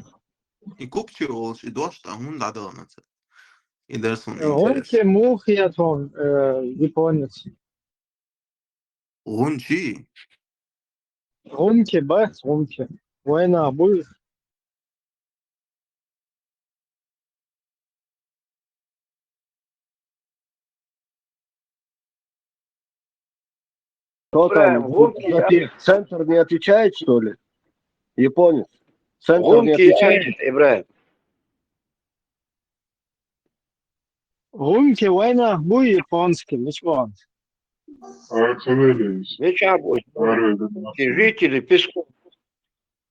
Kupçi olş, doş da hun da dönmez. I dersun interes. Rumke muhiyaton японец. Hun çi? Rumke bas Rumke. Война будет. Кто там? Гумки, Центр не отвечает, что ли? Японец. Центр не Гумки отвечает. Ибраим. Rumke война будет японский. Ничего. Акселелис. Вечер будет. Жители Песков.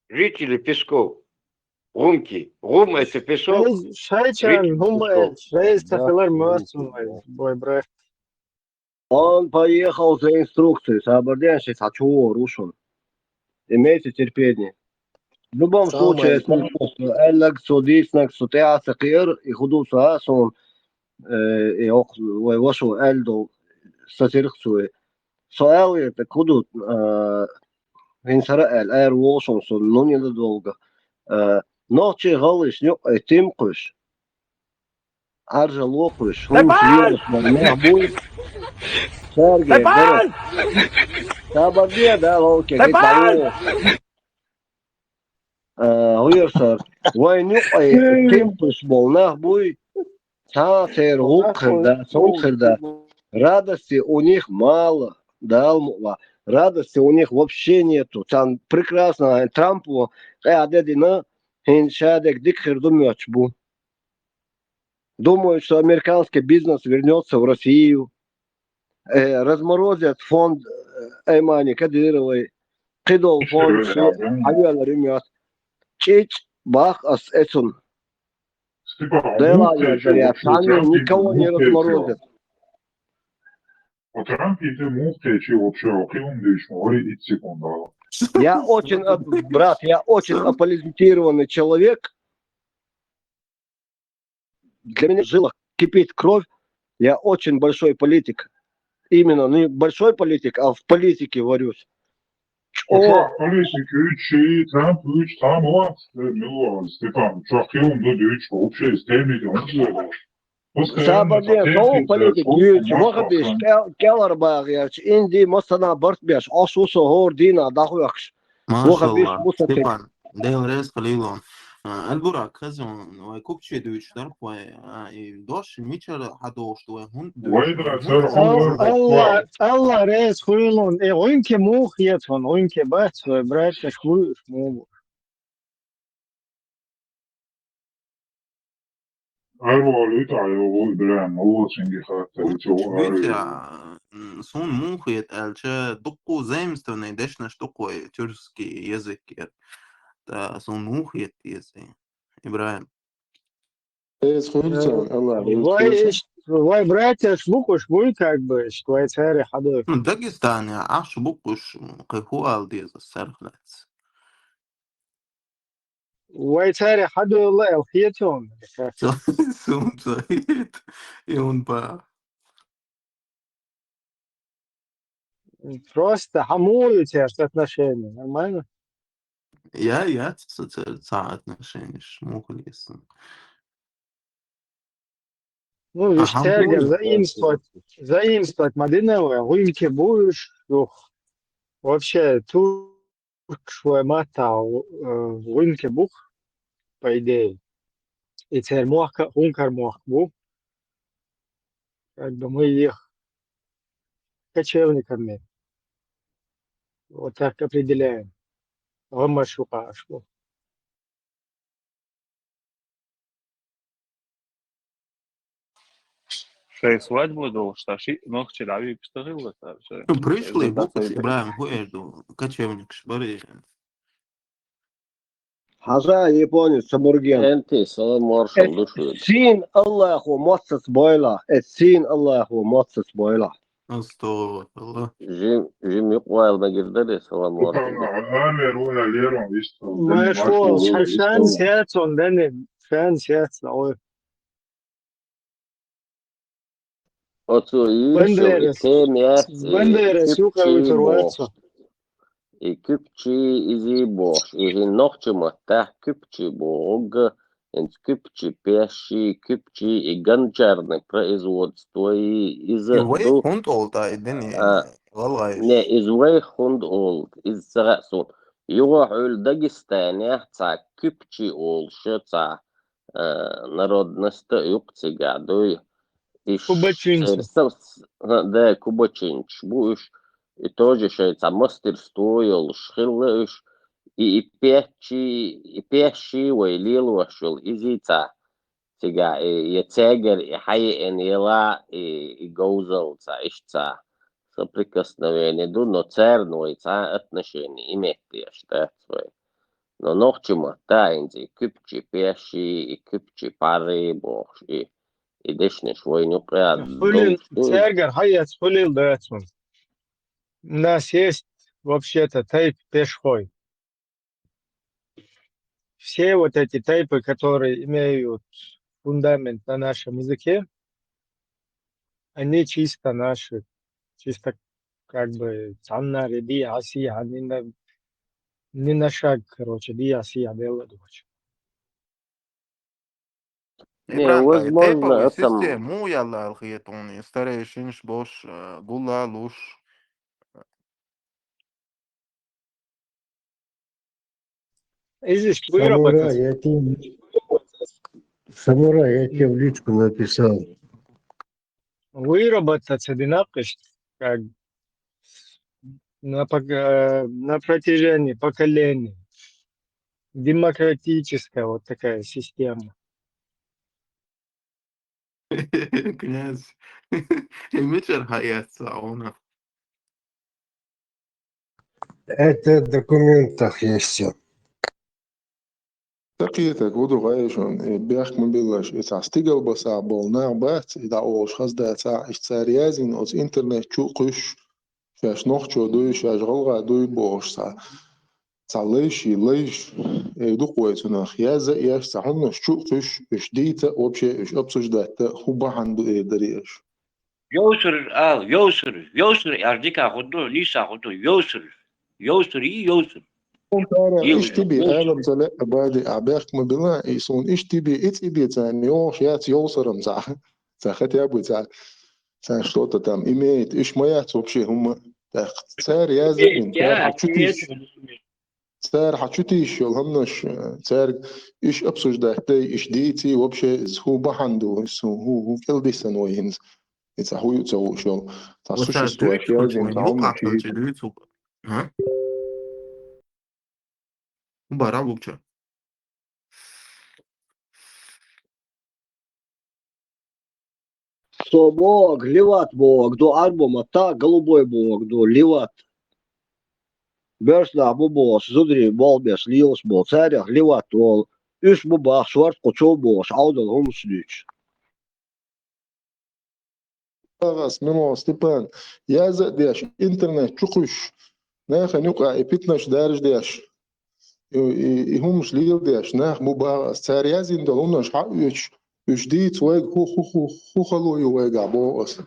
Жители Песков. Гумки. Гум это песок. Шайчан, думает, шесть Да. тафилар мёртвый, бой брат. Он поехал за инструкцией. Сабарденший хочу рушен. Имейте терпение. В любом случае, эллак судиснак сутеа сакир и худу саасон и вашу эльду сатирхсуе. Соэл это худу винсара эл вошон сон но не долго. Ночи галыш нё тимкуш. Аржа локуш. Хун свет на бой. Сергей, здоров. Сабарде, да, локи. Уйерсар. Войну тимкуш бол на бой. Сатер гукхерда, сонхерда. Радости у них мало. Да, радости у них вообще нету. Там прекрасно Трампу адедина хиншадек дикхер думачбу. Думают, что американский бизнес вернется в Россию. Разморозят фонд Эймани Кадыровой. Кидол фонд Авиал Ремят. Чич бах ас эцун. Делания горят. Сами никого не разморозят. По Трампе ты муфтечи вообще окилундиш, мори и секундала. Я очень, брат, я очень аполитизированный человек. Для меня в жилах кипит кровь. Я очень большой политик. Именно не большой политик, а в политике варюсь. Политик 3, Трамп 3, там вот, ну, Степан, что окилунду 3, вообще с теми не Сабаден, сол политик 3, вахбиш, келарбагяч, инди мостана бартбяш, асусо хордина дахуякш. Вахбиш Maşallah. мустатик. Степан, devres kılıyla. Alburak kızım, ve kupçu dövüşler ve doş miçer hadoştu ve hun Allah rez хуйлон. Rumke muhiyaton. Rumke bas брат швуш му. Arvoaluta jo ibland Åsinge Витя, сон мухает, алча докку заимствованный, дешна штуку тюркский язык. Да, сон мухает язык. Ибраим. Вай братья швукуш буй как бы, что я царь ходой. Ну, Дагестане, аш букуш, кайхуал деза сархлац. Вай царь ходой ла элхиетон. Сон царит, и он по... Просто хамую тебя отношения. Нормально? Я отношения, шмухали ясно. Ну, виштергер, заимствовать Мадиновое, Rumke будешь, вообще, туркшвая мата, Rumke бух, по идее, и теперь Хункар бух, как бы мы их кочевниками вот так определяем. Гамашукашку. Šai svadbu dolš, tā šī nokšķi ļavīgi stahila. Ну, пришли, букас Ибраим Хуэрду, кочевник шбари. حاجة ياباني سمورجين أنت سلام مارشال دشويد السين الله هو مؤسس بويلا السين الله هو مؤسس بويلا Astagfirullah. Allah. جيم يقوى المجردة سلام مارشال Ameruuna ljerom isto. ما شو فان سياتون دني فان سياتون أو Oto išel Banderas Banderas Juka Uturvaco. Kypči iziboš, nohčimata kypči bog, kypči pieši, kypči и гончарное производство из Вей хунд олта идени. والله. не из Вейхунд олд, из Сарасун. يروحوا لداغستان تاع كيبتشي أولش تاع народность يقتي قاعدوا да, Кубачинч, будешь и тоже шеется мастерство, шхилыш, и печи, вейлил, вошел, и зица, тига, и тегер, и хай, и нила, и гоузал, ишца, соприкосновение, но церной, отношения, иметь, что свой. Но ночью, да, инди, кипчи, печи, и кипчи, пары, бог, и дышни швой не прят. Хулил цергер, хайят хулил датсун. У нас есть вообще-то тайп пешхой. Все вот эти тайпы, которые имеют фундамент на нашем языке, они чисто наши, чисто как бы цаннари, ди аси, они не на шаг, короче, ди аси, делают. Невозможно это... систему яла алхиетони, старейшинш бош, гула луш. Самурай, я тебе в личку написал. Выработать одинаковость, как на протяжении поколений. Демократическая вот такая система. Князь. Мичер хаят сауна. Это в документах есть все. تقيتك ودو غايشون بيخ من بيلاش إذا استيقل بسا بولنا بات إذا أولش خزدا تاع إشتاريازين أوز إنترنت شو قش فاش نوخشو دوي شاش غلغا دوي بوش تاع ليش يدو قويتنا خيازة إياش تاعنا شو قش إش ديتا وبشي إش أبسوش داتا هو بحندو دريش يوسر أرديكا خدو ليسا خدو يوسر إيش تبي عالم زلاء بعد عباك ما بلا يسون إيش تبي تاني يوش يات يوصرم تاع خت يابو تاع شلوطة تام إيميت إيش ما يات وبشي هم تار يا زين تار حتشوتيش يلهمنش تار إيش أبسوش داكتي إيش ديتي وبشي هو بحندو هو كل دي سنوينز إذا هو يتسوي شو تاع سوشي ستوات يا زين تعمل شيء ها Бара лучше. Со бог, ливат бог, до альбома та голубой бог, до ливат. Берсна бубос, зудри болбес, лиос бол, царях ливат бол, үш бубах, шварт кочо бос, аудал хомслюч. اسمه ستيبان يا زديش انترنت شقش ناخ نقع بيتناش دارج ديش هم مش ليل ديش ناخ مبا ساريازين دلوناش حقش جديد واج هو خلو يواجع بوس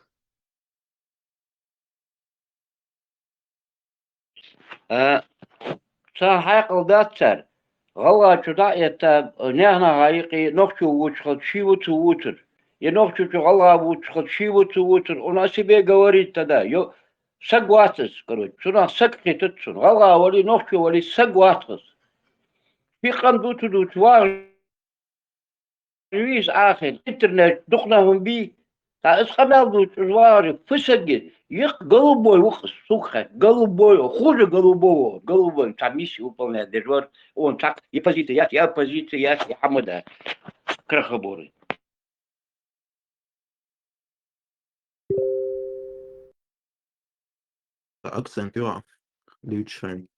صحيح قلداتر غلا شدا يتا نحنا غايقي نخشو وشخل شيو تووتر ينخشو غلا وشخل شيو تووتر وناسبي غوريت تدا يو سقواتس كروت شنا سقتت شن غلا ولي نخشو ولي سقواتس في قندو تدوت وار ريس آخر انترنت دخناهم بي تا اسخبال دوت وار فسقي يق голубой ухо, сука, голубой, хуже голубой, там миссию выполняет дежур, он так, и позиция, я Хамада, крахоборы. акцент يقع ليتشاين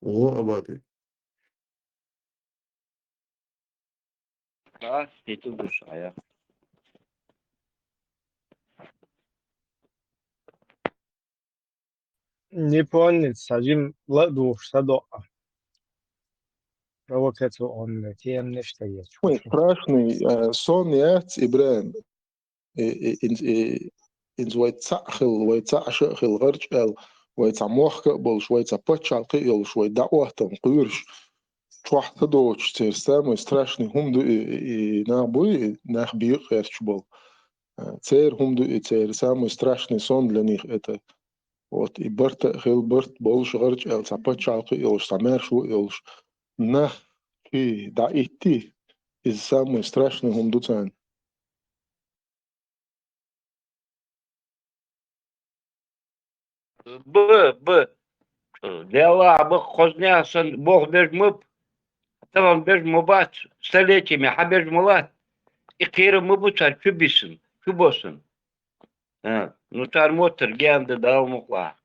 وأبادي Да, это душа. Не помнит, сажим ладух садо. Провокацию он тем не штает. Ой, страшный сон яц Ибраим. إن زويت سأخل ويت سأشخل غرجل ويت موخ قبل شوية بتشال قيل شوية دعوة تنقيرش شوح تدوش تيرسام ويستراشني هم دو نابوي ناخ بيق غيرش تير هم دو تيرسام ويستراشني صون لنيخ إتا وات إبرت خيل برت بولش غرجل سبتشال قيل سامر شو إلش ناخ كي دعيتي إذ سام ويستراشني هم دو تان Б. Дела бы хознясан Бог бежмып, tamam bejmubat, столетиями, а бежмулат. И киры мы бутар, чубисын, чубосын. Ну тар мотор генде дал мукла.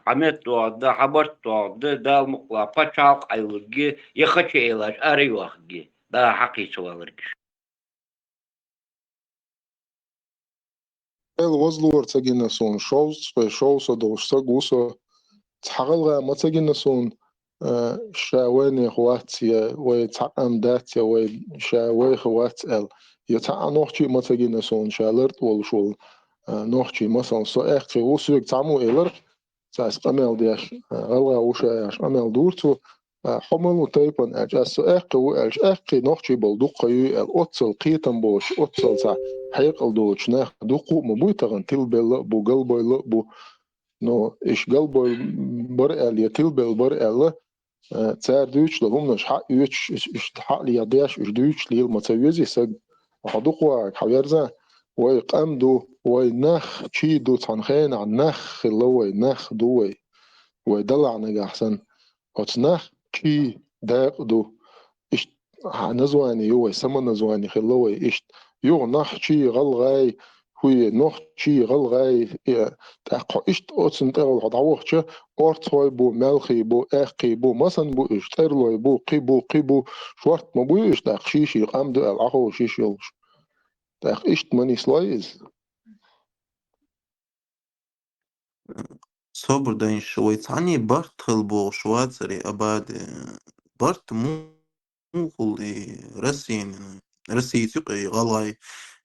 Хамет туагда, хабар туагда дал мукла. Пачалк айлырги, яхачы эйлаш, арыюахги. Да хақи суалыргиш. وزلور تجينا سون شوز في شوز دوش سجوسو تحقلها ما تجينا سون شاوين خواتيا ويتعم داتيا وشاوي خوات ال يتع نوحشي ما تجينا سون شالرت والشول نوحشي مثلا سو اخت وسوق تعمو إلر تاس قمل ديش غلغا وشاش قمل دورتو حمل تايبن اجاس اخ واج اخ نوحشي بالدقيو الاوتسل قيتن بوش اوتسل تاع حيقل دوش ناخ دوقو مبويتغن تلبل بو قلبوي بو نو إيش قلبوي برقل يتلبل برقل تار دوش لغمنش حق يوش إيش حق لي يضيش إيش دوش ليل ما تسويزي سج وحدقوا حويرزا ويقام دو وينخ تشي دو تنخين عن نخ اللوي نخ دوي ويدلع نجا أحسن وتنخ تشي داق دو إيش نزواني يو سما نزواني خلوي إيش يو نخ تشي غلغاي هوي نخ تشي غلغاي تاق إيش أوتسن تغل هدعوخش أورتوي بو ملخي بو أخي بو مثلا بو إيش ترلوي بو قيبو شورت ما بو إيش تاق شيشي يقام دو العخو شيش يلش تاق إيش ماني سلايز صبر دايش ويتعني برت خلبو شواتري أباد برت مو خلي رسي تقي غلاي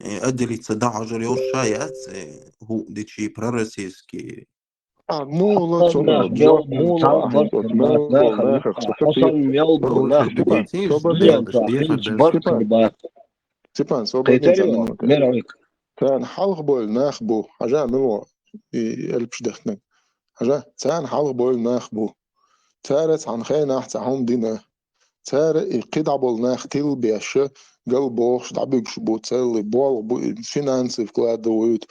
أدري تدع جريو شايات هو ديشي برارسيسكي مو لا حصل تسمع ميلبو مو لا تعال برت أحسن البات ميلبو ناخذ ناخر حصل ميلبو بقول ناخذ دقيقة ستيبان تيجي صوبر دقيقة دين بس دقيقة تاخيج بس برت ستيبان البات ستيبان صوبر دين قيتريو زمنوتي ميرويك كان حلق بول ناخبو حاجة ملو يلبش دختنك حاجة تان حلق بول ناخبو تارت عن خين أحتهم دينا تار يقيد عبول ناخ تيل بيش قلبوش دعبيش بو تسلي بول بو فينانسي في كلادويت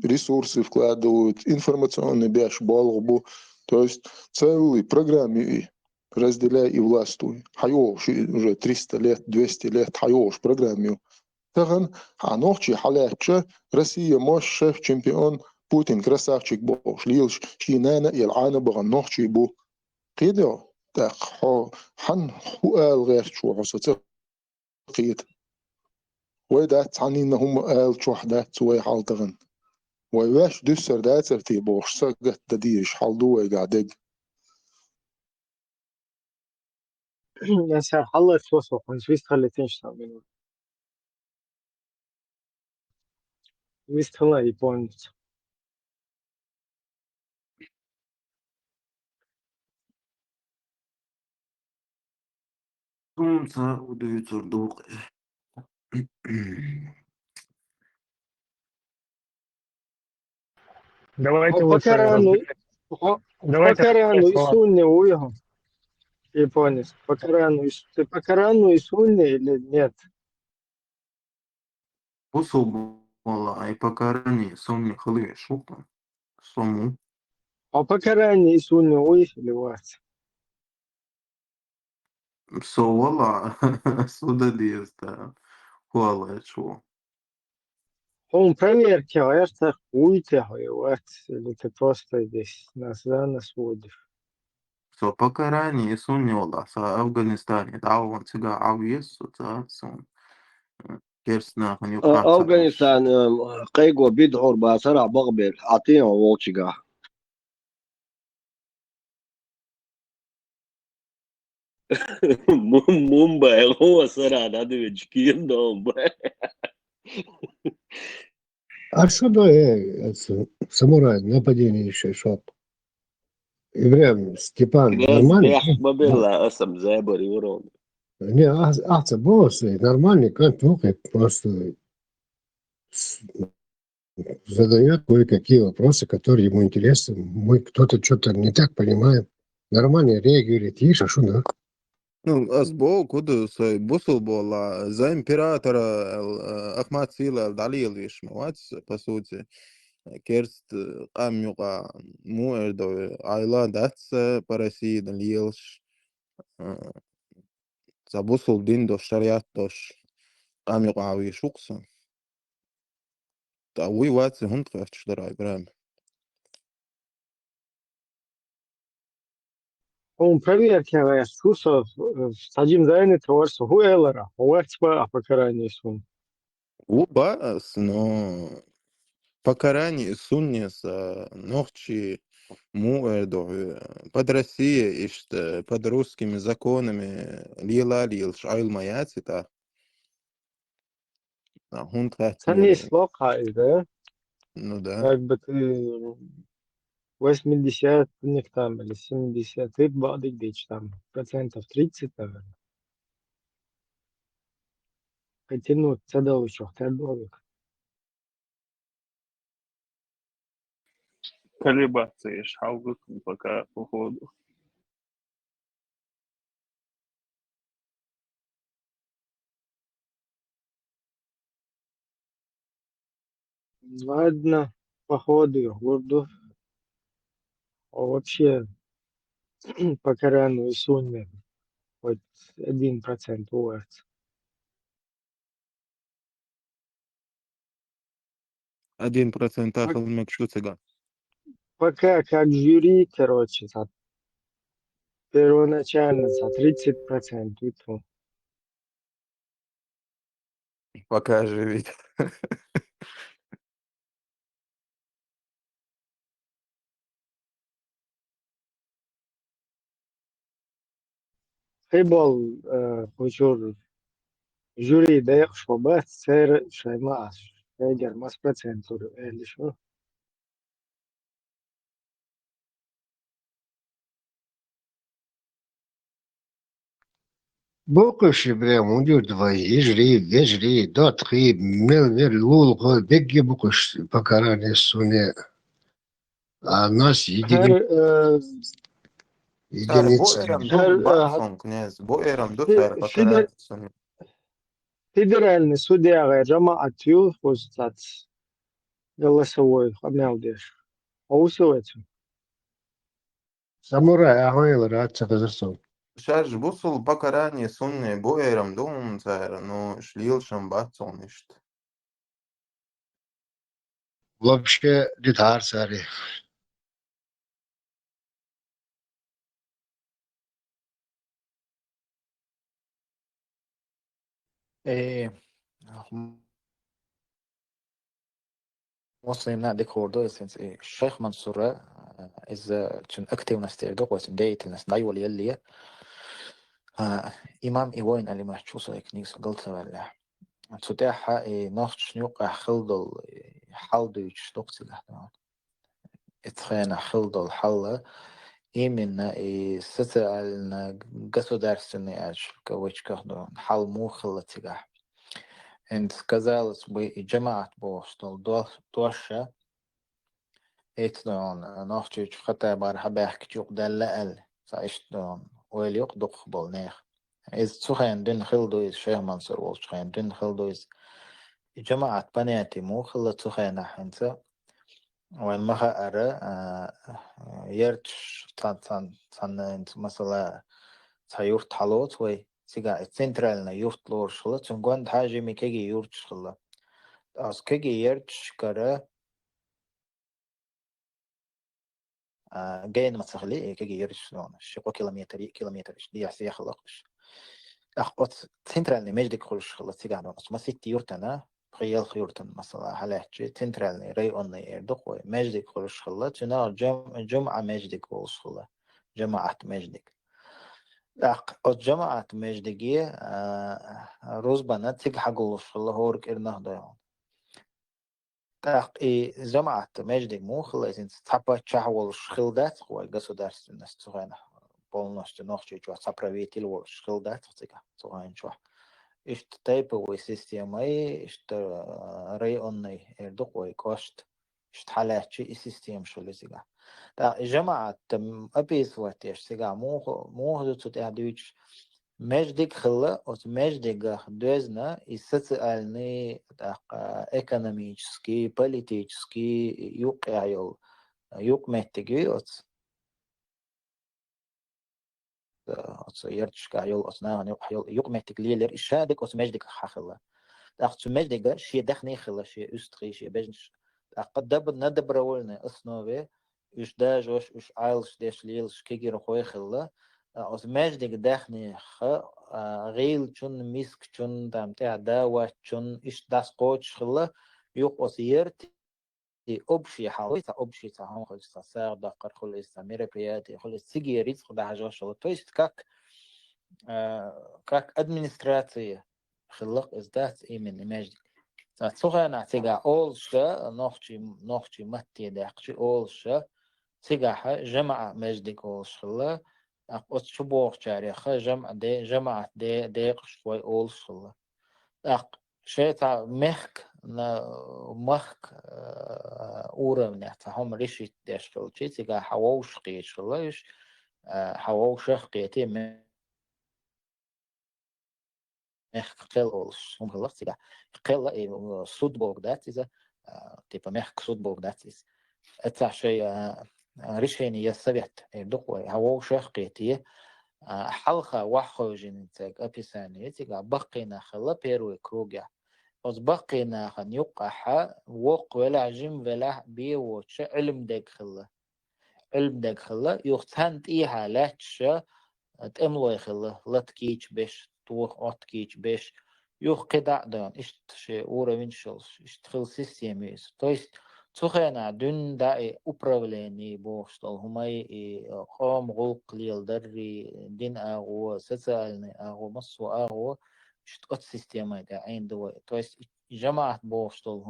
ريسورسي في كلادويت информационный беш бол бу то есть целый программе разделяй и властвуй حيوش уже 300 лет 200 лет حيوش программе تغن عنوخشي حالاتش روسيا مش شيف чемпион بوتين красавчик бош ليلش شينانا يلعانا بغنوخشي بو قيدو تاق حو حن حوال غير شو عصا قيد ويدات عني إن هم قال شو حدات سوي حال تغن ويواش دسر دات ارتيبوش سقت دديش حال دوي قاعدق نسأل الله توصل ويست خليتين شتاق منه ويست خلا يبون Солнце удается вдруг. Давайте Вот лучше давайте Покарану и сунни уйгу. Японец. Ты покарану и сунни или нет? Особо والله покарание сомни خليه شوطة сому А покарание и сунни уйх или вас? so والله سودا دي است والله شو Он проверьте, а я так уйти, вот, или ты просто здесь нас водишь. So Pakarani is sunni wallah. So Afghanistan it عاون تجا عاويس وتاسون كيرسنا خن يقع تروش. أفغانستان قيقو بيدعور باسرع بغبر عطينا ووتشيغا Mumbai, هو صراحة هذا بيجكين Mumbai. А что самурай, нападение еще шел? И время Степан ناس нормальный? بيحكموا بالله اسم زابر يورون. Не, акция босс, нормальный, как только просто задает кое-какие вопросы, которые ему интересны. Мы кто-то что-то не так понимаем. Нормально реагирует, тише, что да? Ну, أسبوع كده بوصل والله زي إمبراطور أحمد سيلا دليل إيش موات بسوتي كيرست قام يقع مو إردو عائلة داتس برسي دليلش زبوصل دين دوش شريعت دوش قام يقع ويشوقسن تأوي واتس هند قفتش دراي برام Он проверьте, я слушал, садим зайны товарищ Хуэллера, вот покарание сун. وبس نو покарание суннис ногчи му под Россией и под русскими законами лила лилш айл маяцита хун Ценный тратмери слог, да? ну да Как бы ты 80 них там или 70, ты бады где там, процентов 30, наверное. Хотя, ну, цедал еще, торговик. колебаться шалгут пока походу. Ладно, походу, горду. А вообще, по Корану и Сунне, хоть 1% у вас. один процент ахал мекшуцега Пока как жюри, короче, первоначально за 30%. Тут пока живет Хейбол, хочу жюри, да я шоба, сэр, шаймас, шайгер, мас процентур, или что? بوقش برام ودير دفاي يجري دوتخي مير لول بيجي بوقش بكراني السوني الناس Her, سار بو единицы. إيرام her, دو باتسون كناز بو إيرام دو سار федер, покарать сунни федеральный судья Джама Атью, хостат, голосовой, обмялдеш. А усилается. Самурай أهويل رات سكزرسون. شارج بوصل покарание сунни бо إيرام دون سار но шлилшам батсон ишт Вообще детар сари. Muslimlar dekordo Sheikh Mansura إذا كان أكتيفنس تردو قوس ديتلنس دايول يلي إمام إيوين اللي محشوس الكنيسة قلت ولا تتاحة نخش نوقع خلدل حلدو يشتوقت له اتخينا خلدل حلة إيمنا ستعلنا قصو درسني أش كويش كهدو حل مو خلة تجاه إن كذلك بجماعة بوستل دوشة إتلون نختيج خطأ برحبه كتوق دلال سايشتون ويليق دق بالنيخ إذ تخين دين خلدو إذ شيخ منصور والتخين دين خلدو إذ جماعة بناتي مو خلة تخين حنسا وين مخا أرى يرتش تان مثلا تيورت حلوت وي سيجا سنترالنا يورت لور شلا تنقوان حاجة ميكيجي يورت شلا Az kegi yerch kara جاين مسخلي كي يرش لون شقو كيلومتر دي يحسي خلقش أخوت سنترالني مجدك خلش خلص تيجانو ما ستي يورتنا خيال خيورتن مثلا حلاحتي سنترالني ري أني دقوي مجدك خلش خلص تنا جمعة مجدك خلش خلص جماعة مجدك جماعة مجدقية روزبنا تيج حقولش خلص هورك إرنه ضيعون جماعة مجدك مو خلص إنت تحب تشعول شخلدات هو государственность صغيرة полностью ночью чё соправитель шхилдат цыга صغيرين чё ишт тайповой системой ишт районный эрдукой кошт ишт халачи и систем шулы цыга та جماعة описывать еш цыга мو тут адуч مجدك خلا от مجдега дözна и социальный экономический политический юқайол юқметтиги от يرتشكا يول أصناعن يقمتك ليلر إشادك أسمجدك حخلا أخت مجدك شيء دخني خلا شيء أستري شيء بجنش أقد دب ندبر ولنا أصنوبه إش داج إش عايلش داش ليلش كيجي رخوي خلا أسمجدك دخني خ غيل شون مسك شون تامتع داوة شون إش داس قوتش خلا يق أسيرت общий халыса общий сахам хочется сэр дакар холиса мероприятие холис сигерит куда жошо то есть как администрация хлق издат именно между صغيرنا تيجا أولشة نخشي متى داخشي أولشة تيجا جماعة مجدك أولشة أقصد شبوخ تاريخ جماعة داقش شوي أولشة شيء تاع مخك уровня هم ريشيت داشتل شيء تيجا حواوش قيش ليش حواوش قيتي مخ قلش هم خلاص تيجا قل صود بوغدات إذا تبى مخ صود بوغدات إذا أتى شيء ريشيني يسبت دقوة حواوش قيتي حلقة وحوجين تاج أبيسانية تيجا بقينا خلا بيروي كروجا أز بقينا خن يقح وق ولا عجم ولا بيوش علم دق خلا يختند إيها لاتش تأملوا خلا لا تكيش بيش توخ أتكيش بيش يخ كدا دان إشت شيء أورا وينشلش إشتغل سيستميس تويست تخينا دون داي upravljeni بوشتل هماي قام غلق ليل دري دين أغو سوциальный أغو مصو أغو إشت سيستمي دا عين دو تويست جماعة بوشتل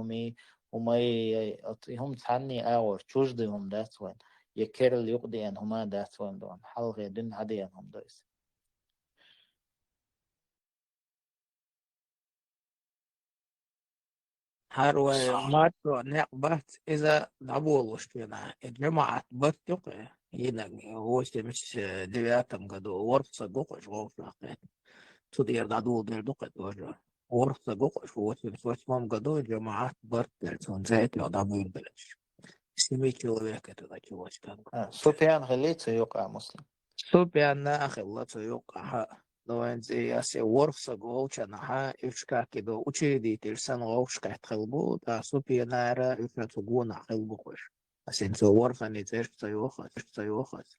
هماي هم تعني أغو تشوجدهم دات وين يكرل يقضي أن هما دات وين دون حلقة دون هديان هم دويس هروي ماتو نقبت إذا نبولش فينا الجماعة بتوقع هنا هو مش دياتم قدو ورثة قوقش غوفلاقين تدير دادول دير دوقت وجه ورثة قوقش هو مام قدو الجماعات برتلتون زيت يعضبون بلش سمي человек это чувак سوبيان خليت يوقع مسلم سوبيان ناخي الله يوقع لو انت ياسي ورثة قوش أنا إفشكا كده учредитель санловшка تخلبو دا سوبيان نارا إفشكا قونا خلبوش أسين سو ورثة نتيش تيوخس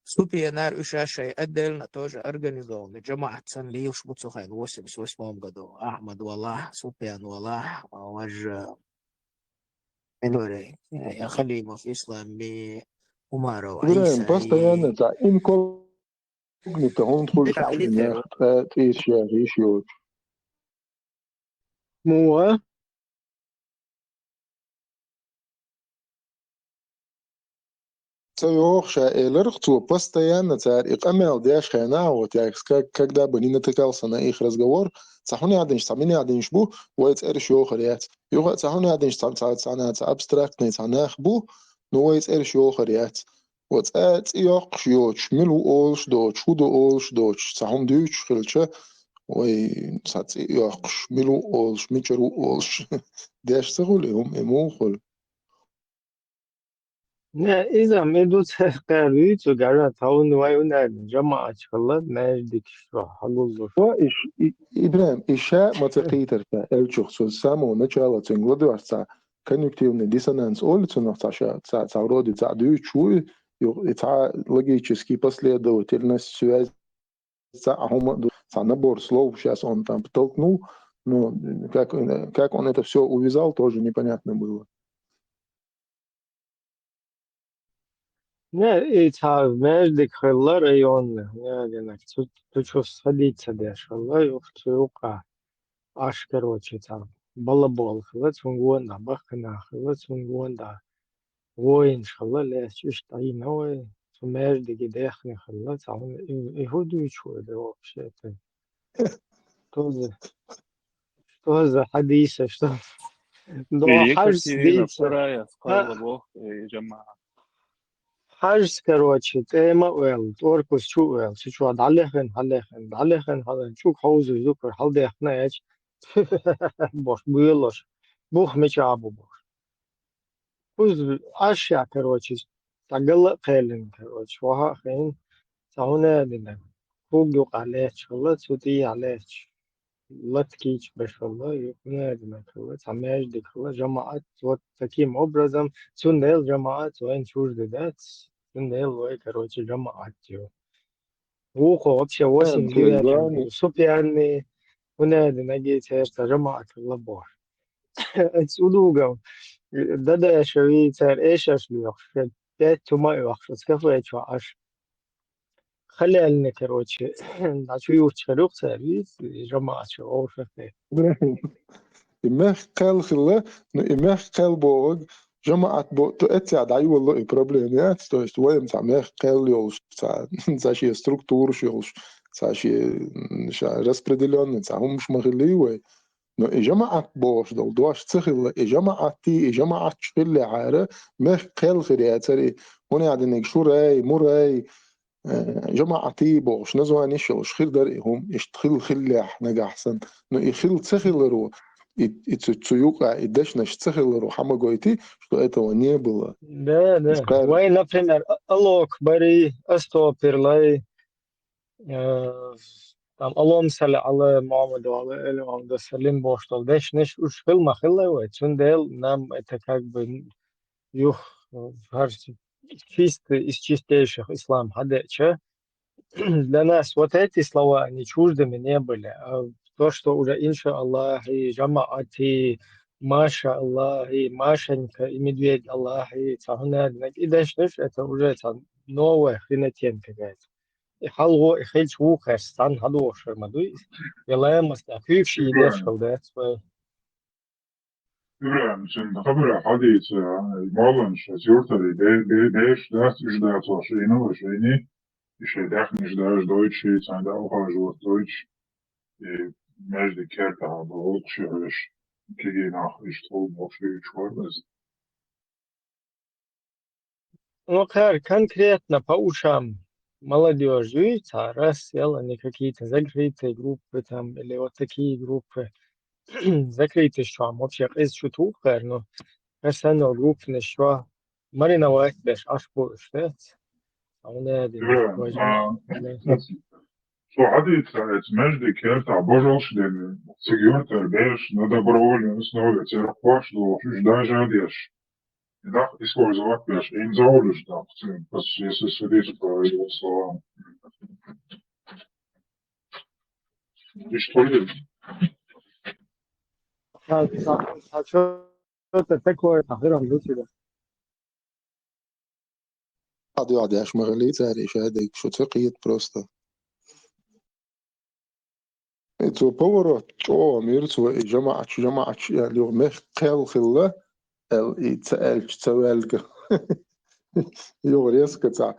سوبيان نار إشا شيء أدل نتوج أرجانيزون جماعة سن لي وش بتصخين وسم قدو أحمد والله سوبيان والله وجه منوري يا خليمة في إسلام بأمارة إبراهيم постоянно وعيسى инкогнито он тхулш нахт إيش يا إيش يوش مو Цаёх шаэлэр хцу постоянно царь икамел дяш хана вот я когда бы не натыкался на их разговор цахуни адинш самини адинш бу войц эрш ёхарият юга цахуни адинш цана абстрактный цанах бу но войц эрш ёхарият вот эц ёх ёч милу олш доч худо олш доч цахум дюч хилча ой цац ёх милу олш мичеру олш дяш цагуле эмухол Ne, izam edut qari tu gara taun way una jama'a çıkılır nerdik şu haguldur. إبراهيم إشاء мотоқитер элчух со само начала ценгладуар ца конъюнктивный диссонанс олицунах ца вроде ца дючуй ца логический последовательность связь ца ца набор слов сейчас он там подтолкнул, но как он это все увязал, тоже непонятно было. Ne, ta nerdik xıllar ayonne. Ne demek? Tu çok saditsa deşallah yok tuqa. Aşkar o çetam. Balabol xıla tunguanda bakına xıla tunguanda. Voin xıla leş işte noy. Tu merdik dexne xıla tam ihudu çuğda o şey. Тоже حديثة что حجز Екатерина ديت II сказала Бог جماعة. حجز короче تيما ويل توركوس شو ويل شو عليخن هذا شو خوز ذكر هل ده احنا ايش бош بيلوش بوخ مشابو бош كوز اشياء короче تقل قيلن короче وها خين ساونا دينا فوق يوق عليه شغلة سوتي عليه لاتكيش بشغلة يقنع دينا شغلة سماج دي شغلة جماعات وتكيم образом سندل جماعات وين شوز ديدات سندل وين короче جماعات جو وخو вообще 8 9 سوبياني هنا دينا جيت هيرتا جماعات الله بوش سودوغا دادا شوي تار ايش اشليوخ بيت توما يوخ سكفو ايش خلي لنا كروتشي نعشو يوتشلوق سيرفيس جماعة شو أوفر إمخ قال خلا إمخ قال بوغ جماعة بو تأتي عداي والله проблемات то есть وين تعمل قال يولش تاع структуру يولش تاع распределённый تاع هم مش مغلي но и جماعة بوش دول دواش تخل и جماعة تي جماعة شغل عارة مخ قال خرياتري هنا عندنا شو راي مو راي جماعة تيبو مش نزوا نشلش خير درقهم يشتخل خلاح نجا أحسن نو يخل تخلرو يتسويوقع يدشنش تخلرو حما جويتي что этого не было. Да, да. Вай, например, Аллах бари астоперлай там Аллам салли ala Muhammaду алейхи саллим боштал деш неш уж хил махилла вай цундел нам это как бы юх чисто из чистейших ислам хадеча. Для нас вот эти слова, они чуждыми не были. А то, что уже инша Аллах, и джамаати, маша Аллах, и Машенька, и медведь Аллах, и цахунадник, и дальше это уже новая хренотень какая-то. И халго, и хельч вухер, стан хадошер, мадуй, велаемость, а кюкши и дешкал, да, İbrahim, şimdi habire hadis malınç yurtları beş ders ücret var şeyini var şeyini işte ders ders Deutsch sen de auch also Deutsch mecdi kerta bu oluşuyor ki nach ist hoch viel schwarz. Ну, конкретно по ушам молодежь, видите, раз они какие-то закрытые группы там, или вот такие группы, закрытые что, вообще, из шутухер, но персонал группы, что, Марина Вайтбеш, ашку, что, а он So hadis mecdi kerta božoš den sigurter beş na добровольной основе церковь что даже одеш. Да, использовать беш им заулиш да, если судить по его словам. И что это? А что-то такое, нахрен, люди. عاد يعش مغلي تاري شهادك شو تقيد просто. Это поворот, что мирцу и جماعة يعني مخ قل خلا يتسأل تسألك يو ريسك تاع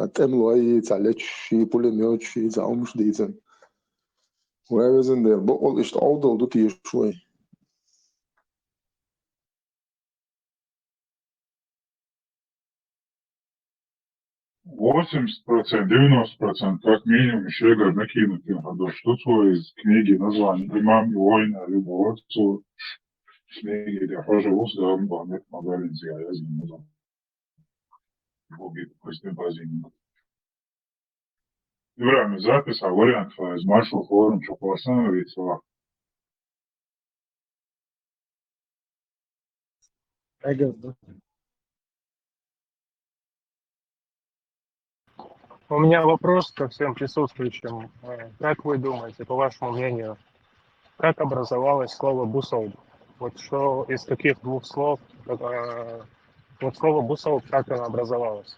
تملو أي تاع لتش شي بوليميوت شي تاع مش ديتن وهذا ده بقول إيش تعوض دوتي شوي. %, 90% как минимум еще игр накинуты на ходу. Что твой из книги название «Имам и война любого отцу» книги, где, пожалуйста, он помнит модель я знаю. Боги, пусть базин. Время записа, вариант из маршрута форум, что остановиться. У меня вопрос ко всем присутствующим. Как вы думаете, по вашему мнению, как образовалось слово «бусол»? Вот что из каких двух слов, вот слово «бусол», как оно образовалось?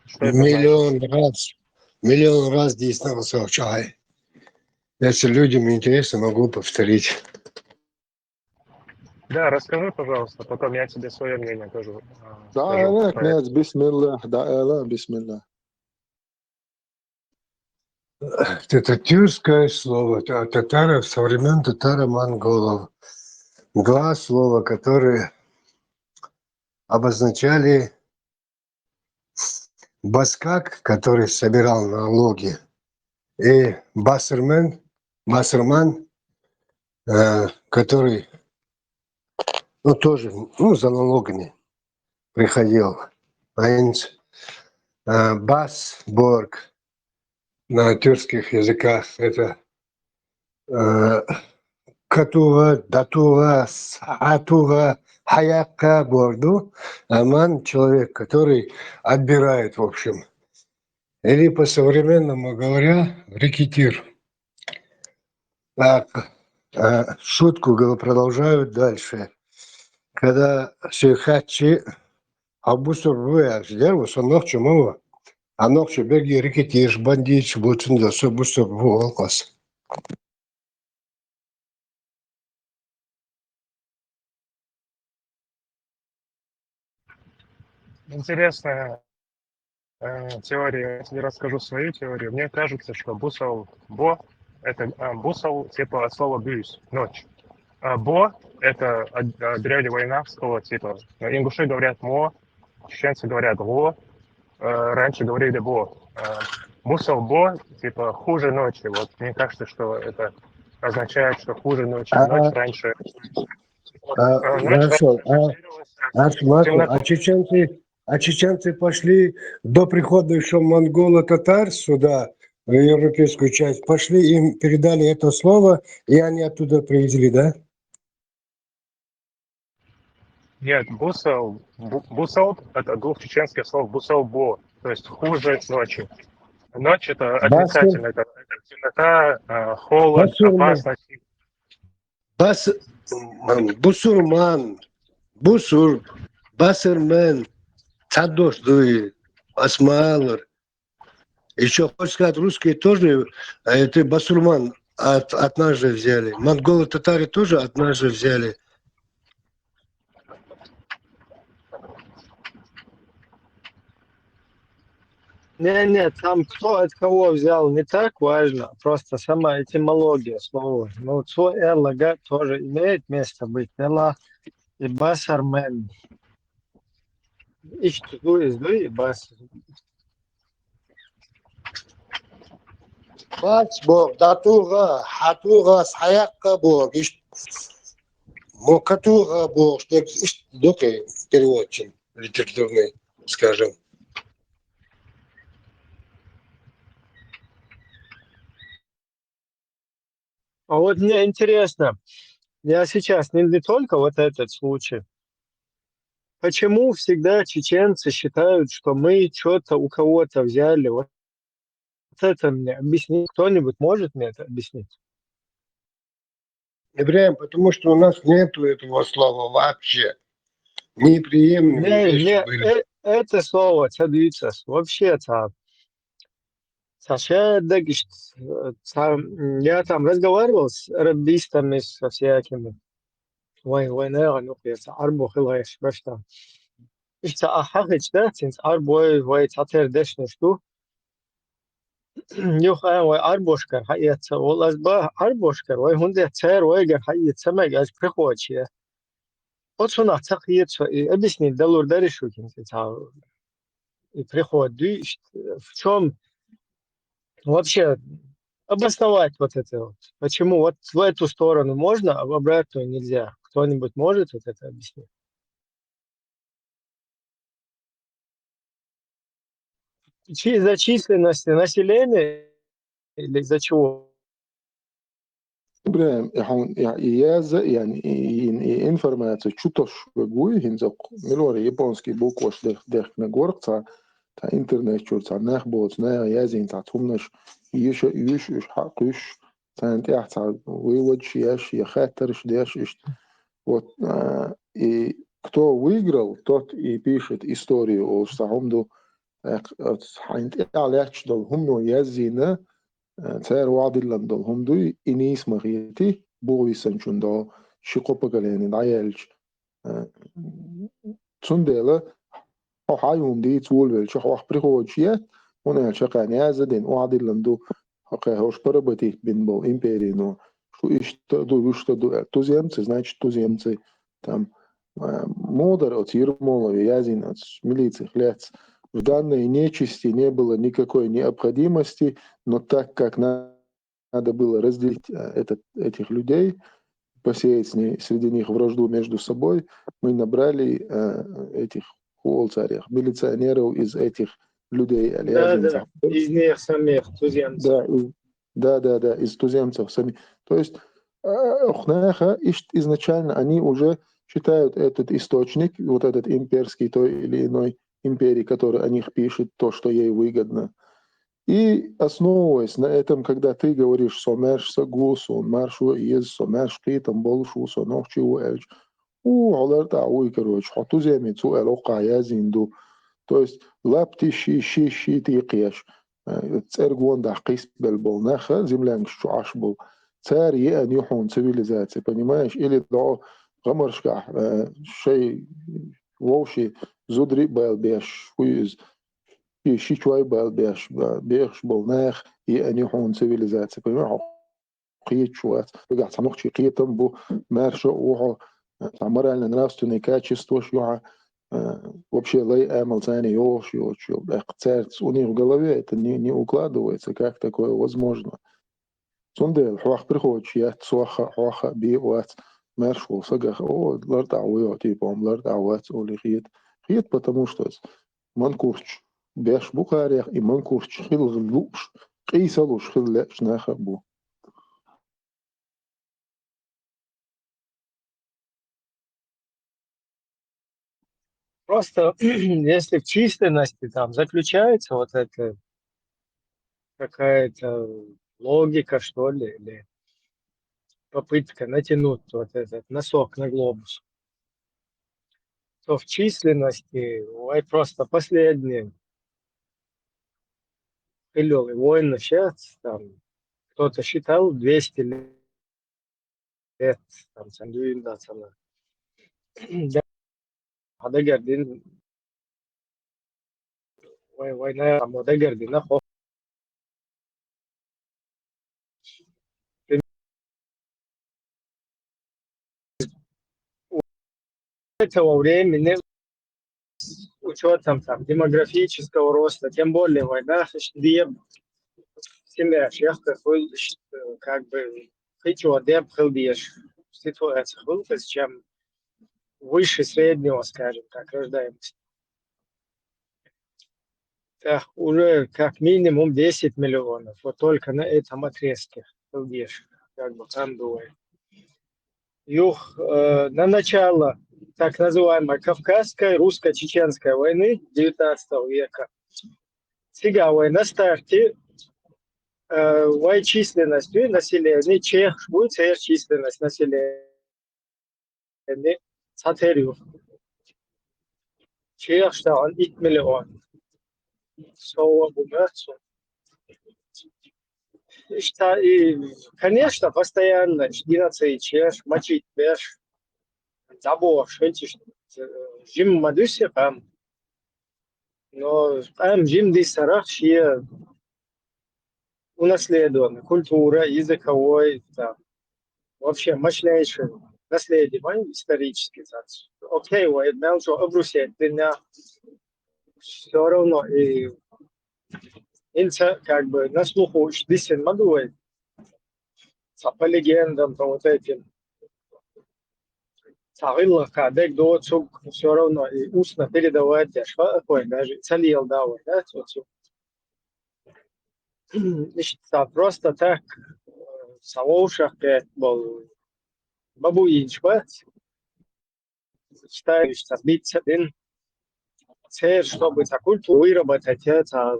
Что это значит? Миллион раз действительно сообщай. Если людям интересно, могу повторить. Да, расскажи, пожалуйста, потом я тебе свое мнение тоже Да, скажу. эла, князь, бисмилlah, да, эла, бисмилlah. Это тюркское слово, татаров, современных татаро-монголов. Два слова, которые обозначали баскак, который собирал налоги, и басырман, который, тоже, за налогами приходил. Басборг на тюркских языках это Катува, датува, саатува, хаяка борду. Аман — человек, который отбирает, в общем. Или по-современному говоря, рэкетир. Шутку продолжают дальше. Когда шейхачи абусур выяждер, высонок чумова, а ночью беги рэкетир, бандит, бутын да собусур волкас. Интересная теория. Я тебе расскажу свою теорию. Мне кажется, что бусол-бо – это бусол типа от слова бюс – ночь. А бо – это от древнего инавского типа. Ингуши говорят мо, чеченцы говорят ло, раньше говорили бо. Бусол-бо типа хуже ночи. Вот мне кажется, что это означает, что хуже ночи. Ночь раньше. Хорошо. Чеченцы пошли до прихода еще монголо-татар сюда, в европейскую часть, пошли, им передали это слово, и они оттуда привезли, да? Нет, бусол – это двух чеченских слов бусол-бо, то есть хуже ночи. Ночь – это отрицательно, это темнота, холод, опасность. Бусурман, бусур, басырмен, цадош, асмалыр. Еще, хочешь сказать, русские тоже, это басурман от нас же взяли. Монголы, татары тоже от нас же взяли. Нет, там кто от кого взял, не так важно. Просто сама этимология слова. Ну, цо элага тоже имеет место быть. Эла и басармен. Ищту и бас. Басбор, датуга, хатуга, саяка бор. Мокатуга бор. Доки переводчик литературный, скажем. А вот мне интересно, я сейчас не только вот этот случай. Почему всегда чеченцы считают, что мы что-то у кого-то взяли? Вот это мне объяснить. Кто-нибудь может мне это объяснить? Ибраим, потому что у нас нету этого слова вообще. Неприемлемые вещи были. Это слово цадвицас вообще-то. Я там разговаривал с арабистами, со всякими. Арбу хилаеш, башта. Ахахич, да, арбу, татер дешне, что? Арбошкар, хайятся, олазба арбошкар, хунде цер, гар хайятся, аз приходчие. Вот что на цахиятся, и объяснить, далур даришукин, и приход, в чем вообще обосновать вот это вот? Почему вот в эту сторону можно, а в обратную нельзя? Кто-нибудь может вот это объяснить? Из-за численности населения или из-за чего? Ibrahim, يعني информация чутош вегуи хинзак милор японский букваш дех нагорк та интернет чур та нахбот на язин та тумнаш юш حقش та انت احتا вывод яш я хаттерш деш вот и кто выиграл, тот и пишет историю о сахумду حنت عليك دول هم يزينا تار وعد اللندن هم دو إنيس مغيتي بوي سنشون دا شقو بقليني دايلش تسندلا أو حيوم دي تقول بل شخ واحد بريخوشيات هنا شقاني هذا وعد اللندن حقا هوش بربتي بين بو إمبيري نو شو يشتدو туземцы, значит туземцы там модер от Ермолова, Язин от милиции хлец. В данной нечисти не было никакой необходимости, но так как надо было разделить этих людей, посеять среди них вражду между собой, мы набрали этих милиционеров из этих людей. Да, из них самих туземцев. Да, из туземцев самих. То есть изначально они уже считают этот источник, вот этот имперский той или иной империи, который о них пишет, то, что ей выгодно. И основываясь на этом, когда ты говоришь «сомеш сагусу», «маршу из сомеш китам болшу сонохчи уэльч», короче, хоту земить уэлока язинду. То есть лапти ши тикеш. Цергон да кис белболнаха, землянг шуаш был. Царь еан юхон цивилизации, понимаешь? Или да غمرشكح شيء ووشي زودري بالبيش ويز شي شوي بالبيش بيش بالناخ يعني يحون سيفيليزاتي بيروحوا قيت شوات بقى تنوخشي قيتم بو مارشو وحو تعمر على نراستو نكاتشستوش يوعى вообще лей эмл цани ёж эқцерц у них в голове это не укладывается, как такое возможно. Сундел хуах приходит я цуаха хуаха би уат مرشو صقخ او لرد عويات يبقى لرد عوات او لغيت خيط потому что منكورش بيش بوخاريخ и منكورش خيل غلوش قيسلوش خيل لاش ناخبو. Просто если в численности там заключается вот эта какая-то логика, что ли, или попытка натянуть вот этот носок на глобус, то в численности просто последние пылёвые войны сейчас там кто-то считал 200 лет там сандуин да цана. هذا قاعدين وين عم ده قاعدين ناخد этого времени учетом там демографического роста, тем более война, где семья как бы хочу дебхилдеш ситуация хлопец, чем выше среднего, скажем так, рождаемость. Так, уже как минимум 10 миллионов, вот только на этом отрезке хилдеш, как бы там думаю. Юг на начало так называемой Кавказской, русско-чеченской войны 19 века. Сега война старте численностью населения, чех будет численность населения сатерию. Чех что он 1 миллион. Слово бумерцу. И, конечно, постоянно геноцид чеш, мочить беш, забор, жим мадуси там. Но там жим дисарах шия унаследованы, культура, языковой, там, вообще мощнейшее наследие, исторически. Окей, военный, что обрусить, для все равно и инца как бы на слуху дисен мадует. По легендам, по вот этим. Царилла, кадек до цук, все равно и устно передавать, даже цалил давай, да, просто так салоушах был бабуинч, бац. Считаю, что сбиться один цель, чтобы за культуру выработать это,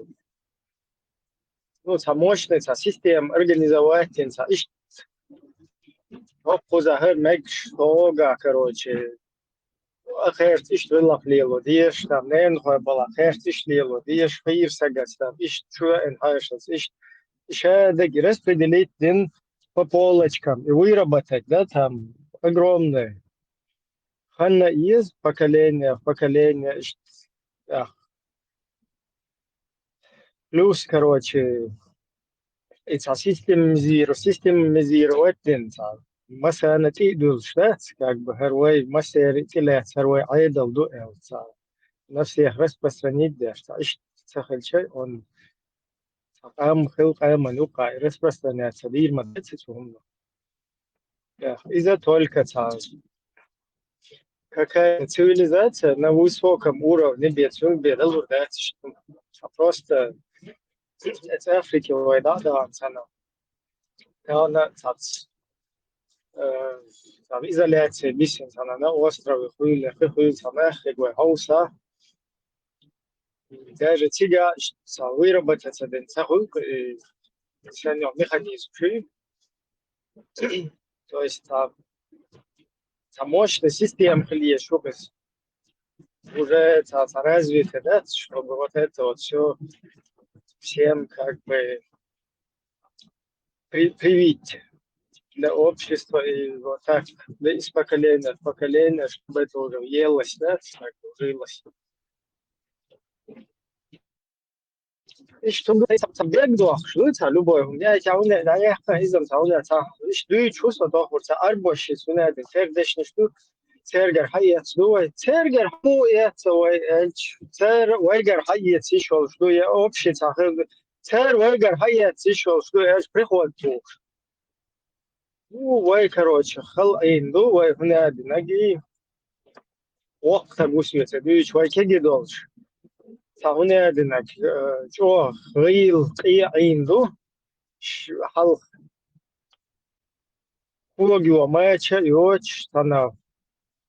ну, за мощность, за систему организовать, за позагер меч того, короче, ахерт ишь вылах лило, диеш там ненхой была, ахерт ишь лило, диеш фир сагас там, ишь чуа энхайшес, ишь деги распределить день по полочкам и выработать, да, там огромное. Ханна из поколения в поколение, плюс, короче, это системизировать день, مثلا تقدر شات как бы هروي مسير طلعت هروي عيدة وضوء نفسي распространить да что сахал чай он قام خلق منوقع распространяться дир мадцум из-за только какая цивилизация на высоком уровне бедствен бедал да просто это Африки война да она изоляция бисен на острове хуйля хигвай хауса даже тига выработать один сахук механизм то есть мощная система уже развита, да, чтобы вот это вот все всем как бы привить для общества и вот так, да, из поколения в поколение, чтобы это уже въелось, да, так жилось. И чтобы бег дух, что любой, у меня я не я изом сауна что чувство то вот арбоши суна это сердечный что цергер хаят что цергер хуя свой цер вайгер хаят еще что я общий цер вайгер хаят еще что я приход тут. Ну, вай, короче, хал-эйнду, вай, гнады, ноги. Ох, так гусвете, дүйч, вай, кеги долж. Сагнады, наг, чо, гил, эйнду, хал. Кулогио, маяча, йоч, тана,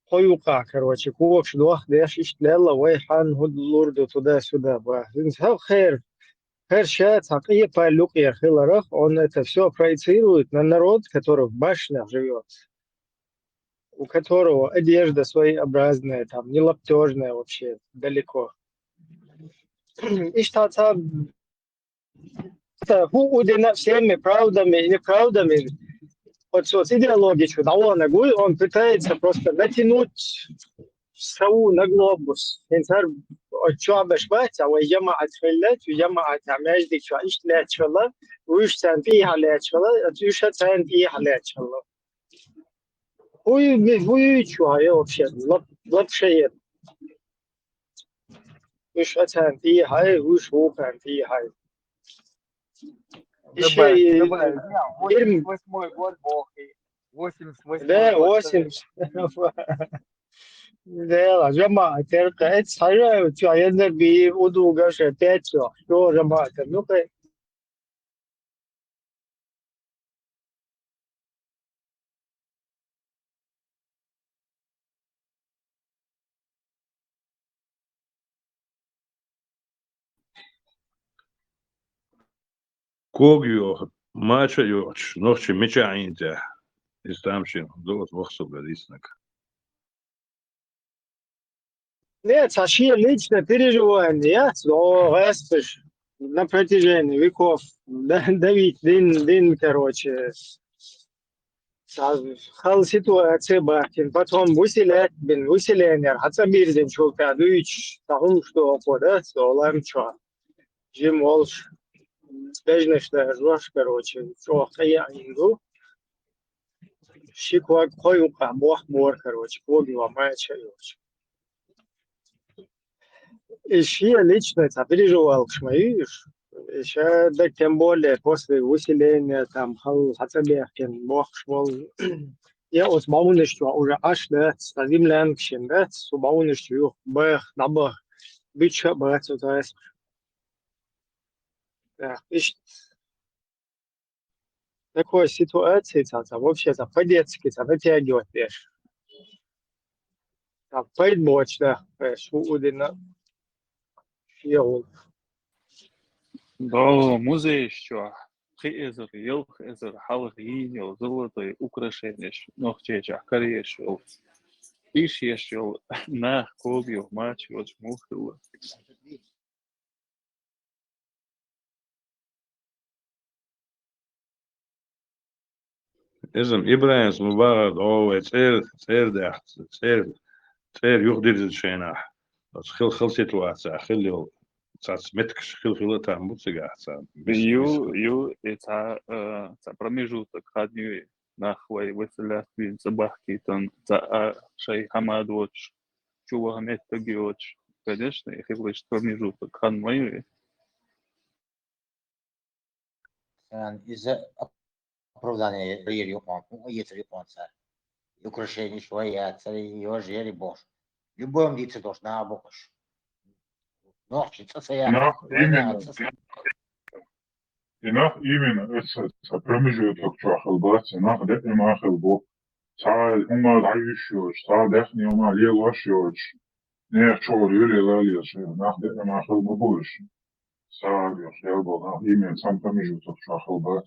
хоюка, короче, кулокш, дуах, дэш, иштлелла, вай, хан, худ, лурду, туда-сюда, ба. Хал, хэр. Шат, и полюк Хиларах, он это все проецирует на народ, который в башнях живет, у которого одежда своеобразная, там, не лаптежная вообще, далеко. И что удена всеми правдами и неправдами, вот идеологию, он пытается просто натянуть سووا نقلبس إنسان أشوابش بات أو جماعة خلات وجماعة عماج ديك شو إيش لا تشلا وإيش تان فيها لا تشلا إيش تان فيها لا تشلا هو شو هاي вообще لب شيء إيش تان فيها هاي وإيش هو كان فيها هاي إيش Добавить. 88-й год бог и 88-й да год 80 ده جماعة ترقى صحيح تعيننا بوضوء قشة تاتشو شو جماعة تنوكي Kogio, macha yoch, noche mecha ainda. Istamshin, doot voxel gadisnak. нет, вообще личное переживание, распишь на протяжении веков давить дин, короче, хал ситуация бахтин, потом выселение, хацабирдин шулка, дуич, того, что пода, солам чо, жим волш, спежнешная жваш, короче, чо, я инду, шиква коюка, бор, короче, коги ломая чаёч. Еще я лично это переживал, шмаишь, еще да тем более после выселения там Хацабехин, Бог швол, я от Маунышчу уже аж да, с землянкшин, да, с Маунышчу, бэх, набах, бича, бэх, то есть, ишь, такой ситуации, вообще по-детски натягивать вещь. Поэтбочно, шо удина шиол. Да, музей еще. Хизер, елхизер, халгинил, золотые украшения, ногтеча, корейшил. Иш ешил, на кобью, мать, вот мухтила. إذن إبراهيم مبارك أو تير يخدر شيناح بس خلصت واسع خلي تاع متكش خلتها متسقع تاع Ю, это промежуток одни нахуй выселяти забахки там за шей хамадоч чува метагиоч. Конечно, их лишь промежуток хан мои. Из-за оправдания Юкон, есть Юкон, украшение своя, его жери бож. Любой мдице тоже на обокаш. Нохчица своя, Инах именно это промежуток чахалбат, инах да имахалбо. Саа ума дайшёч, саа дахни ума лелашёч. Не чор юле лалеш, инах да имахалбо больше. Саа яхелбо нах именно сам промежуток чахалбат.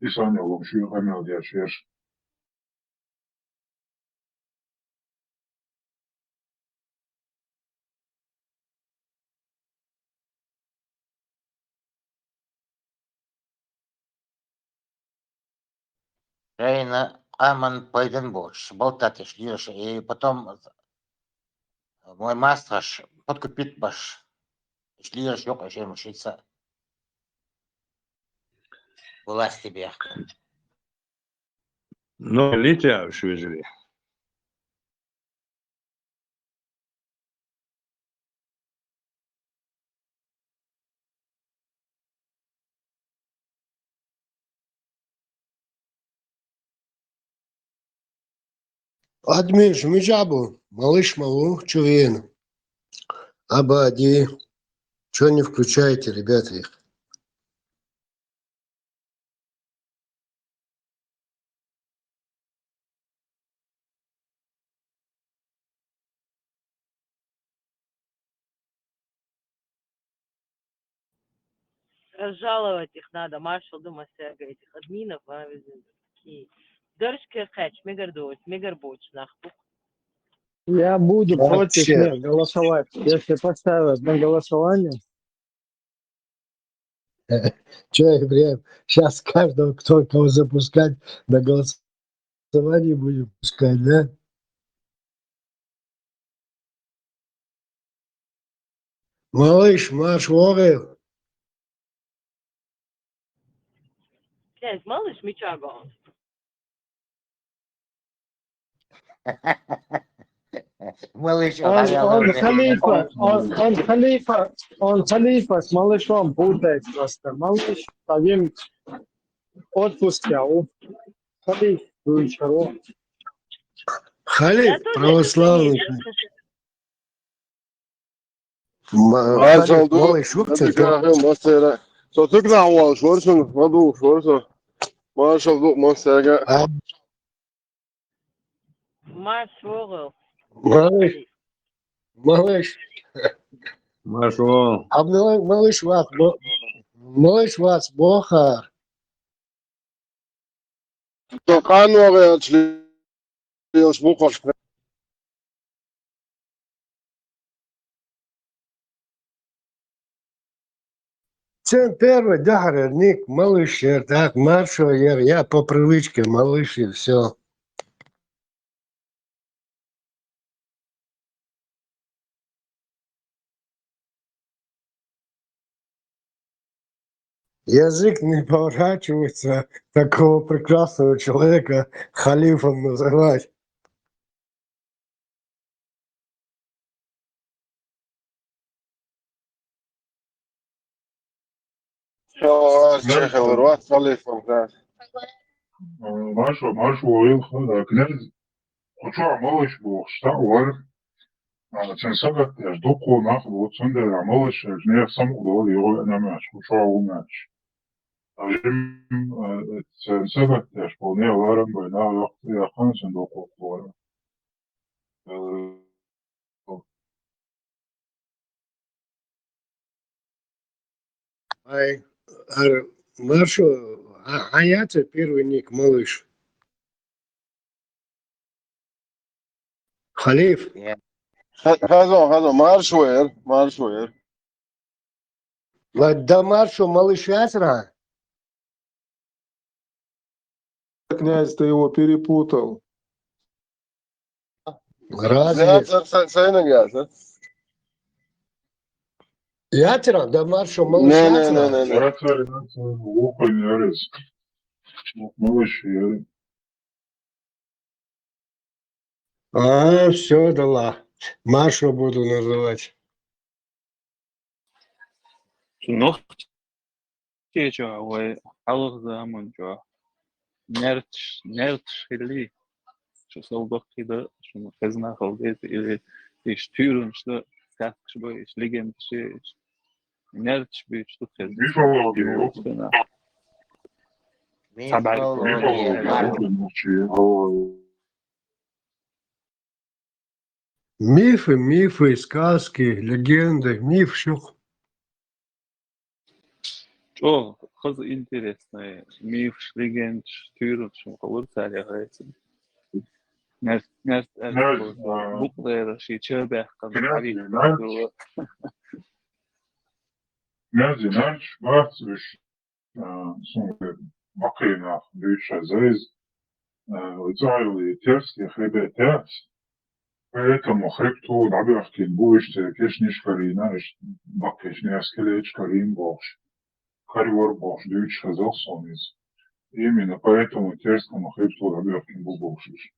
И саня вообще хамел дяшеш. Рейна Аман Пайденбош, болтатиш, лишь, и потом мой мастраш подкупит баш. Лишь ёка, чем учиться. Власть тебе. Но летя швежери. Админ, Жмиджабу, малыш Малу, Чувин. Абади. Чего не включаете, ребята, их? Разжаловать их надо. Маршал Дума Серга этих админов, такие. Дорожка хэч, мегардоч, мегарбоч, нахуй. Я буду против Вообще. них голосовать. Если поставят на голосование, Че, Ибраим, сейчас каждого, кто кого запускать, на голосование будем пускать, да? Малыш, марш вогел. князь, малыш, мечага. Малыш, он халифа с малышом путает просто. Малыш, один отпуск, а он халиф, чего? Халиф, православный. Halif, малыш, Monster. So took now wall Schwarzen, Madu, Schwarzen. Marshall look Monster. Марш вогл. Малыш. Маршал. А малыш вас, Боха. So Kanware actually feels Buchos. Чем первый дохарник, малыш, так, маршал, я по привычке, малыш, и все. Язык не поворачивается такого прекрасного человека халифом называть. Чехал, Руат, Халифом, да. Маршал Уилл, князь, хочу малыш был, что говорит. Ценсага, я жду нах, вот сунда, малыш, не сам удовольствие, его на мяч, хочу умяч. سبت يشبوني وارم بينا يقان صندوق القوة Ай, Маршо, Аяца первый ник, малыш. Халиф. هذا مارشوير Да Маршо, малыш Ясра. Князь, ты его перепутал. Разве? Сенегаз, Ясра, да Маршо, малыш Ясра. Лукань ярец. Малыш ярец. Все, дала. Маршо буду называть. Nog keer we half zaman jo. Nert schilli. Zo zal doch kida zo gezna halde is sturen sto kast boy is liggen is nert spürt sto gezna. Мифы, сказки, легенды, миф, все. О, хаз интересно. Миф, легенд, sturen zo gewoon zijn reizen. Nert boekleer شيء شبه كان حبيب Knazi naš vārds viņš Makrīnā bijušā zaiz Līdzājulī Terski хребет Терц. Поэтому хребту Дабиахкин будешь кешниш Каринаш Бакеш Неаскелеч Карин Богш. Карьор Богш Дюч Хазалсон из. Именно поэтому Терскому хребту Дабиахкин был Богшиш.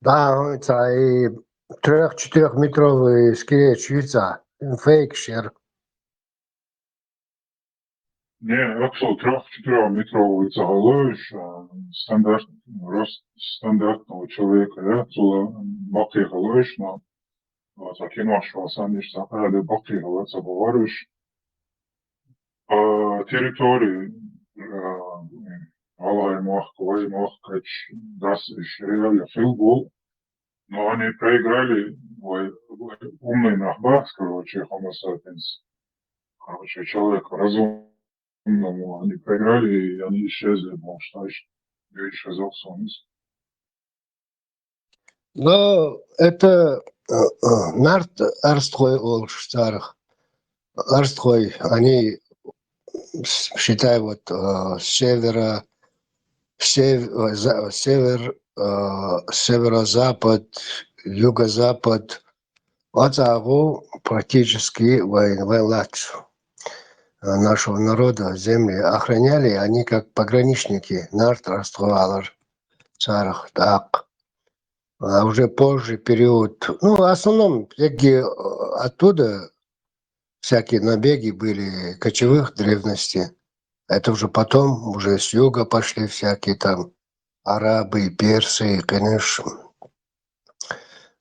Да, это и 3-4 метровый скелет швейца. Фейкшер. Не, actually 3-4 метровый цагалыш, рост стандартного человека, да, цула бакти галыш, но закинуаш васаниш сапрали бакти галыца баварыш. По территории Алай Махквай Махкач Дас и Шриаля Филбол, но они проиграли умный нахбас, короче, Homo sapiens, короче, человек разумному, они проиграли, и они исчезли, потому что Бьюич Хазалсон. Но это нарт арсткой олш старых. Арсткой, они, считай, вот север, северо-запад, юго-запад, от того практически воевать нашего народа, земли охраняли, они как пограничники, нарт раствовалар, царах, так. А уже позже период, ну, в основном, оттуда всякие набеги были кочевых древности. Это уже потом, уже с юга пошли всякие там арабы, персы, конечно.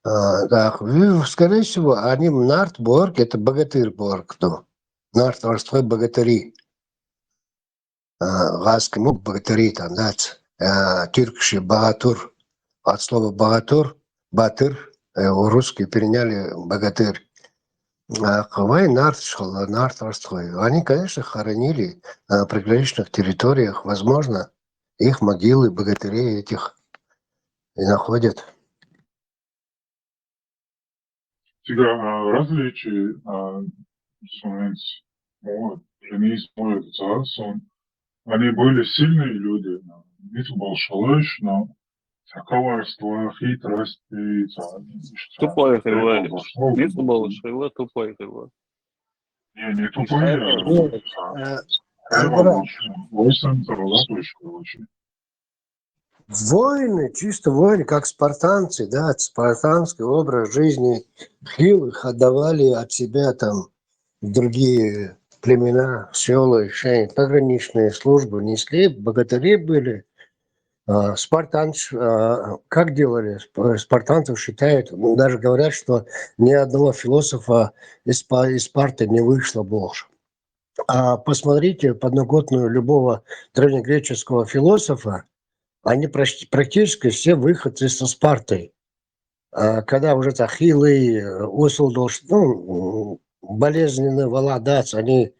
Да, скорее всего, они Нартборг, это богатырь-борг, ну, Нарт ростой богатыри. Газский мук богатыри там, да, тюркши богатур. От слова богатур, батыр, русские переняли богатырь. Хавай нарт ростой. Они, конечно, хоронили на приграничных территориях, возможно, их могилы богатырей этих и находят. Сега различие они были сильные люди, нету большалыш, но коварство, хитрость и тупое его. Нету большого, тупое его. Не тупое, Воины, чисто воины, как спартанцы, да, спартанский образ жизни, хилых отдавали от себя там другие племена, села, пограничные службы несли, богатыри были. Спартанцы, как делали? Спартанцев считают, даже говорят, что ни одного философа из Спарты не вышло больше. А посмотрите подноготную любого древнегреческого философа, они практически все выходцы со Спарты. Когда уже Ахиллы, Освальдош, болезненный Валадац, они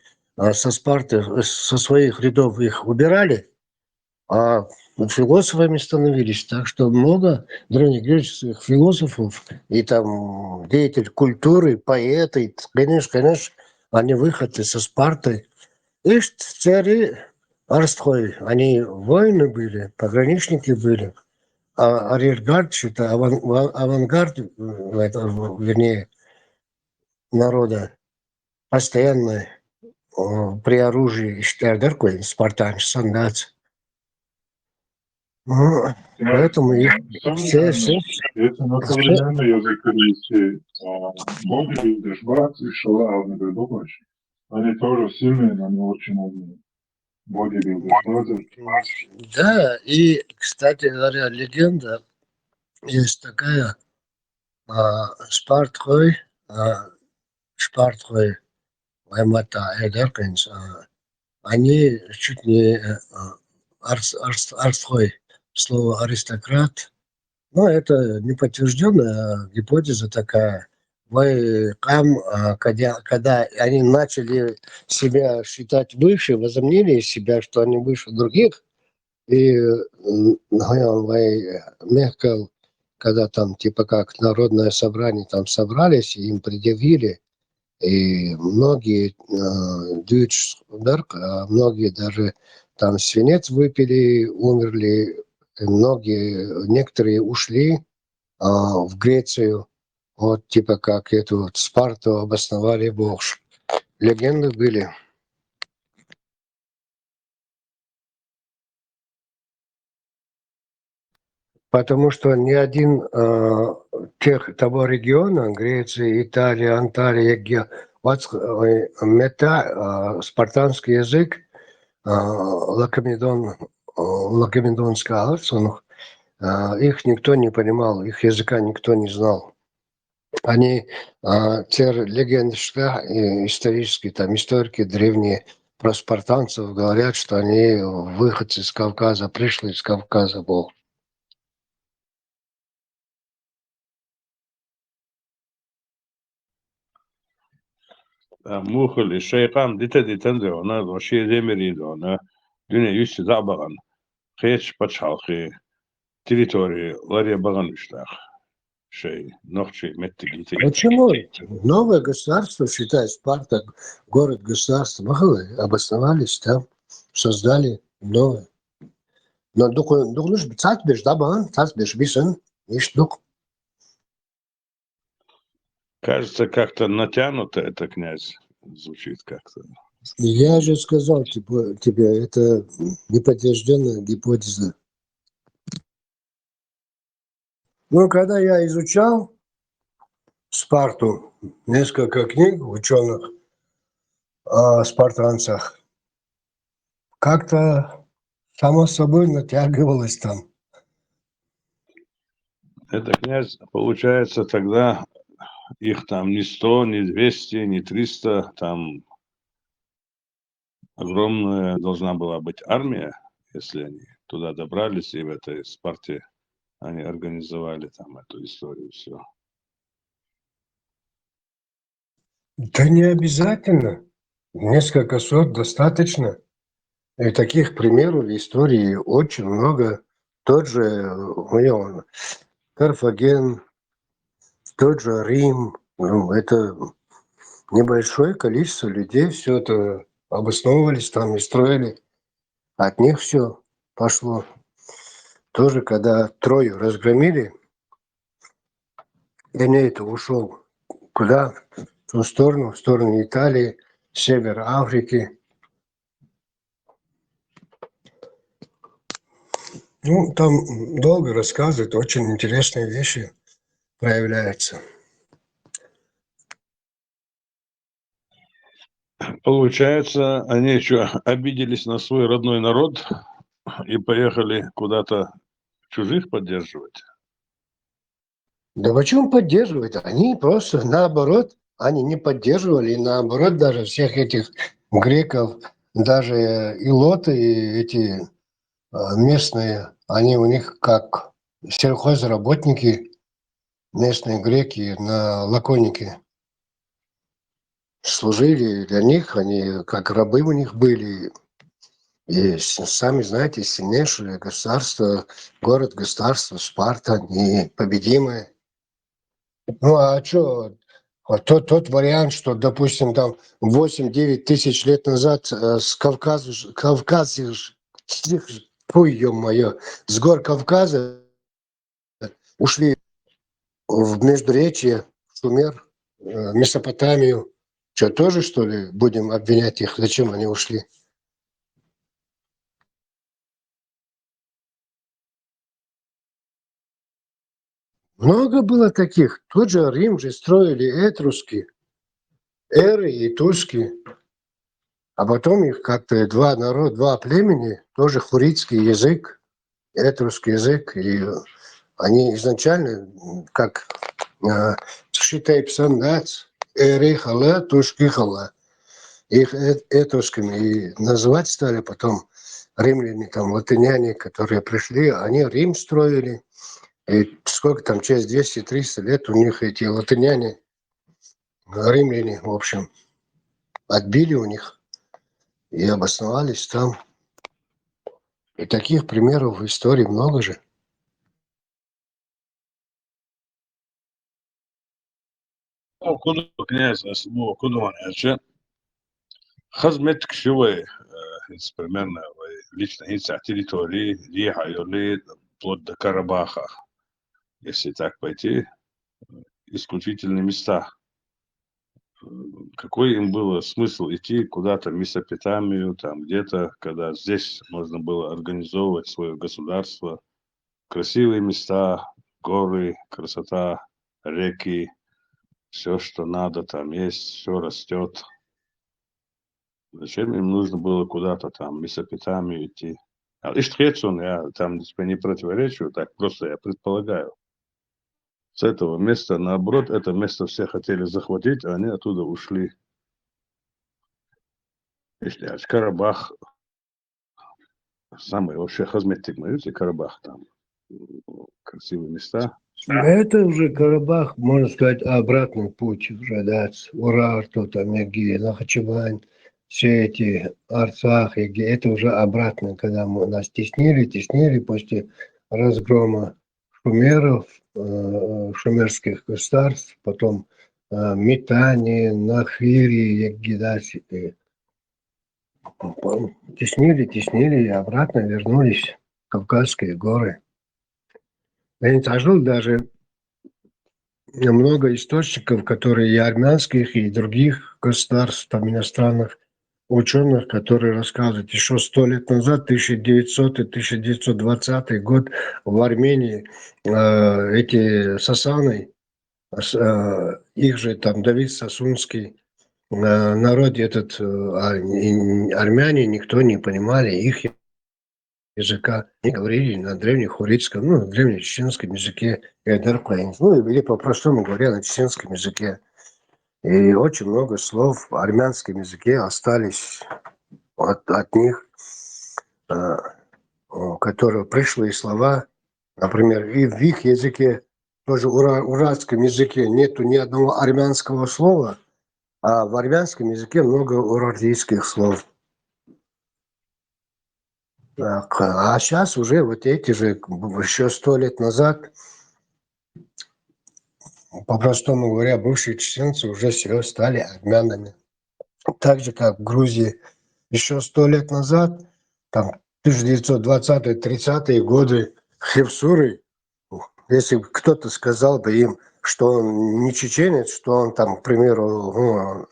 со Спарты, со своих рядов их убирали, а философами становились. Так что много древнегреческих философов и там деятель культуры, поэты, конечно, они выходцы со Спарты. И цари Арстхой, они воины были, пограничники были. А арьергард, это авангард, вернее, народа, постоянно при оружии, штардер, спартан, солдат. Поэтому их все... Если на современный язык перевести, бодибилдерш, братцы, шала, они тоже сильные, но не очень умные. Бодибилдерш, Да, и, кстати говоря, легенда есть такая, Спартхой, Ваймата, Эдеркинс, они чуть не Арстхой, слово аристократ, но это не подтвержденная гипотеза такая. Когда они начали себя считать выше, возомнили себя, что они выше других, и Мехкал, когда там типа как народное собрание там собрались, и им предъявили, и многие многие даже там свинец выпили, умерли, некоторые ушли в Грецию, вот типа как эту Спарту обосновали Бог. Легенды были. Потому что ни один того региона, Греция, Италия, Анталия, спартанский язык, лакомедонский алц, их никто не понимал, их языка никто не знал. Они, те легенды, исторические, там историки древние про спартанцев говорят, что они выходцы из Кавказа, пришли из Кавказа, Бог. Мухали, шейкам, дита, она вообще демерида, она дюня юсти забаган, хеч пачалхи, территории, лария багануштах, шей, нохчи, меттигити. Почему? Новое государство, считай, Спарта, город-государство, обосновались там, создали новое. Но думаешь, царь да, царь бишен, есть дух. Кажется, как-то натянуто это, князь, звучит как-то. Я же сказал тебе, это неподтвержденная гипотеза. Ну, когда я изучал Спарту, несколько книг ученых о спартанцах, как-то само собой натягивалось там. Это, князь, получается, тогда их там не 100, не 200, не 300, там огромная должна была быть армия, если они туда добрались, и в этой Спарте они организовали там эту историю, все. Да не обязательно. Несколько сот достаточно. И таких примеров в истории очень много. Тот же Карфаген, тот же Рим. Это небольшое количество людей все это обосновывались там и строили. От них все пошло. Тоже, когда Трою разгромили, Эней-то ушел куда? В сторону Италии, север Африки. Ну, там долго рассказывают, очень интересные вещи проявляются. Получается, они еще обиделись на свой родной народ и поехали куда-то чужих поддерживать. Да почему поддерживать? Они просто наоборот, они не поддерживали, и наоборот даже всех этих греков, даже илоты, эти местные, они у них как сельхозработники, местные греки на Лаконике служили для них, они как рабы у них были. И сами знаете, сильнейшее государство, город-государство Спарта, непобедимое. Ну а что, тот вариант, что, допустим, там 8-9 тысяч лет назад с с гор Кавказа ушли в Междуречье, в Шумер, Месопотамию. Что, тоже, что ли, будем обвинять их? Зачем они ушли? Много было таких. Тот же Рим же строили этруски, эры и туски. А потом их как-то два народа, два племени, тоже хуритский язык, этрусский язык. И они изначально, как Шитайпсандац, Эрихала, Тушкихала, их этрусками и называть стали потом римляне, там, латыняне, которые пришли, они Рим строили. И сколько там, через 200-300 лет у них эти латыняне, римляне, в общем, отбили у них и обосновались там. И таких примеров в истории много же. Куда князь, куда он, خزمتك شوي примерно лично территории, ехали вплоть до Карабаха, если так пойти, исключительные места. Какой им было смысл идти куда-то в Месопотамию, там где-то, когда здесь можно было организовывать свое государство, красивые места, горы, красота, реки, все, что надо, там есть, все растет. Зачем им нужно было куда-то там в Месопотамию идти? А Иштхетсон, я там тебе не противоречу, так просто я предполагаю. С этого места, наоборот, это место все хотели захватить, а они оттуда ушли. Если Карабах, самый вообще хазметик, видите, Карабах там, красивые места. Это уже Карабах, можно сказать, обратный путь уже, да, Урар, тут, Амирги, Нахачевань, все эти Арцах, это уже обратно, когда нас теснили после разгрома шумеров, шумерских государств, потом Митани, Нахири, Егидаси. Теснили и обратно вернулись в Кавказские горы. Я не сожгл даже много источников, которые и армянских, и других государств, там иностранных ученых, которые рассказывают, еще 100 лет назад, 1900 и 1920 год в Армении эти Сасаны, их же там Давид Сасунский, народ этот, армяне, никто не понимали их языка, они говорили на древнехуритском, ну, на древнечеченском языке, ну, или по-простому говоря, на чеченском языке. И очень много слов в армянском языке остались от них, которые пришлые слова, например, и в их языке, тоже уральском языке, нету ни одного армянского слова, а в армянском языке много уральских слов. Так, а сейчас уже вот эти же, еще 100 лет назад, по-простому говоря, бывшие чеченцы уже все стали армянами. Так же, как в Грузии еще 100 лет назад, там 1920-30-е годы, хевсуры, если кто-то сказал бы им, что он не чеченец, что он там, к примеру,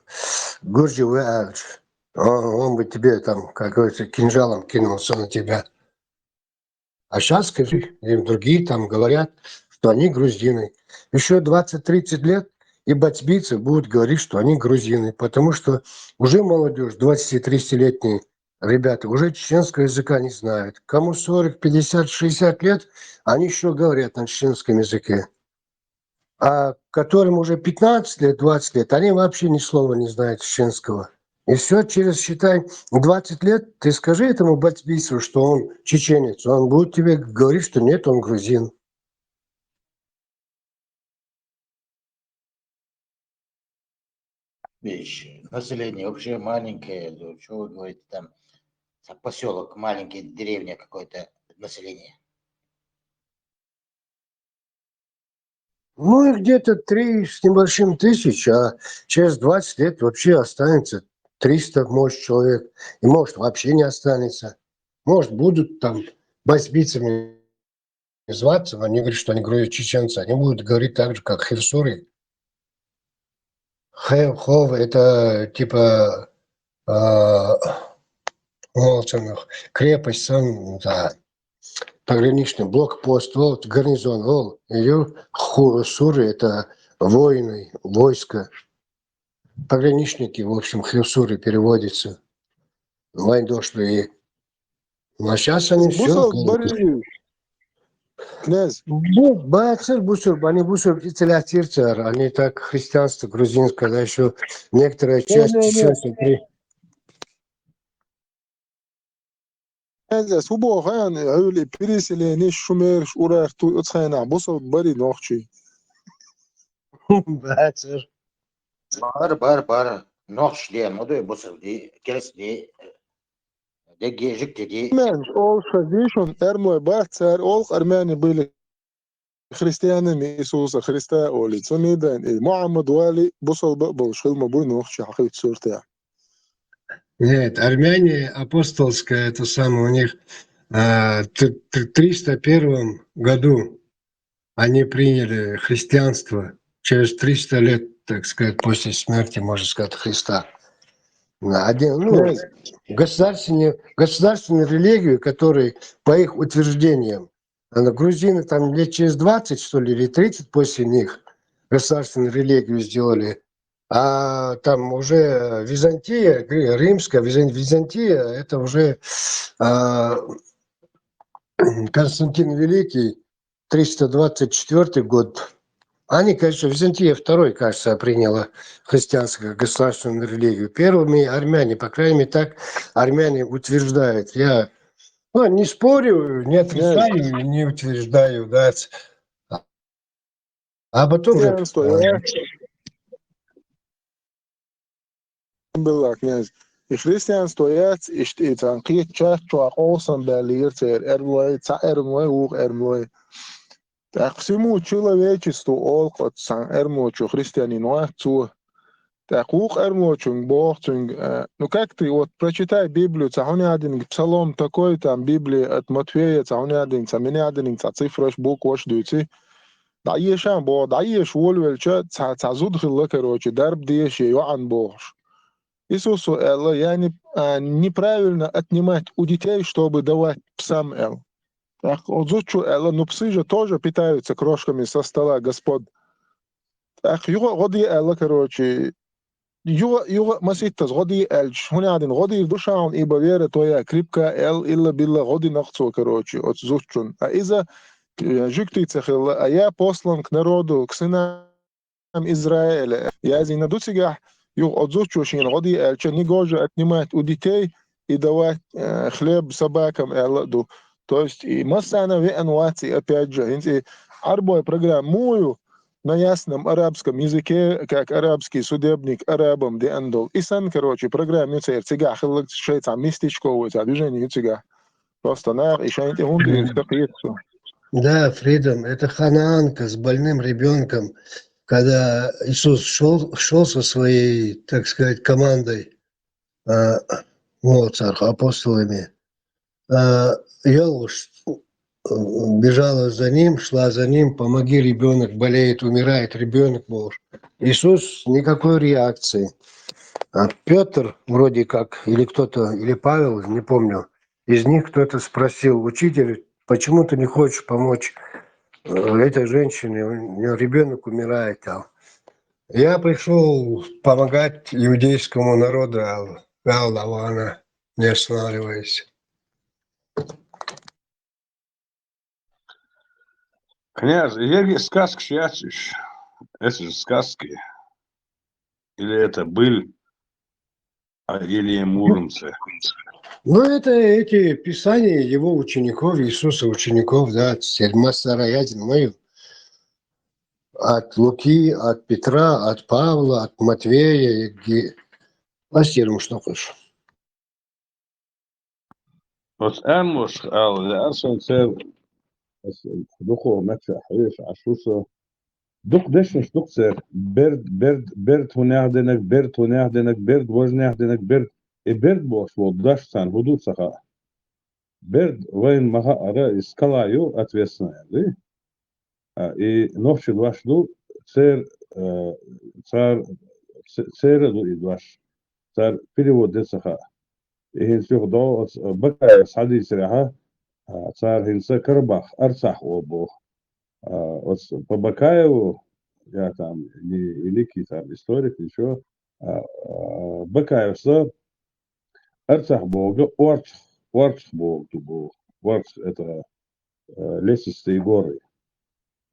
Гурджи Альч, он бы тебе там, как говорится, кинжалом кинулся на тебя. А сейчас, скажи, им другие там говорят, что они грузины. Еще 20-30 лет и бацбийцы будут говорить, что они грузины, потому что уже молодежь, 20-30-летние ребята, уже чеченского языка не знают. Кому 40, 50, 60 лет, они еще говорят на чеченском языке. А которым уже 15 лет, 20 лет, они вообще ни слова не знают чеченского. И все, через, считай, 20 лет ты скажи этому бацбийцу, что он чеченец. Он будет тебе говорить, что нет, он грузин. Вещь. Население вообще маленькое. Ну, что вы говорите, там поселок маленький, деревня какое-то население. Ну и где-то 3 с небольшим тысяч, а через 20 лет вообще останется 300, может, человек. И может вообще не останется. Может, будут там бацбийцами зваться, но они говорят, что они грузят чеченцы. Они будут говорить так же, как хевсуры. Хов – это типа крепость, сам, да, пограничный блокпост, вот, гарнизон, вот, ее суры – это воины, войско, пограничники, в общем, хевсуры переводится. Вань дошли. А сейчас они все. Бусал, Борис, князь. Бацер, бусур, они бусур ицелятирцер, они так христианство грузинское, да, еще некоторая часть чеченцев при... Князь, субо хаян, öyle переселение шумер, урах, ту отхайна, бусал, Бори нохчи. Бацер. Бар. Нохш де, моду босов де, келс де гежик де. Мен, ол шадишон, эрмой бацер, ол армяне были христианами Иисуса Христа, оли, цамидан, и Мухаммад Вали, бусал бабл, шхил мабуй нохчи, хахит суртя. Нет, армяне апостольское, это самое, у них в 301 году они приняли христианство через 300 лет, так сказать, после смерти, можно сказать, Христа. Государственную религию, которые, по их утверждениям, грузины там лет через 20, что ли, или 30 после них государственную религию сделали. А там уже Византия, римская, Византия, это уже Константин Великий, 324 год. Они, конечно, Византия второй, кажется, приняла христианскую государственную религию. Первыми армяне, по крайней мере, так армяне утверждают. Я не спорю, не отрицаю, не утверждаю, да. А потом же... Была, князь. И христианство яц, и танкит чат, чуак олсан балирцер, эрмлой, ух эрмлой. Так всему человечеству олкот сан эрмлочу христианину отцу. Так ух эрмлочу богцунг. Ну как ты вот прочитай Библию, цахуни один псалом такой, там Библии от Матфея, цахуни один, цамини один, цифраш букваш дуйцы. Да ешан бо, да еш вольвельча, цазудхилла, короче, дарб деш йоан богш. Иисусу Элла, неправильно отнимать у детей, чтобы давать псам Эл. Так, отзучу Элла, но псы же тоже питаются крошками со стола господ. Так, его годи Элла, короче, его маситтас годи Эльч, хунядин годи душаун ибо вера твоя крепка Эл илла билла годи нахцу, короче, отзучун. А из-за жуктицах Элла, а я послан к народу, к сынам Израиля. Я зинадуцигах, отзучушин годи Эльча не гоже отнимать у детей и давать хлеб собакам Элладу. То есть и массана веануации, опять же, арбой программую на ясном арабском языке, как арабский судебник арабам деандол. И сан, короче, программу церцига, хиллак шейца мистичковую, движение юцига. Просто на и шайнте хунды стопится. Да, Фридом, это ханаанка с больным ребенком. Когда Иисус шел со своей, так сказать, командой, апостолами, Елуш бежала за ним, шла за ним, помоги, ребенок болеет, умирает, ребенок муж. Иисус никакой реакции. А Петр вроде как, или кто-то, или Павел, не помню, из них кто-то спросил: учитель, почему ты не хочешь помочь этой женщине, у нее ребенок умирает там. Я пришел помогать иудейскому народу, она не останавливаясь. Князь, я сказки шьячишь. Это же сказки. Или это быль. Или Муромце. Ну, это эти писания его учеников, Иисуса учеников, да, седьма Сараядин мою. От Луки, от Петра, от Павла, от Матвея. Ластиром что хочешь. Вот Эрмуш, Арсон Цер, Духо, Мэтша, Хавиш, Ашуса, Дух Дешнш, Дух Цер, Берд Хуняхденек, Берд Вожняхденек, Берд, и Берд Бош, вот Дашсан, Вуду Саха. Берд Вайн Маха Ара Искалаю ответственная, да? И ночью Двашду Цер, Цар, Цереду и Дваш, Цар перевод Децаха. И Хинсюх до Бакая Сади Сираха, Цар Хинса Карабах, Арцах Обох. Вот по Бакаеву, я там не великий там историк, ничего, Бакаев Арцах Бога, Орч Бог, Орч это лесистые горы.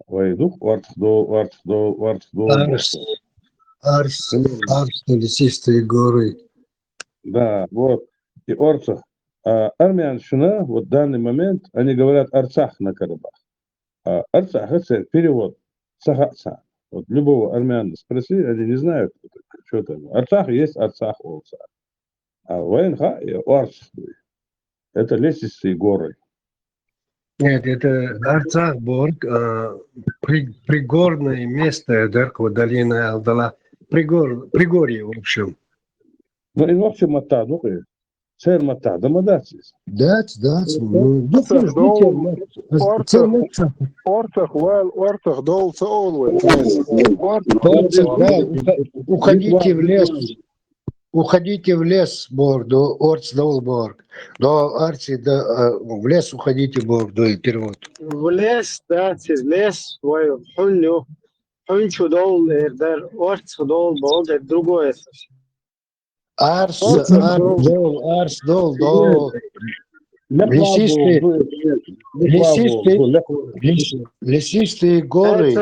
Войдух, Орч до. Арс, лесистые горы. Да, вот. И Орцах. А армянщина, вот в данный момент, они говорят Арцах на Карабах. Арцах, это перевод Сахаца. Вот любого армяна спроси, они не знают, что там. Арцах есть Арцах, Олца. А Вайнха и Орц. Это лесистые горы. Нет, это Арцахбург, пригорное место, Деркова долина Алдала, Пригорье, в общем. Ну, и в общем, Мата, ну, Цер Мата, да, Мадацис. Да. Ортах долца олвет. Уходите в лес, Борг, до Орцдолборг. До Арци, в лес уходите, Борг, до перевод. В лес, да, через лес, свою хуню. Хунчу дол, эрдер, Орцдол, Борг, это другое совсем. Арсдол, до лесистые горы.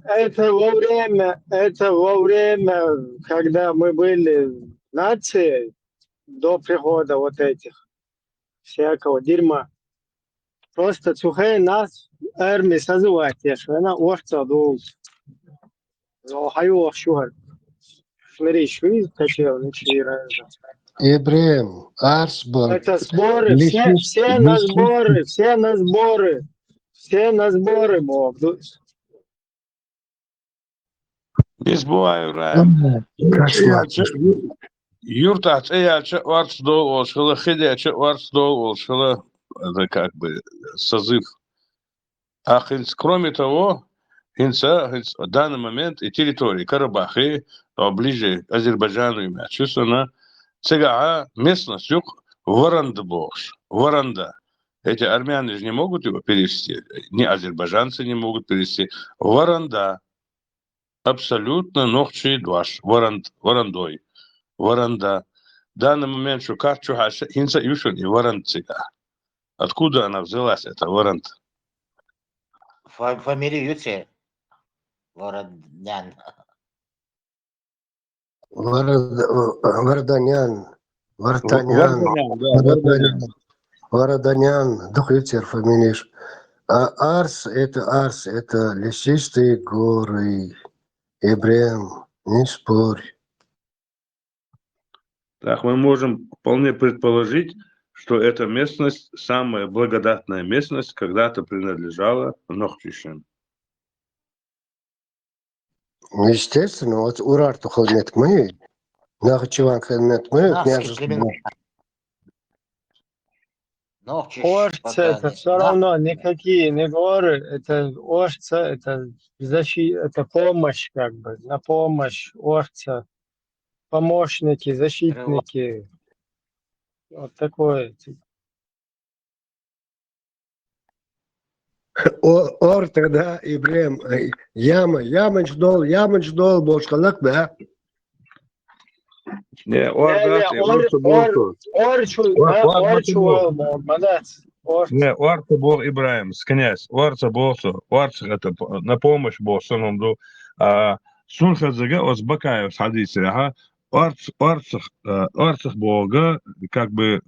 Это во время, когда мы были нацией, до прихода вот этих всякого дерьма. Просто цухай нас армии созывать, что она орца дол. Хаю шугар. Смотри, швы хотел, ничего раза. Ибрем, Арсборг. Это сборы, все на сборы, Бог. Без бываю, Юрта, я Орцдол, Шила Хидя, Орцдол, Шила, это как бы созыв. А кроме того, в данный момент и территории Карабахи, ближе к Азербайджану и Мячусана, цега местность юг Варанда. Эти армяне же не могут его перевести, ни азербайджанцы не могут перевести. Варанда. Абсолютно ногчий дваш. Варандой. Варанда. В данный момент что карчу хаша инса юшун и варанд цега. Откуда она взялась, эта Варанд? Фамилию Юте. Варданян. Варданян, Духлицер фамилиш. А Арс это лесистые горы. Ибрем, не спорь. Так, мы можем вполне предположить, что эта местность, самая благодатная местность, когда-то принадлежала Нохчишин. Естественно, вот Урарту холмет мы, Нахчеван холмет мы, княжество. Орцы это все равно никакие не горы, это орцы, это защита, это помощь как бы, на помощь орца, помощники, защитники, вот такое. Орта, да, Ибрем, Ямыч дол, Бошкалак, да. Не, Орца Бог Ибраим, князь, Орца Босу, Орца это на помощь Босу, Сунхадзага, Озбакаев, Хадисиха, Орцах Бога, как бы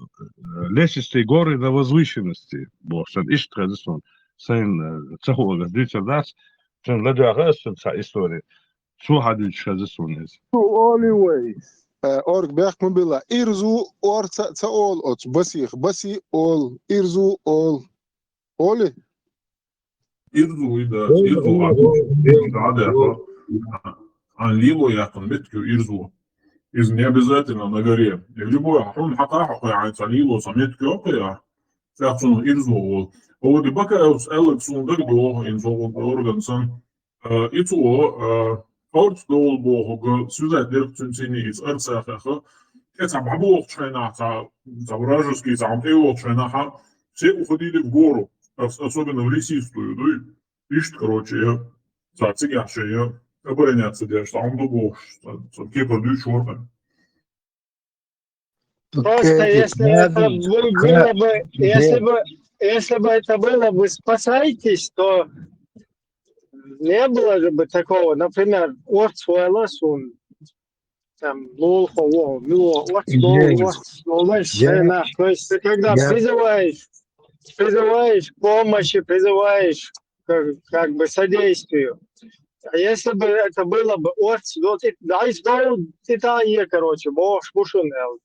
лесистые горы на возвышенности. Бог, что ищет традицион. Сайн цахуга дичардас, чин ладуагас ца история. Что хадич традицион из. Always. Org бяхму была. Ирзу орца цаол оц. Баси ол. Ирзу ол. Оли? Irzu da Irzu надо лило якон битку Ирзу. Из не обязательно на горе. И в любой хрун хатаху яйца лило саметку я. Сяхсун Ирзу. Вот и пока Элек сундагдо инзол органсан ицу Орт дол бог сюда дерцунцини из Арцахаха. Это бабок чайна, за вражеский зампео чайнаха. Все уходили в гору. Особенно в лесистую, да, ищут, короче, за цыгяшие, обороняться, где там до бог, какие продают черные. Просто если это было бы, если бы это было бы спасайтесь, то не было же бы такого, например, орцвуэласун, там, лулхово, то есть ты когда призываешь к помощи, призываешь как бы содействию. А если бы это было бы да, и короче, бог шпушунел.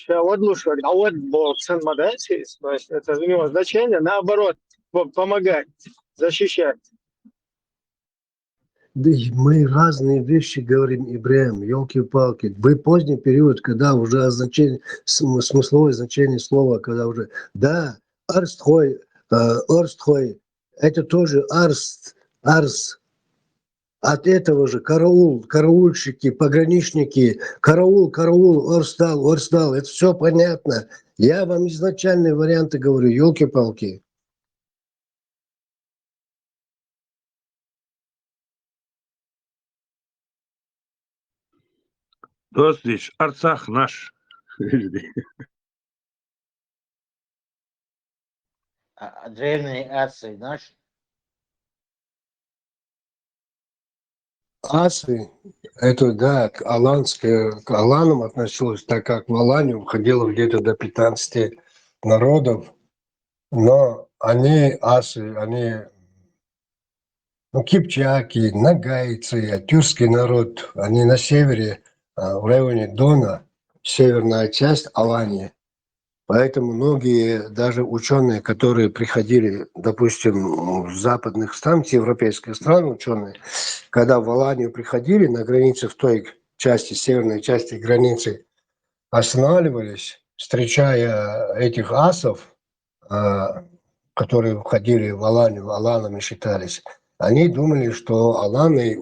Вот лучше, а вот бог санмадесис, то есть это у него значение, наоборот, помогать, защищать. Да мы разные вещи говорим евреям, елки-палки. В поздний период, когда уже смысловое значение слова, когда уже, да, арстхой, это тоже арст. От этого же караул, караульщики, пограничники, караул, орстал, это все понятно. Я вам изначальные варианты говорю, елки-палки. Достич, Арцах наш. А древние асы наш? Асы, это да, к аланам относилось, так как в Алане уходило где-то до 15 народов, но они кипчаки, нагайцы, тюркский народ, они на севере, в районе Дона, северная часть Алании. Поэтому многие даже ученые, которые приходили, допустим, в западных стран, европейских стран ученые, когда в Аланию приходили на границах той части, северной части границы, останавливались, встречая этих асов, которые входили в Аланию, аланами считались, они думали, что аланы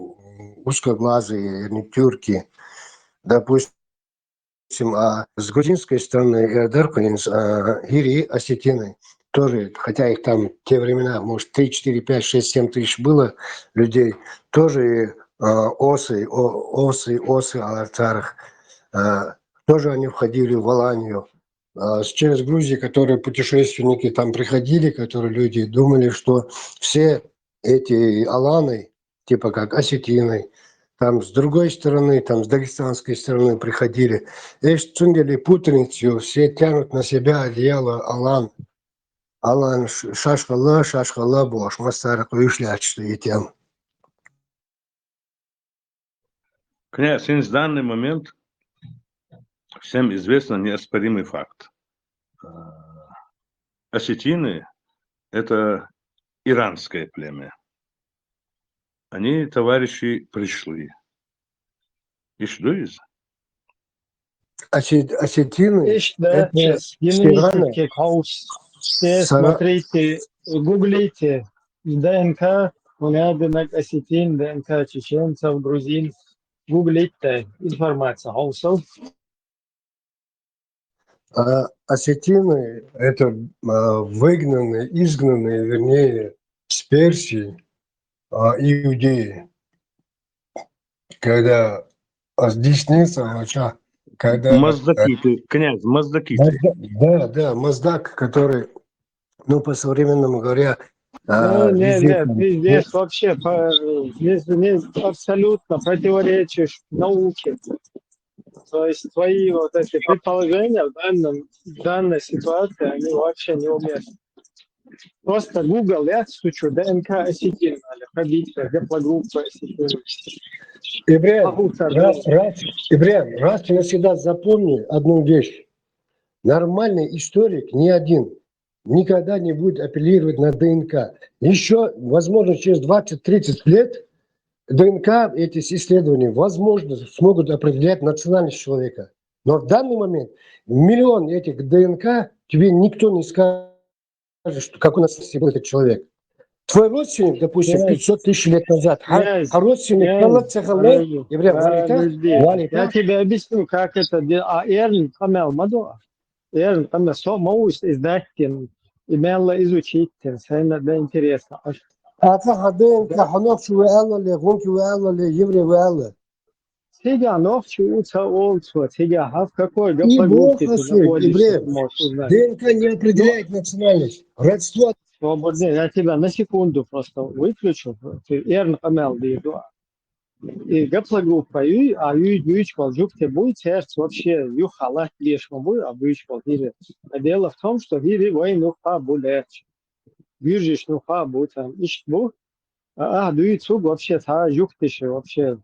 узкоглазые, не тюрки, допустим, а с грузинской стороны Ири, осетины, тоже, хотя их там в те времена, может, 3, 4, 5, 6, 7 тысяч было людей, тоже осы алартарах, тоже они входили в Аланию. Через Грузию, которые путешественники там приходили, которые люди думали, что все эти аланы, типа как осетины, там с другой стороны, там с дагестанской стороны приходили. Цундели путаницу, все тянут на себя одеяло алан. Алан шашхала бош, мастарак вышляч, что и тем. Князь, в данный момент всем известно неоспоримый факт. Осетины – это иранское племя. Они, товарищи, пришли. И что из? Осетины? Да, смотрите, гуглите ДНК, унядынок осетин, ДНК чеченцев, грузин. Гуглите информация. Осетины – это изгнанные, вернее, с Персии иудеи. Когда десница, когда... Маздакиты, князь, маздакиты. Да, маздак, который, по современному говоря... Нет, здесь вообще здесь абсолютно противоречишь науке. То есть твои вот эти предположения в данной ситуации, они вообще неуместны. Просто Google, я стучу, ДНК осетинали, ходите, гаплогруппа осетинали. Ибрем, раз и навсегда запомни одну вещь. Нормальный историк, ни один, никогда не будет апеллировать на ДНК. Еще, возможно, через 20-30 лет ДНК, эти исследования, возможно, смогут определять национальность человека. Но в данный момент миллион этих ДНК тебе никто не скажет, что какой национальности был этот человек. Твой родственник, допустим, 500 тысяч лет назад, а родственник я тебе объясню, как это делать. Эрн Камел Мадуа. Эрн Камел Сомоус издать имело изучить, это интересно. ДНК, Хановчу Вэллали, Гунки Вэллали, Еврей Вэллали. Сега Новчу Олцу, сега в какой И Бог гаплогруппе ты Евреев. находишься, ДНК не определяет национальность. Родство. Свободный, я тебя на секунду просто выключу. Ты Эрн Камел Диедуа. И гаплогруппа, а юичкал жукте будет сердце вообще юхала лишь мобу, а юичкал гири. А дело в том, что гири войну будет. Вижу, ну будет там ищбу. Дуицуг вообще та жуктише вообще.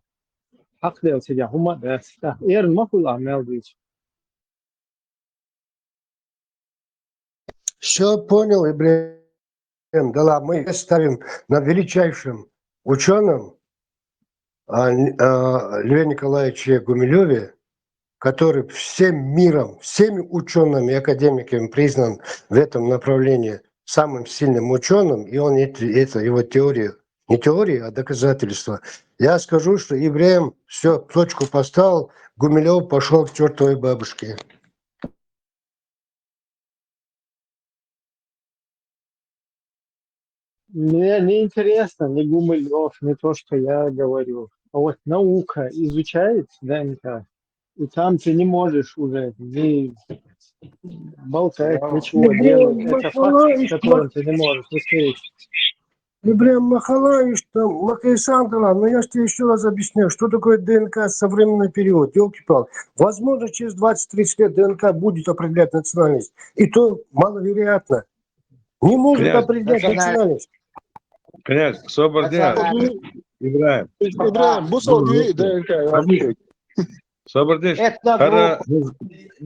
Хак дел тебя хума да. Эрн махула мелдич. Все понял, Ибрем. Да, мы ставим на величайшем ученом Льве Николаевиче Гумилеве, который всем миром, всеми учеными и академиками признан в этом направлении самым сильным ученым, и он это его теория, не теория, а доказательства. Я скажу, что Ибрем все, точку поставил, Гумилев пошел к чертовой бабушке. Мне не интересно, не Гумилев, не то, что я говорю. А вот наука изучает ДНК, и там ты не можешь уже не болтать, ничего делать. Это факт, с которым ты не можешь встретиться. Ибрем Махалаевич, там, Макаисантала, но я же тебе еще раз объясняю, что такое ДНК современный период, елки-палки. Возможно, через 20-30 лет ДНК будет определять национальность, и то маловероятно. Не может определять национальность. Князь, собор дня. Ибраим. Ибраим, бусал ДНК. Собор дня.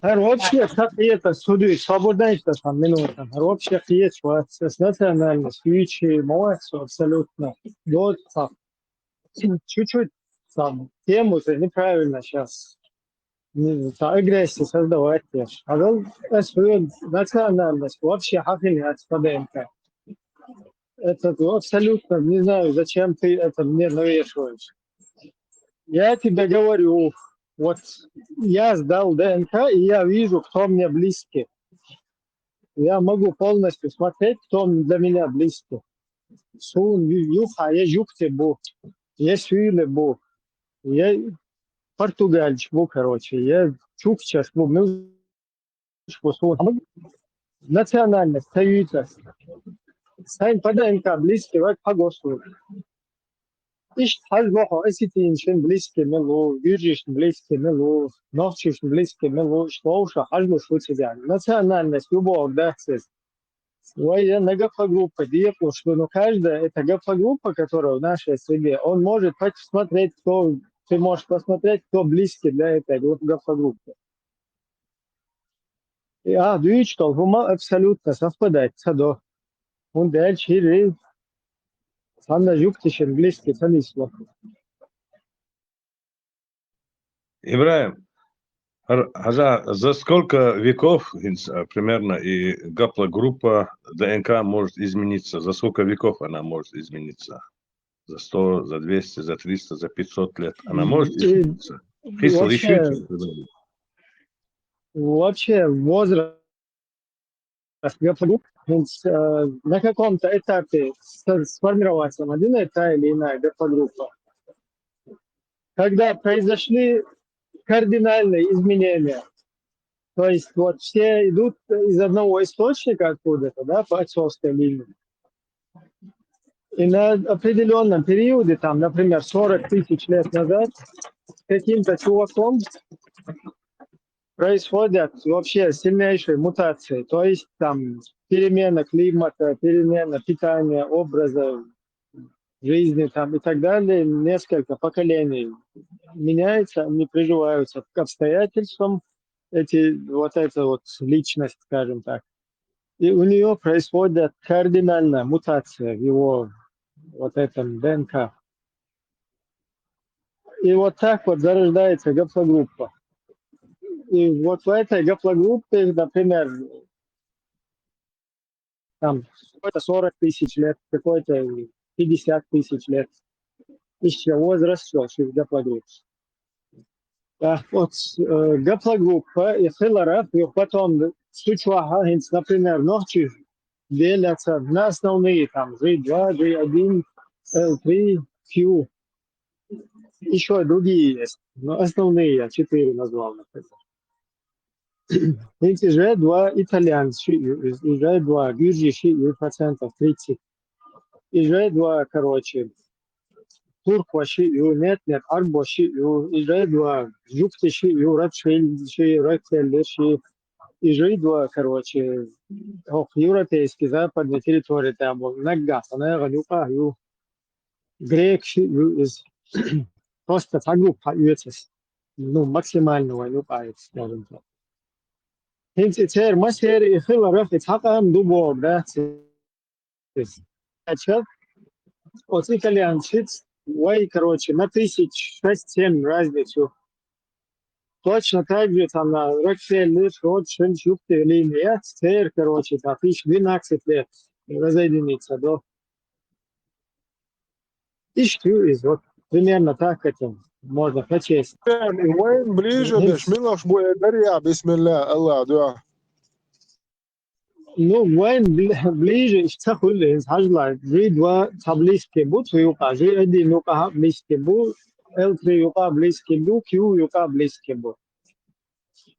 Вообще, как это суды, свободно это там минута. Вообще есть вот с национальностью, ячи, молодцы, абсолютно. Вот так. Чуть-чуть там тему-то неправильно сейчас. Агрессию создавать. А вот национальность вообще хакинят по ДНК. Это абсолютно не знаю, зачем ты это мне навешиваешь. Я тебе говорю, вот я сдал ДНК, и я вижу, кто мне близкий. Я могу полностью смотреть, кто для меня близкий. Сун, юха, я жукте бу, я свиле бу, я португальч бу, короче, я чукчаш бу, мюшку сун. Национальность, союза. Сайн по ДНК близкий, вот по ГОСу. Ich halbe Осетиншин близкий мелу, Юржишин близкий мелу, Новчишин близкий мелу, Шлоуша, Хальбу Шуцидян. Национальность любого, да, своя гаплогруппа, диепло, что ну каждая эта гаплогруппа, которая в нашей среде, он может посмотреть, кто, ты можешь посмотреть, кто близкий для этой гаплогруппы. И дуичка, абсолютно совпадает, садо. Он дальше Санда Юктишин близкий Санислав. Ибраим, за сколько веков примерно и гаплогруппа ДНК может измениться? За сколько веков она может измениться? За 100, за 200, за 300, за 500 лет? Она может измениться? Вообще возраст гаплогрупп на каком-то этапе сформировалась один та или иная гаплогруппа. Когда произошли кардинальные изменения, то есть вот все идут из одного источника откуда-то, да, по отцовской линии. И на определенном периоде, там, например, 40 тысяч лет назад, каким-то чуваком происходят вообще сильнейшие мутации. То есть там перемена климата, перемена питания, образа жизни там и так далее. Несколько поколений меняется, они приживаются к обстоятельствам, эта вот личность, скажем так. И у нее происходит кардинальная мутация в его вот этом ДНК. И вот так вот зарождается гаплогруппа. И вот в этой гаплогруппе, например, там какой-то 40 тысяч лет, какой-то 50 тысяч лет. Еще возраст в гаплогруппе. Вот гаплогруппа и хиларов, и потом сучуаха, например, ночи делятся на основные, там, G2, G1, L3, Q. Еще другие есть, но основные я 4 назвал, например. Эти G2 итальянцы, и G2 гюржи, процентов 30. И G2, короче, турк шию, нет, арбо шию, и G2 жукты шию, ракель шию, и G2, короче, европейский, западной территории, там, нагга, она ганюка, грек шию, просто та группа USS, ну, максимально ганюка, скажем так. Hinti ter maser и хиларов, и цакам дубок, да, сейчас, вот итальянцы, короче, на 1006-7 разницу. Точно так же там на Рокфеллер, Ротшильд, Юпте, Линия, Цер, короче, так, 12 лет разъединиться до. И что из вот примерно так это можно прочесть. وين ближе بشملش بو دريا بسم الله الله دعاء Ну, вайн ближе, ich sag ins Hajla, G2 таблички будут юка, G1 юка близки будут, L3 юка близки будут, Q юка близки будут.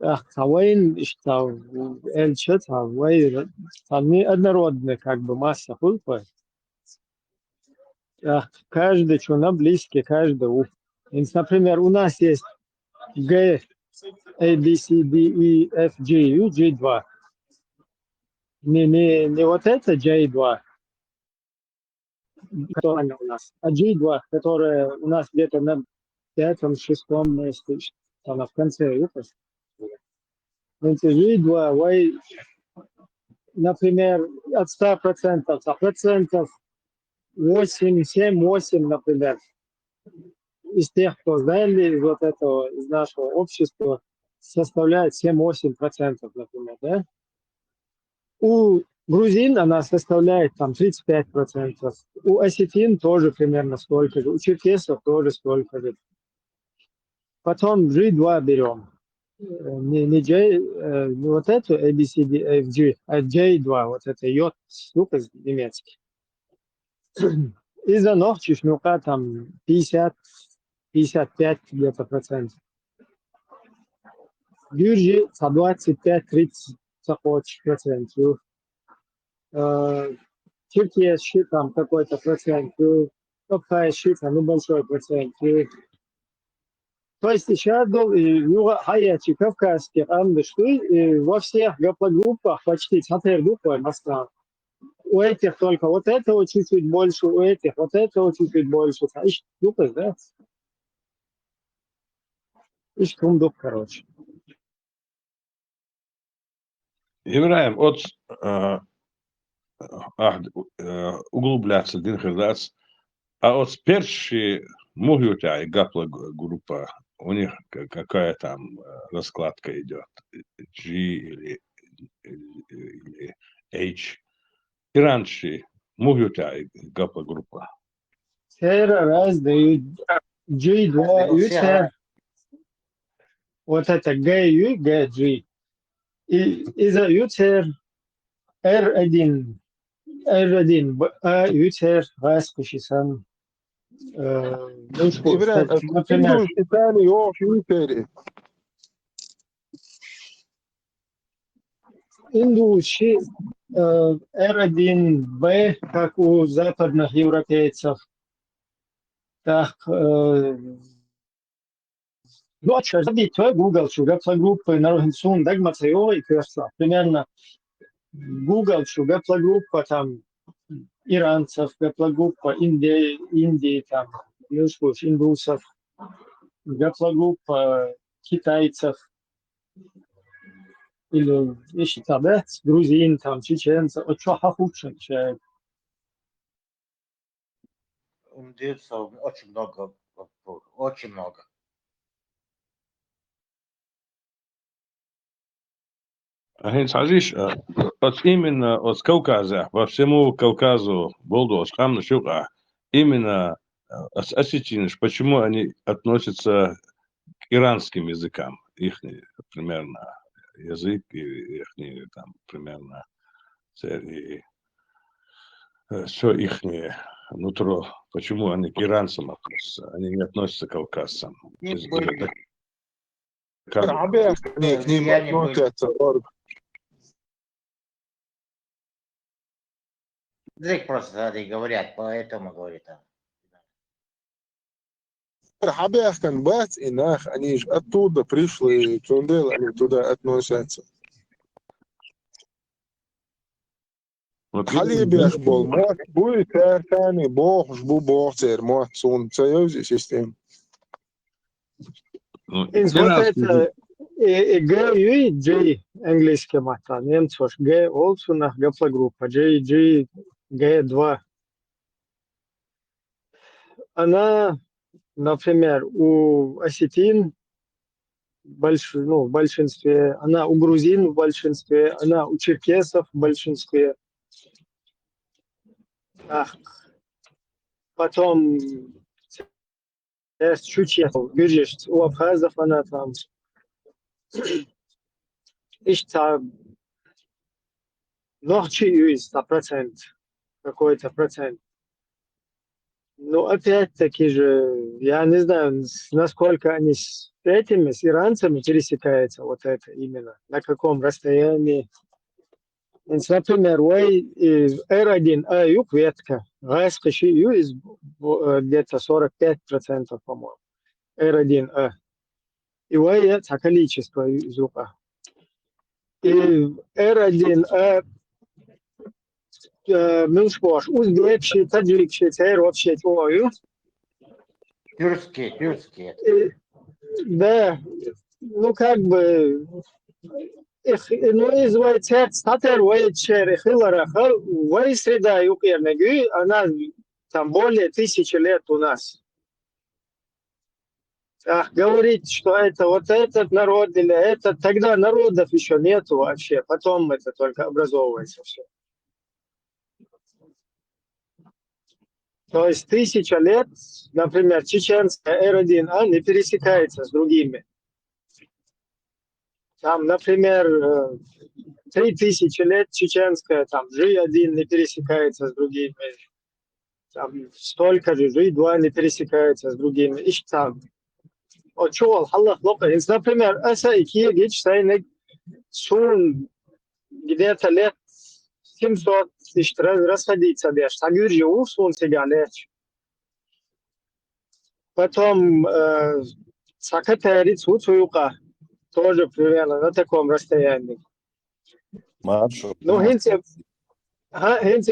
Ах, вайн, что L4, вайн, они однородные, как бы масса хульпа. Ах, каждый чуна близкий, каждый. Например, у нас есть G, A, B, C, D, E, F, G, U, G2. Не вот это J2, которая у нас, а G2, которая у нас где-то на 5-6 месте, она в конце выпуска. G2, например, от 100%, а процентов 7-8, например, из тех, кто знали вот этого, из нашего общества, составляет 7-8%, например, да? У грузин она составляет там 35%. У осетин тоже примерно столько же. У черкесов тоже столько же. Потом G2 берем. Не J, не вот эту A, B, C, D, F, G, а J2, вот это йод, сука, немецкий. Из-за ногти шнука там 50-55 где-то процентов. Гюржи 25-30 процентов. Черкес там какой-то процент, Топхай там небольшой процент. То есть сейчас Юго-Хаячи, Кавказский, Андышты, во всех гаплогруппах почти группа настал. У этих только вот этого чуть-чуть больше, у этих вот этого чуть-чуть больше. Группа, да? И шкундук, короче. Ибраим, от углубляться, динхердац, а от перши мугютя и гапла группа, у них какая там раскладка идет, G или H. И раньше мугютя и гапла группа. Сера разные, G2, U, вот это GU, GG. И из-за UTR R1, UTR распущен. Например, Италия, Юпери. Индуши R1B, как у западных европейцев, так Ну, а что, забить твой Google, что группы на Рогенсун, Дагмаца и Кверса. Примерно Google, что группа там иранцев, группа Индии там, индусов, группа китайцев, или еще там, да, грузин, там, чеченцев, вот что хохучен человек. Индусов очень много, очень много. Heinz Aziz, вот именно от Кавказа, по всему Кавказу, Болдовскому, именно осетины, почему они относятся к иранским языкам, их примерно язык и их там примерно все их нутро, почему они к иранцам относятся, они не относятся к кавказцам. К ним относятся. Дрейк просто и говорят, поэтому говорит. Рабиахкан бац инах, они же оттуда пришли, Цундел, они туда относятся. Халибиах был, мот, будет картаны, бог, жбу бог, цер, мот, сун, союзи систем. Вот это G и J английский мата, немцев G олсунах гапла группа, J, G2. Она, например, у осетин в большинстве, она у грузин в большинстве, она у черкесов в большинстве. Потом чучетов, видишь, у абхазов она там. Ногчи есть 100%, какой-то процент. Но опять-таки же, я не знаю, насколько они с этими, с иранцами пересекаются, вот это именно, на каком расстоянии. Например, R1A юг ветка, Гаскаши есть где-то 45%, по-моему, R1A. И это количество юга. И R1A Милшпош, узбекский, таджикский, царь вообще твою. Тюркские. Да, ну как бы, ну называется, статер вайчер, хилараха, вай среда юкернеги, она там более 1000 лет у нас. Говорить, что это вот этот народ или этот, тогда народов еще нету вообще, потом это только образовывается все. То есть 1000 лет, например, чеченская R1A не пересекается с другими. Там, например, 3000 лет чеченская, там G1 не пересекается с другими. Там столько же G2 не пересекается с другими. И там. Например, Асаики, Гичтайник, Сун, где-то лет 700 тысяч расходиться без. Тагюржи Усун себя лечь. Потом Сакатари Цуцуюка тоже примерно на таком расстоянии. Ну, хенце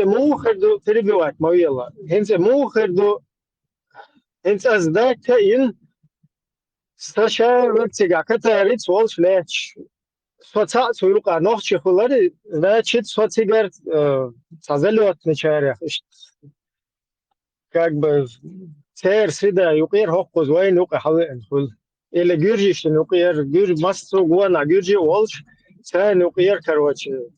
мухарду перебивать, мовила. Хенце мухарду, хенце аздакта ин Сначала тебя Катари Цуолш лечь. Соца Цуюка ночи хулари, значит, социгар сазалет начарях. Как бы цер среда юкер хоккуз вайн юка хавен хул. Или гюржиш юкер гюрж масту гуана гюржи олш, цен юкер короче.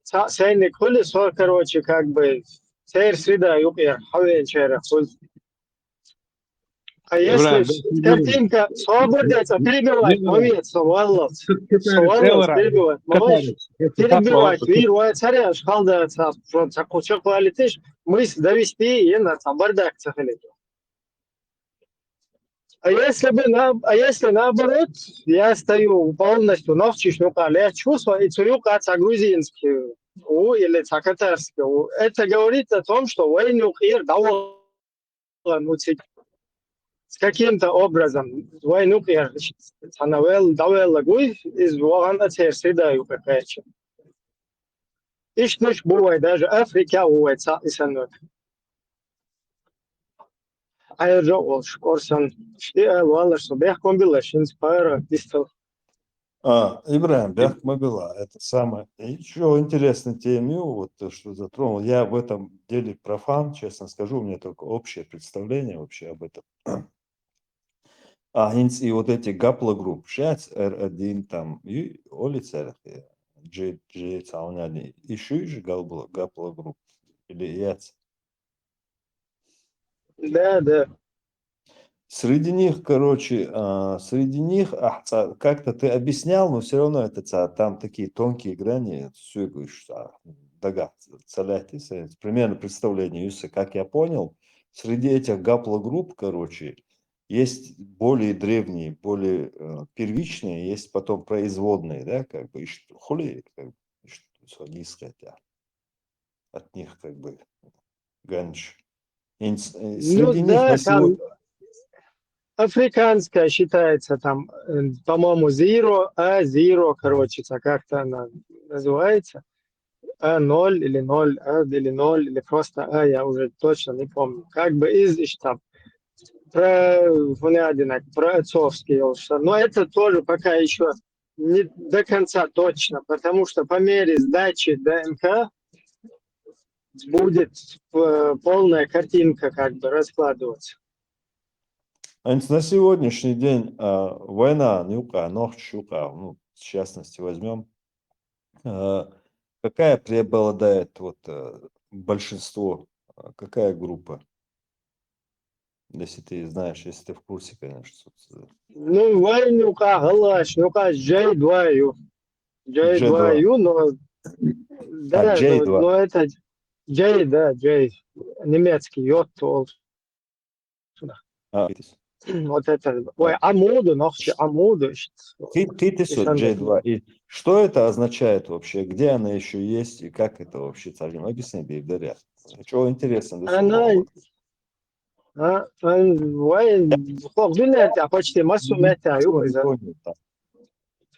Цен хули сор короче как бы цер среда юкер хавен чарях хул. А если картинка свободится, перебивать, мовец, Валлов, перебивать, мовец, перебивать, виру, царя, шхалда, кучок валитыш, мысль довести и на бардак цахалит. А если наоборот, я стою полностью ночью, я чувствую, и цуюка грузинский, или катарский, это говорит о том, что войну хир дал, с каким-то образом войну санавел давел лагуй из вогана церсидаю какая-то. Ишнуш бывает даже Африка бывает санут. А я же олш корсан что валар собех комбилаш инспайра дистал. Ибраим, Бяхмабила, это самое. Еще интересной теме, вот то, что затронул. Я в этом деле профан, честно скажу, у меня только общее представление вообще об этом. И вот эти гаплогрупп, сейчас R1 там, и Олицер, G, Цауняни, еще же гаплогрупп, или яц. Да. Среди них, короче, как-то ты объяснял, но все равно это там такие тонкие грани, все примерно представление, как я понял, среди этих гаплогрупп, короче, есть более древние, более первичные, есть потом производные, да, как бы, хули, как бы, что низкое, от них, как бы, ганч. Среди них на сегодня... Африканская считается там, по-моему, Zero, короче, как-то она называется. А0 или 0, или 0, или просто я уже точно не помню. Как бы из там про отцовский, но это тоже пока еще не до конца точно, потому что по мере сдачи ДНК будет полная картинка как бы раскладываться. На сегодняшний день война, в частности возьмем, какая преобладает большинство, какая группа? Если ты знаешь, если ты в курсе, конечно. Войнюка, галашнюка, J2U, но да, J2. но это J, да, J, немецкий, йод. Вот это, Амуду, Амуду. J2. И что это означает вообще? Где она еще есть и как это вообще? Объясни, Бейдаря. Чего интересно? Почти массу метаю.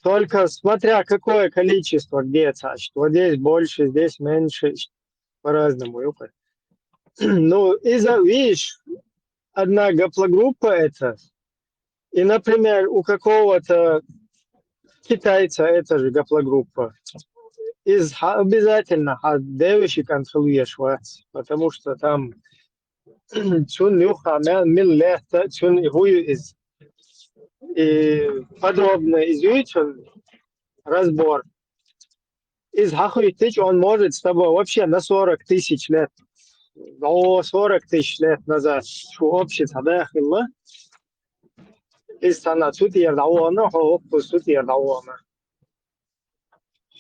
Только смотря какое количество где-то. Вот здесь больше, здесь меньше. По-разному. Видишь, одна гаплогруппа это. И, например, у какого-то китайца это же гаплогруппа. Обязательно девочек контролируешь, потому что там и подробно изучен разбор. Из Хахуитыч он может с тобой вообще на 40 тысяч лет. 40 тысяч лет назад. Что общее тогда было? Из страны Сутьер Дауана, Сутьер Дауана.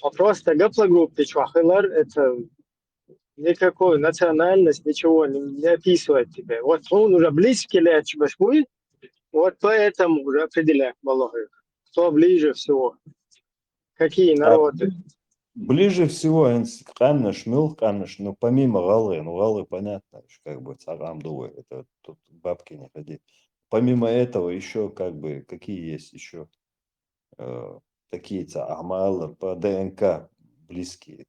А просто гаплогруппы Чвахилар это никакую национальность, ничего не описывает тебе. Вот он уже близкий лет Чебашкуй, вот поэтому уже определяет Балахи. Кто ближе всего? Какие народы? Ближе всего, но помимо Галы, понятно, как бы Цагам Дуэ, это тут бабки не ходи. Помимо этого еще как бы, какие есть еще такие-то Амалы по ДНК близкие.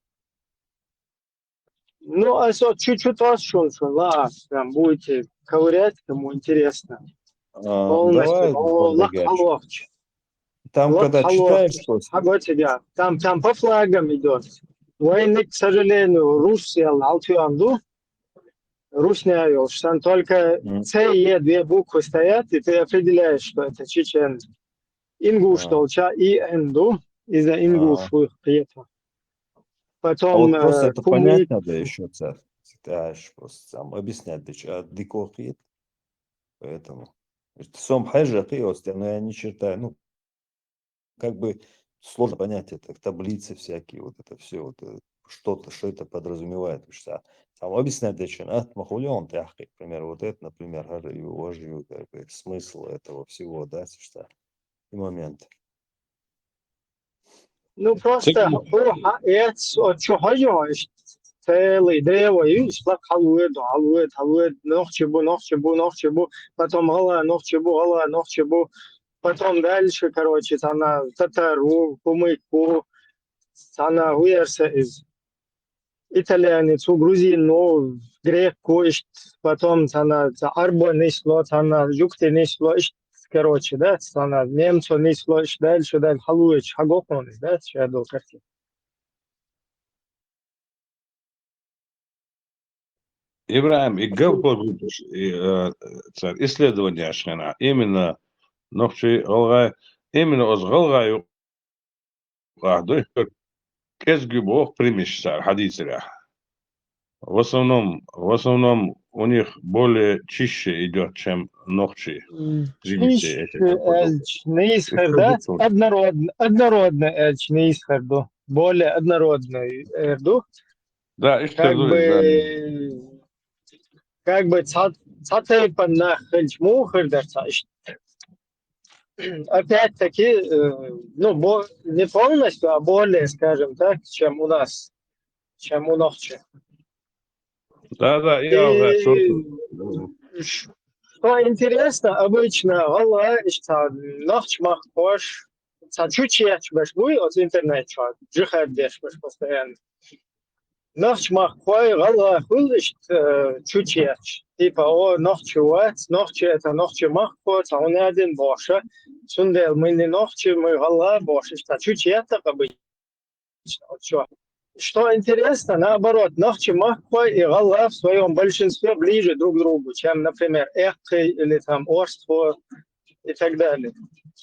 Чуть-чуть вас прям будете ковырять, кому интересно. Полностью. Там, когда читаешь просто. Там по флагам идет. Войны, к сожалению, Русь не овел, что там только Ц и Е две буквы стоят, и ты определяешь, что это чечен. Ингуш толча и Энду, из-за ингушевых приятов. Потом вот просто это понять надо еще, просто сам объяснять, дикохит, поэтому. Сом хайжа, но я ни черта, как бы сложно понять это, таблицы всякие, вот это все, что это подразумевает. Там объяснять зачем, махулион тяхкой, к примеру, вот это, например, уважаю, как бы, смысл этого всего, да, что и момент. Просто целый древо, и шла халует, нохчебу, потом гала, нохчебу, потом дальше, короче, она татару, кумыку, она уерса из итальянец, грузину, греку, потом она арбо несло, она юкте несло, короче, да, она немцу несло, дальше, халует, хагокон, да, шадо картин. Ибраим, и царь исследования ашхана, именно нохчи голгай, именно оз голгаю, дой кезги бог примеш царь, хадисря. В основном у них более чище идет, чем ногчи. Неисхер, да? Однородно эльч неисхерду. Более однородный эрду. Да, как бы цатей панах эльч мухер дерца. Опять-таки, ну, не полностью, а более, скажем так, чем у нас, чем у ногчи. Да, Что интересно, обычно Алла ночь махпош, чуть-чуть башбуй от интернета, джихад деш постоянно. Ночь махпой, Алла хулишь чуть-чуть. Типа, ночь это ночь махпот, а он один боша. Сундел, мы не ночь, мы Алла боша, чуть-чуть так обычно. Что интересно, наоборот, нохчи махпой и Алла в своем большинстве ближе друг к другу, чем, например, эхкой или там орство и так далее.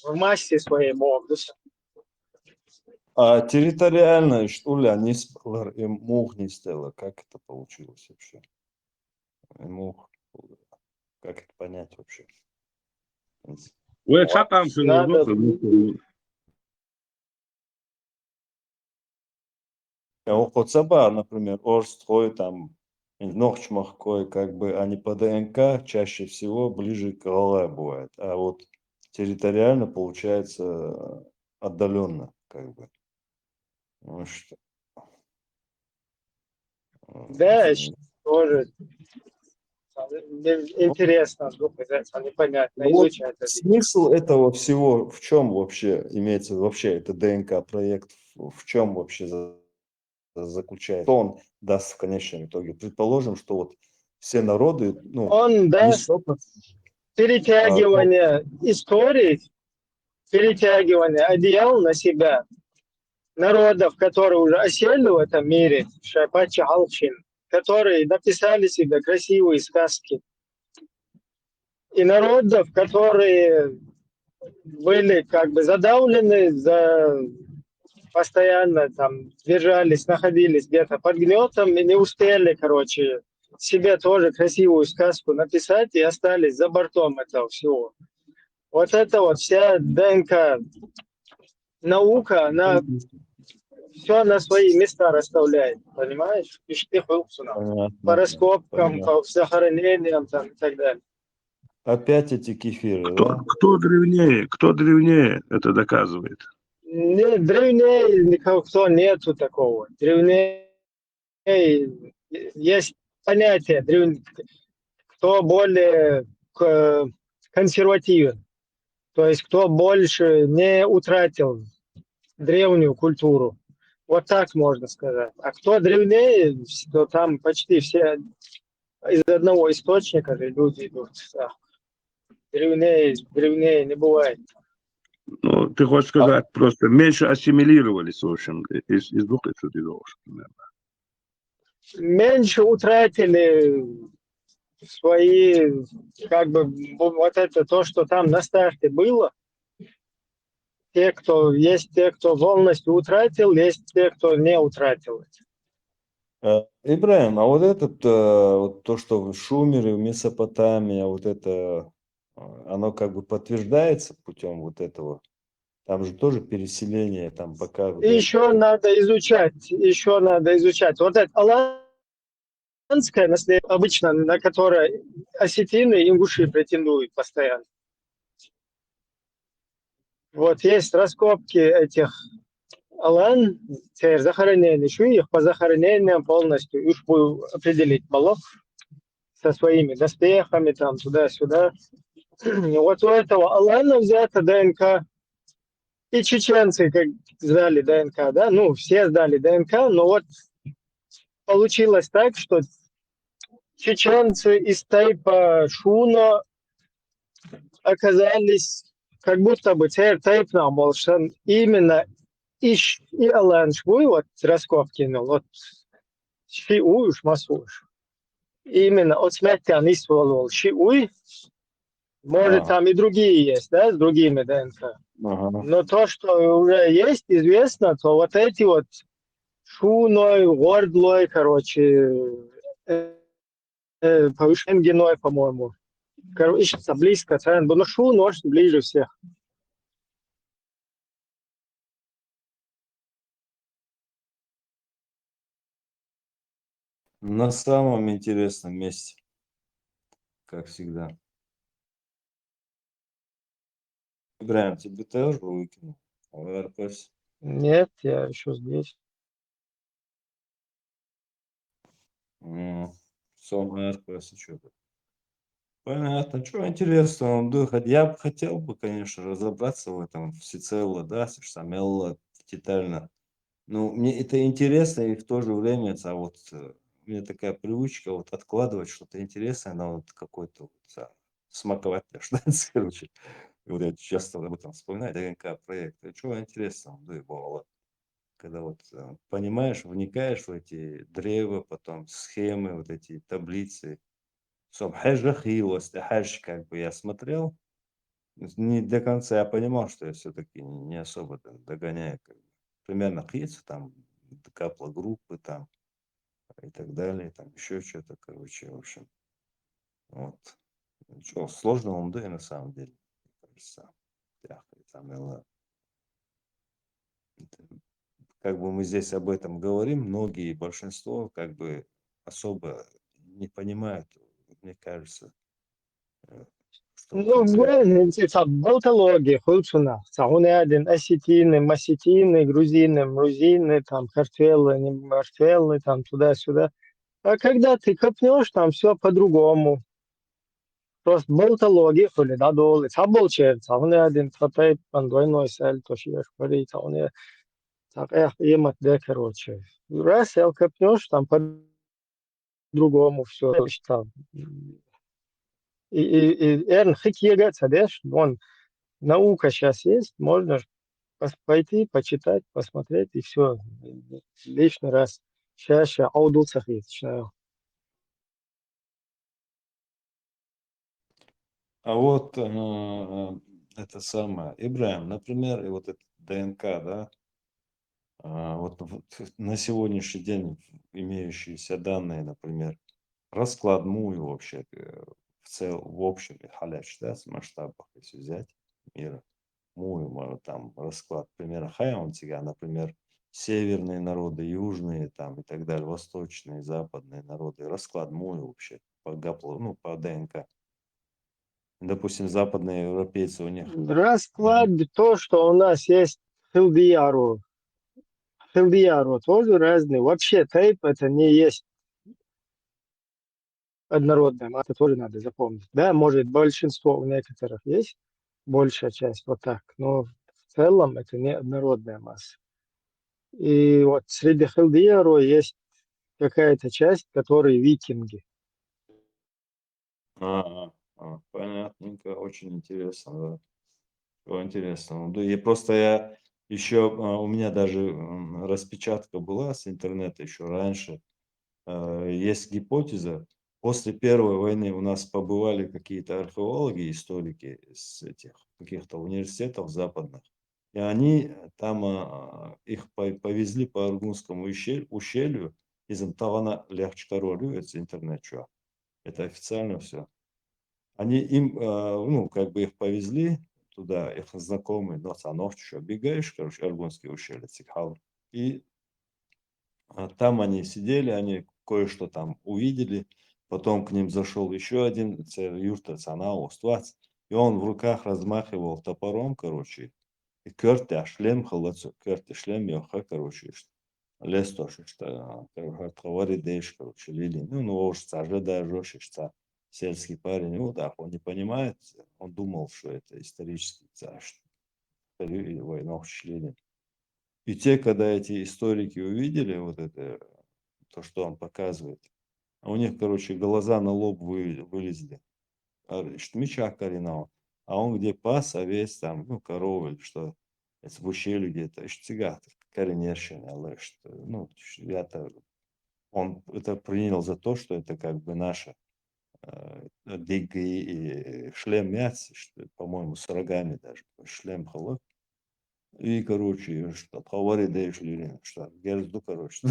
В массе своей Бог. А территориально, что ли, они им мух не стало? Как это получилось вообще? Мух. Как это понять вообще? Окоцаба, например, Орстрой, там, Нохчмахкой, как бы они по ДНК чаще всего ближе к Гале бывает. А вот территориально получается отдаленно, как бы. Ну что. Да, тоже интересно, непонятно, изучать. Вот смысл этого всего в чем вообще имеется вообще это ДНК проект, в чем вообще заключается? Что он даст в конечном итоге? Предположим, что вот все народы, ну, он даст перетягивание историй, перетягивание одеял на себя народов, которые уже осели в этом мире, Шапача Алчин, которые написали себе красивые сказки. И народов, которые были как бы задавлены, постоянно там держались, находились где-то под гнетом и не успели, короче, себе тоже красивую сказку написать и остались за бортом этого всего. Вот это вот вся ДНК наука, она все на свои места расставляет, понимаешь? По раскопкам, по захоронениям там, и так далее. Опять эти кефиры, да? Кто древнее, это доказывает. Нет, древнее никого нету такого. Древнее есть понятие, кто более консервативен, то есть кто больше не утратил древнюю культуру. Вот так можно сказать. А кто древнее, то там почти все из одного источника же люди идут. Да. Древнее не бывает. Ну, ты хочешь сказать, просто меньше ассимилировались, в общем, из 200 годов, примерно. Меньше утратили свои, как бы, вот это то, что там на старте было. Есть те, кто полностью утратил, есть те, кто не утратил. Ибраим, а вот этот, вот то, что в Шумере, в Месопотамии, вот это, оно как бы подтверждается путем вот этого? Там же тоже переселение, там пока... Еще надо изучать. Вот это аланское наследие, обычно, на которое осетины и ингуши претендуют постоянно. Вот есть раскопки этих Алан, теперь захоронение, их по захоронениям полностью, их буду определить баллов со своими доспехами, там, туда-сюда. Вот у этого Алана взято ДНК. И чеченцы, как сдали ДНК, да, ну, все сдали ДНК, но вот получилось так, что чеченцы из тайпа Шуна оказались как будто бы тайп был, что именно и Алан Швуй, вот раскопки, ну, вот Шиуш, Масуш. Именно от смертян использовал Шиуй, может, там и другие есть, да, с другими ДНК. Но то, что уже есть, известно, то вот эти вот Шуной, Гордлой, короче, Повышенгиной, по-моему. Короче, близко, но Шун, может, ближе всех. На самом интересном месте, как всегда. Ибраим, тебе тоже выкинул? РПС. Нет, я еще здесь. Сом РПС, что-то. Понятно, что интересно. Я бы хотел бы, конечно, разобраться в этом всецело, да, самело, детально. Ну, мне это интересно, и в то же время, вот, у меня такая привычка вот откладывать что-то интересное на вот какой-то вот, смаковать, что короче. Вот я часто об этом вспоминаю, ДНК проект. Чего интересного, да и бывало. Когда вот понимаешь, вникаешь в эти древа, потом схемы, вот эти таблицы. Как бы я смотрел, не до конца я понимал, что я все-таки не особо догоняю. Как бы. Примерно қиется, там каплогруппы там и так далее, там еще что-то, короче, в общем. Вот. Ничего сложного, да, и на самом деле. Кажется, как бы мы здесь об этом говорим, многие, большинство, как бы особо не понимают, мне кажется, что в Ну, конце... болтология, худшина. Он один осетины, масетины, грузины, мрузины, там, картвелы, не мартвелы, там, туда-сюда. А когда ты копнешь, там все по-другому. Просто болтология, хули, да, долы. Цаболчер, он один, цапай, пандойной сель, то шьешь, пари, он так, имат, да, короче. Раз, я копнешь, там по-другому все. Там. И хикьега, цадеш, вон, наука сейчас есть, можно пойти, почитать, посмотреть, и все. Лишний раз. Сейчас аудуцах есть. А вот это самое, Ибраим, например, и вот это ДНК, да, вот на сегодняшний день имеющиеся данные, например, расклад МУИ вообще в общем, халяч, да, с масштабах, если взять мира, МУИ, может, там расклад, пример Хайонтига, например, северные народы, южные там и так далее, восточные, западные народы, расклад МУИ вообще по гапло, ну, по ДНК. Допустим, западные европейцы у них. Расклад, то, что у нас есть Хилдияру. Хилдияру тоже разные. Вообще тейп это не есть однородное. Это тоже надо запомнить. Да, может большинство у некоторых есть, большая часть вот так. Но в целом это не однородная масса. И вот среди Хилдияру есть какая-то часть, которые викинги. Понятненько, очень интересно, да. Всего интересного. Да, и просто я еще, у меня даже распечатка была с интернета еще раньше. Есть гипотеза. После Первой войны у нас побывали какие-то археологи, историки с этих каких-то университетов западных. И они там их повезли по Аргунскому ущелью из Антавана Ляхчкаролю, это интернет, что. Это официально все. Они им, ну, как бы их повезли туда, их знакомые, но ночь еще бегаешь, короче, Аргунский ущелье, Цикхал. И там они сидели, они кое-что там увидели. Потом к ним зашел еще один юрта Цанау, и он в руках размахивал топором, короче, Körte шлем халацо, körte шлем йоха, короче, лес тоже, что говорит, дэш, короче, лили. Ну, уж ожидая жёшься, сельский парень, ну да, он не понимает, он думал, что это исторический царь, войну члены. И те, когда эти историки увидели вот это, то, что он показывает, у них, короче, глаза на лоб вылезли. Меча коренал. А он где пас, овец там, ну, коровы, что это в ущелье где-то, цыгат, коренешин, але что, ну, я-то, он это принял за то, что это как бы наша диги и шлем мяц, по-моему, с рогами даже, шлем халат. И, короче, что говорит, да, что герзду, короче,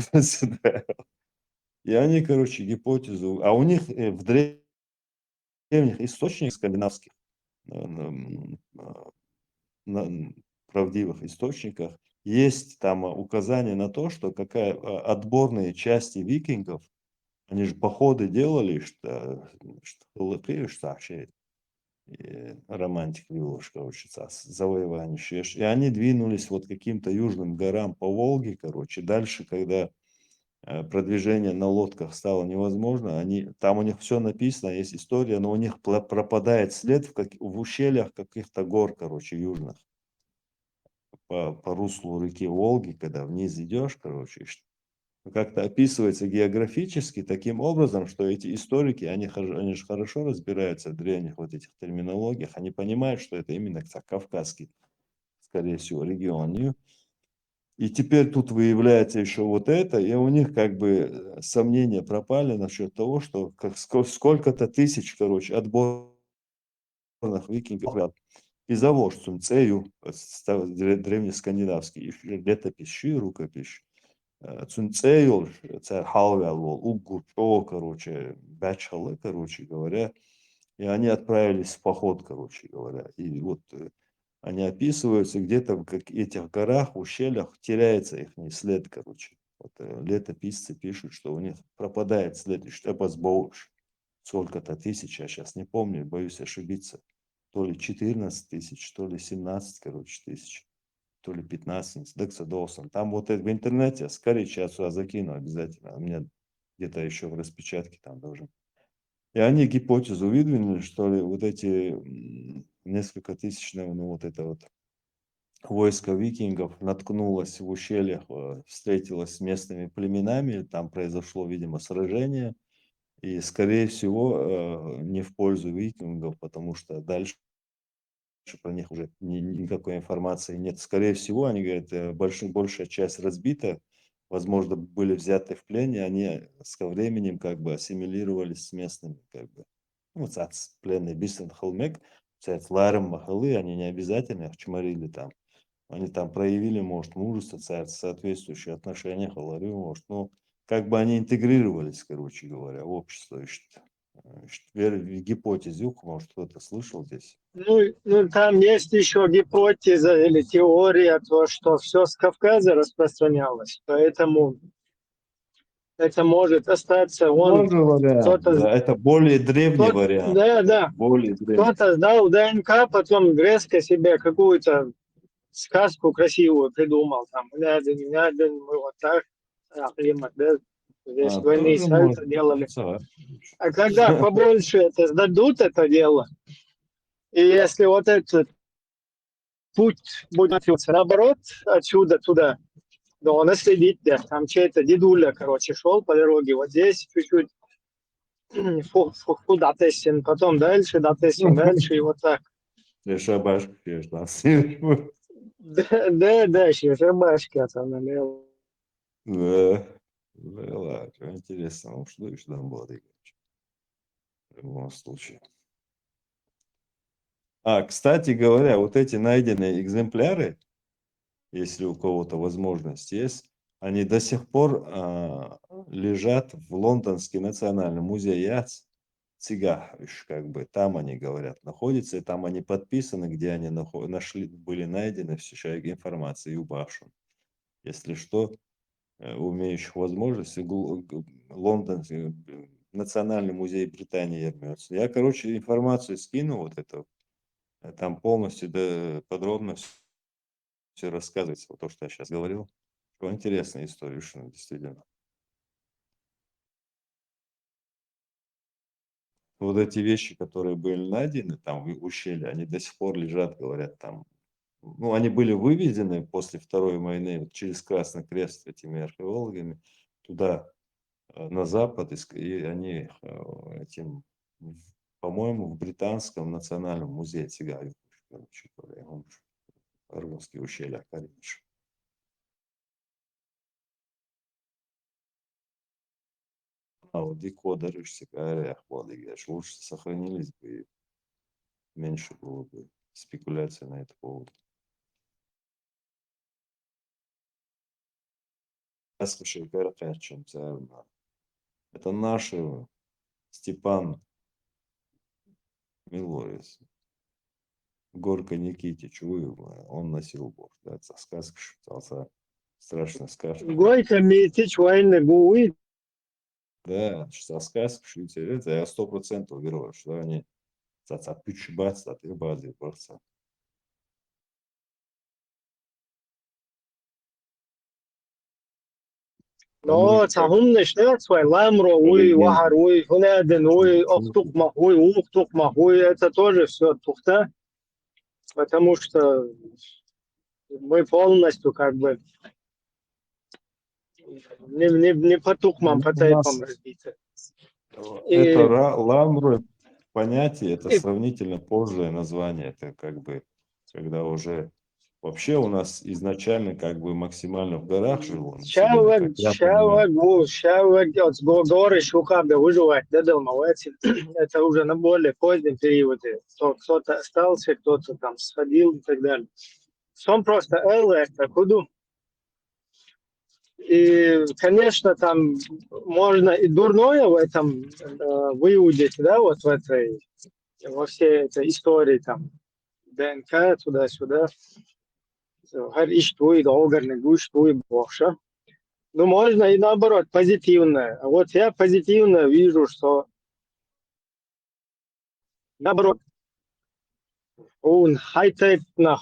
и они, короче, гипотезу, а у них в древних источниках скандинавских, правдивых источниках, есть там указание на то, что какая отборные части викингов, они же походы делали, что вообще романтик Вилушка учится, завоевание. И они двинулись вот каким-то южным горам по Волге, короче. Дальше, когда продвижение на лодках стало невозможно, там у них все написано, есть история, но у них пропадает след в ущельях каких-то гор, короче, южных. По руслу реки Волги, когда вниз идешь, короче, как-то описывается географически таким образом, что эти историки, они же хорошо разбираются в древних вот этих терминологиях, они понимают, что это именно кавказский, скорее всего, регион. И теперь тут выявляется еще вот это, и у них как бы сомнения пропали насчет того, что сколько-то тысяч, короче, отборных викингов и завожцем цею, древнескандинавский, летопись, рукопись, цунцейл, це халвел, угурчо, короче, бачхалы, короче говоря, и они отправились в поход, короче говоря, и вот они описываются где-то в этих горах, ущельях, теряется их след, короче. Вот летописцы пишут, что у них пропадает след, что сколько-то тысяч, я сейчас не помню, боюсь ошибиться, то ли 14 тысяч, то ли 17, короче, тысяч, то ли 15, Декса Доусон. Там вот это в интернете, скорее сейчас сюда закину обязательно, у меня где-то еще в распечатке там должен. И они гипотезу выдвинули, что ли, вот эти несколько тысячного, ну вот это вот войско викингов наткнулось в ущельях, встретилось с местными племенами, там произошло, видимо, сражение, и, скорее всего, не в пользу викингов, потому что дальше про них уже никакой информации нет. Скорее всего, они говорят, большая часть разбита, возможно, были взяты в плен, и они со временем как бы ассимилировались с местными, как бы. Ну, пленные Бисен Холмек, Ларем Махалы, они не обязательно их чморили там. Они там проявили, может, мужество, соответствующие отношения, халарю, может, ну, как бы они интегрировались, короче говоря, в общество. Гипотезу, может, кто-то слышал здесь? Ну, там есть еще гипотеза или теория, то, что все с Кавказа распространялось, поэтому это может остаться. Тоже вариант, да, это более древний вариант. Да. Более древний. Кто-то сдал ДНК, потом Греско себе какую-то сказку красивую придумал. Там, мы вот так, климат, да, здесь двойные сальто делали. А когда побольше это сдадут это дело, и если вот этот путь будет двигаться наоборот, отсюда туда, то он следит, да, там чей-то дедуля, короче, шел по дороге, вот здесь чуть-чуть куда тестим, потом дальше, дотестим дальше, и вот так. Я шабашку, конечно, Да, еще шабашки там налево. Да, ладно, интересно, ну что еще там было, в любом случае. Кстати говоря, вот эти найденные экземпляры, если у кого-то возможность есть, они до сих пор лежат в Лондонский национальный музей Яц, Цигах, как бы, там они, говорят, находятся, и там они подписаны, где они были найдены, все информация и упавшим. Если что, у имеющих возможности, Лондонский национальный музей Британии вернется. Я, короче, информацию скину, вот это, там полностью подробно все рассказывается, вот то, что я сейчас говорил. Что интересная история, что действительно. Вот эти вещи, которые были найдены там в ущелье, они до сих пор лежат, говорят, там. Ну, они были выведены после Второй войны вот через Красный Крест этими археологами туда, на Запад, и они этим, по-моему, в Британском национальном музее Цигаев, короче говоря, он Аргунский ущелье, конечно. А вот декодеры, лучше сохранились бы, и меньше было бы спекуляций на этот повод. Это наши Степан Милорис. Горка Никитич, он носил борщ, да, это сказка, что страшная сказка. Горько Митич войны будет. Да, что сказка, что это я 100% верю, что они пичбац, от их базы борца. Но هم نشتغل свой ламро, уй, вахар, уй, хунаден, уй, октукмах, уй, уктукмах, уй, это тоже все тухта, потому что мы полностью как бы не по тухмам, по тайпам разбиты. Это ламру понятие, это сравнительно позднее название, это как бы, когда уже вообще у нас изначально как бы максимально в горах жило. Горы Шухабе выживать, да, это уже на более позднем периоде. Кто-то остался, кто-то там сходил и так далее. Сам просто это куду. И, конечно, там можно и дурное в этом выудить, да, вот во всей этой истории, там, ДНК, туда-сюда. Her iş твой, долгар не гуш твой больше. Ну, можно и наоборот, позитивное. А вот я позитивно вижу, что наоборот, он хай-тек на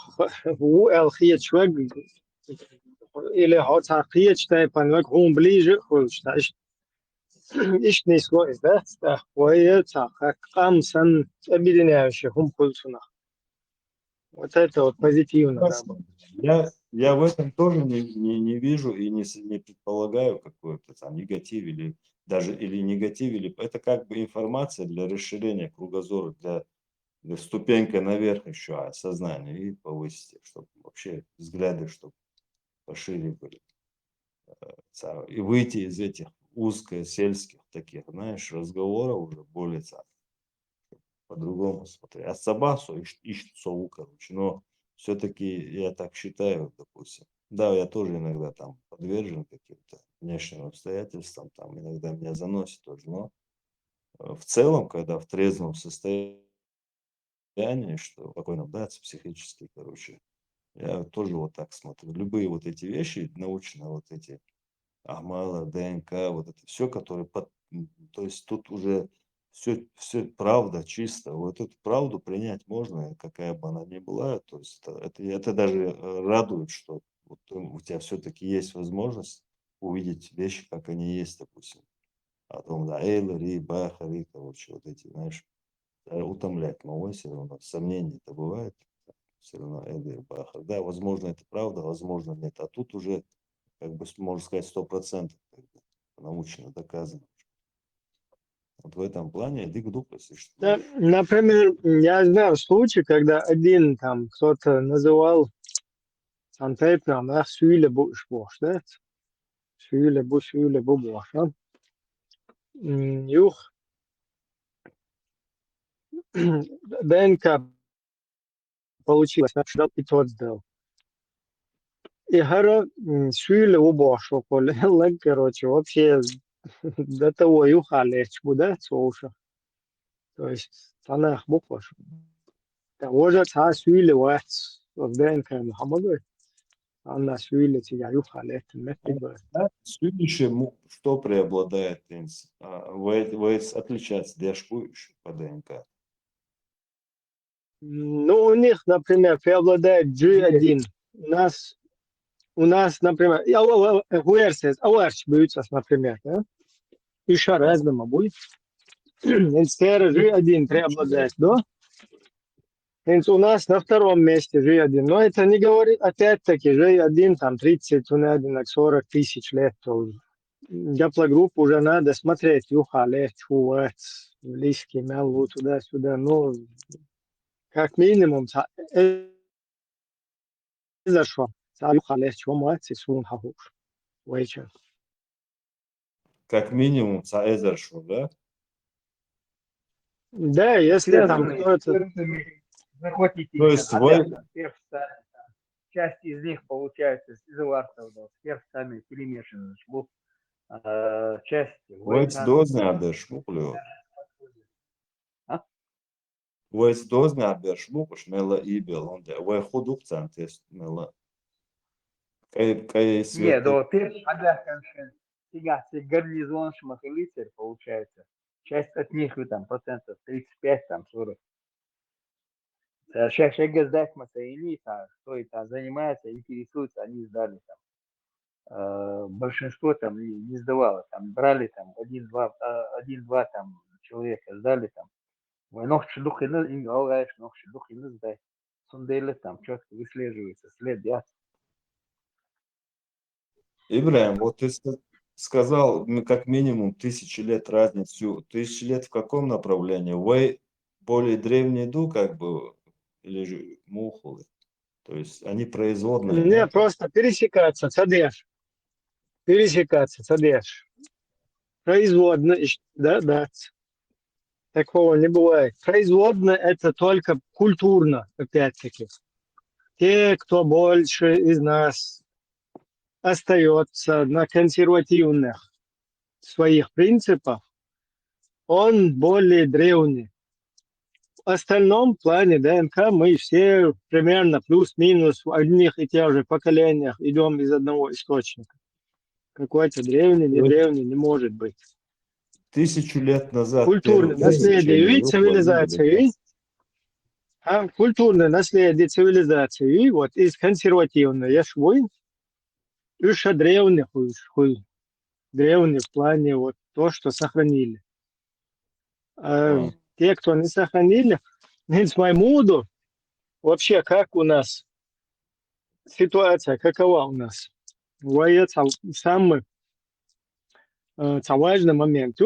человек или хотя он ближе, ich nicht so ist das, да, как камсан объединяющих культурно. Вот это вот позитивно. Да. Я в этом тоже не вижу и не предполагаю какой-то там негатив или даже негатив, или это как бы информация для расширения кругозора, для ступенька наверх еще сознания и повысить, чтобы вообще взгляды, чтобы пошире были. И выйти из этих узко-сельских таких, знаешь, разговоров уже более по-другому смотреть. А собасу ищут сову, короче. Но все-таки я так считаю, допустим. Да, я тоже иногда там подвержен каким-то внешним обстоятельствам, там иногда меня заносит тоже. Но в целом, когда в трезвом состоянии, что спокойно даться психически, короче, я тоже вот так смотрю. Любые вот эти вещи научные, вот эти Ахмала, ДНК, вот это все, которое то есть тут уже все правда чисто. Вот эту правду принять можно, какая бы она ни была. То есть это даже радует, что вот у тебя все-таки есть возможность увидеть вещи, как они есть, допустим. О том, да, Эйлери, Бахари, короче, вот эти, знаешь, утомлять. Но все равно сомнения-то бывает. Все равно Эйлери, Бахар. Да, возможно, это правда, возможно, нет. А тут уже, как бы, можно сказать, 100% научно доказано. Вот в этом плане дик-дуплес. Да, например, я знаю случай, когда один там кто-то называл Сантейпрам, да, Сюле Буш, да? Сюле Буш, да? Юх. ДНК получилось, и тот сделал. И гора Сюле Убош, короче, вообще до того юхали, да, слушай. То есть, она буква. Того же Сюле вот в ДНК Мухаммада. Она Сюле тебя юхали, Следующее, что преобладает, отличается Дяшку по ДНК? Ну, у них, например, преобладает G1. У нас, например, Ауэрч бьются, например, да? И Шарез дома будет. Инстера G1 преобладает, да? У нас на втором месте G1. Но это не говорит, опять-таки, G1 там 30, 40 тысяч лет. Гаплогруппу уже надо смотреть, юхале, чувак, близкий, мелу, туда-сюда. Ну, как минимум, зашел. Юхале, чувак, сун хахуш. Вечер. Как минимум, Эзершу, да? Да, если там Связанные с кто-то... перцами, захватите То их, есть вы, часть из них получается из Илартов, с перцами перемешаны, часть Войц дозня шмуклю. Войц дозня шмуклюш мела ибел, он де. Вой худук цантес мела. Кай Не, свет. да, перц, сега, гарнизон шмахелицер получается. Часть от них, там, процентов 35, там, 40. Сейчас газдак масаини, кто это занимается, интересуется, они сдали там. Большинство там не сдавало, там брали там один-два там человека сдали там. Нох шедух и алгаешь, нох шедух и сдай. Сундели там четко выслеживается, след я. Ибраим, вот ты сказал, как минимум 1000 лет разницу. 1000 лет в каком направлении? Вы более древний иду, как бы, или же мухлы? То есть они производные, Не, да? просто пересекаться, цадеш. Пересекаться, цадеш. Производно, да. Такого не бывает. Производно это только культурно, опять-таки. Те, кто больше из нас остается на консервативных своих принципах, он более древний. В остальном плане ДНК мы все примерно плюс-минус в одних и тех же поколениях идем из одного источника. Какой-то древний, не древний не может быть. 1000 лет назад Культурное наследие и цивилизации. Культурное наследие цивилизации. И вот из консервативной я швой. Еще древних, древних в плане вот то, что сохранили. А те, кто не сохранили, с Маймуду, вообще как у нас ситуация, какова у нас? Самый важный момент,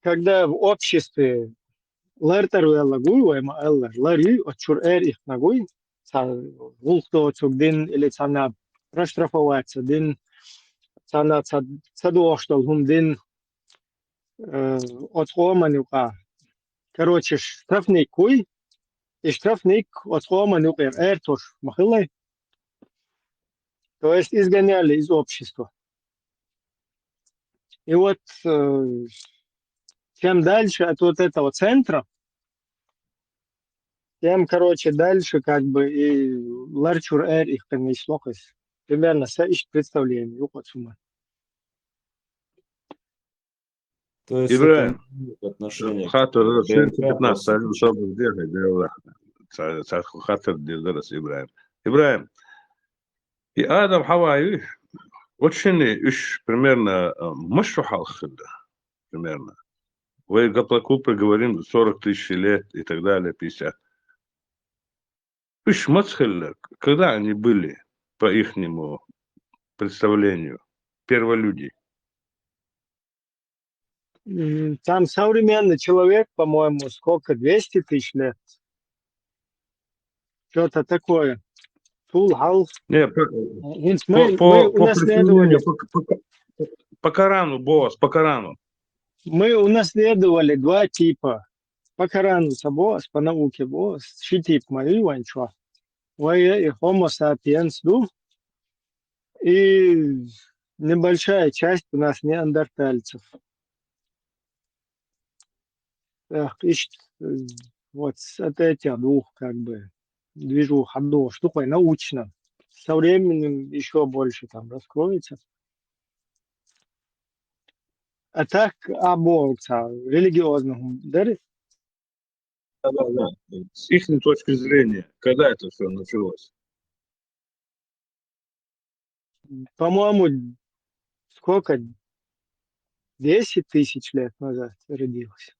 когда в обществе лартаруэлла гуйвайма элла, лари отчур их нагуй, вулхто цугдин или цана проштрафоваться, дин цана цадуоштал гумдин отхоманюка. Короче, штрафник куй, и штрафник отхоманюка эртуш махилай. То есть изгоняли из общества. И вот чем дальше от вот этого центра, тем, короче, дальше как бы и ларчур их комислокос. Примерно ищет представление. То есть Ибраим, это имеет отношение к хатер, я ДНК 15 просто. особо сделать, хатер дезерас Ибраим. Ибраим, и Адам Хавай, очень примерно мышухал примерно. Вы Гаплакупы говорим 40 тысяч лет и так далее, 50. Когда они были, по ихнему представлению, перволюди? Там современный человек, по-моему, сколько, 200 тысяч лет? Что-то такое. Не, Мы унаследовали... По Корану, босс, по Корану. Мы унаследовали два типа. По Корану босс, по науке босс. Тип мои ванчо. И Homo sapiens, и небольшая часть у нас неандертальцев. Вот от этих двух как бы движух одно, что такое научно. Со временем еще больше там раскроется. А так, религиозного, да? Да. С их точки зрения, когда это все началось? по-моему, сколько? 10 тысяч лет назад родилась.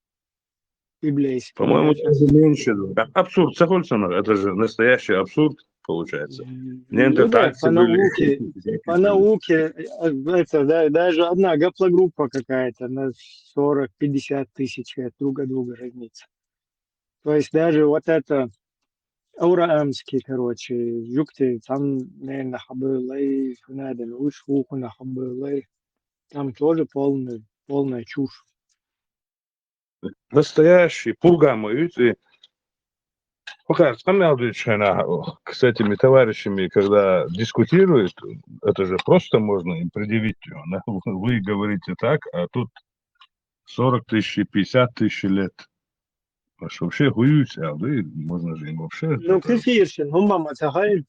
Библейская. По-моему, Я сейчас... даже меньше. Абсурд, согласен, это же настоящий абсурд, получается. Ну да, Неандертальцы по были. науке, это, да, даже одна гаплогруппа какая-то на 40-50 тысяч лет друг от друга разнится. То есть даже вот это Аураамский, короче, югте, там, наверное, хабылай, надо, вышвуху на хабылай, там тоже полная чушь. Настоящий пургамы. И пока с этими товарищами, когда дискутируют, это же просто можно им предъявить. Вы говорите так, а тут 40 тысяч, 50 тысяч лет. Аж вообще хуюсь, а вы, можно же им вообще... Ну, кефиршин, мама цагай.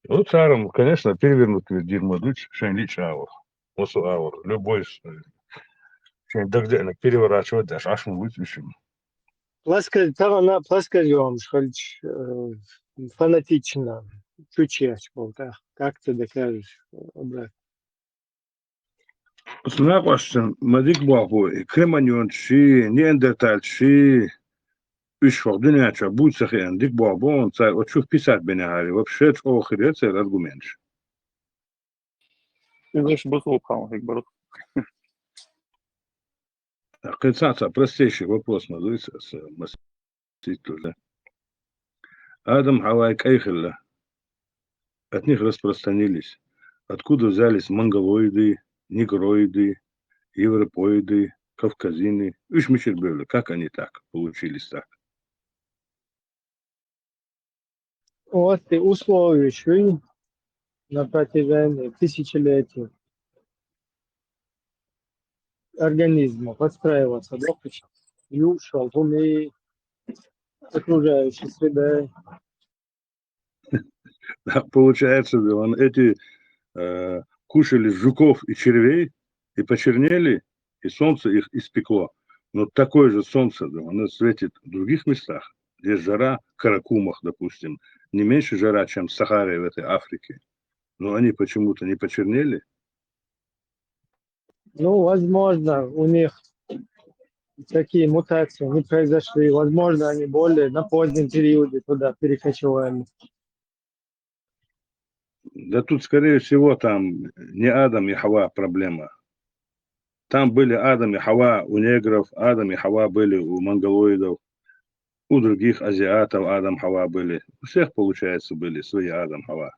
Ну, царом, конечно, перевернутый дерьмо, дуть, шайнич аур. Осу аур. Любой шайндагденок переворачивать, даже аж мы вытащим. Пласкозем, шхальч, фанатично, чучеч был, да. Как ты докажешь обратно? Снапашен, мадик баху, креманьончи, неандертальчи, ишфор дыняча, будсахен, дик бабон, царь, вот шух писать бенегари, вообще охрец, это аргумент. Ты знаешь, быстрый упал, как бы. Кацаца, простейший вопрос, называется, с Маситу, Адам Хавай Кайхелла, от них распространились. Откуда взялись монголоиды, негроиды, европоиды, кавказины, Ишмичербевли, как они так получились так? Вот и условия шли на протяжении тысячелетий организма подстраиваться, да, и ушел, умеет окружающей средой. Получается, эти кушали жуков и червей, и почернели, и солнце их испекло. Но такое же солнце, оно светит в других местах, где жара, в Каракумах, допустим, не меньше жара, чем в Сахаре в этой Африке. Но они почему-то не почернели. Ну, возможно, у них такие мутации не произошли. Возможно, они более на позднем периоде туда перекочевали. Да тут, скорее всего, там не Адам и Хава проблема. Там были Адам и Хава у негров, Адам и Хава были у монголоидов, у других азиатов Адам, Хава были. У всех, получается, были свои Адам, Хава.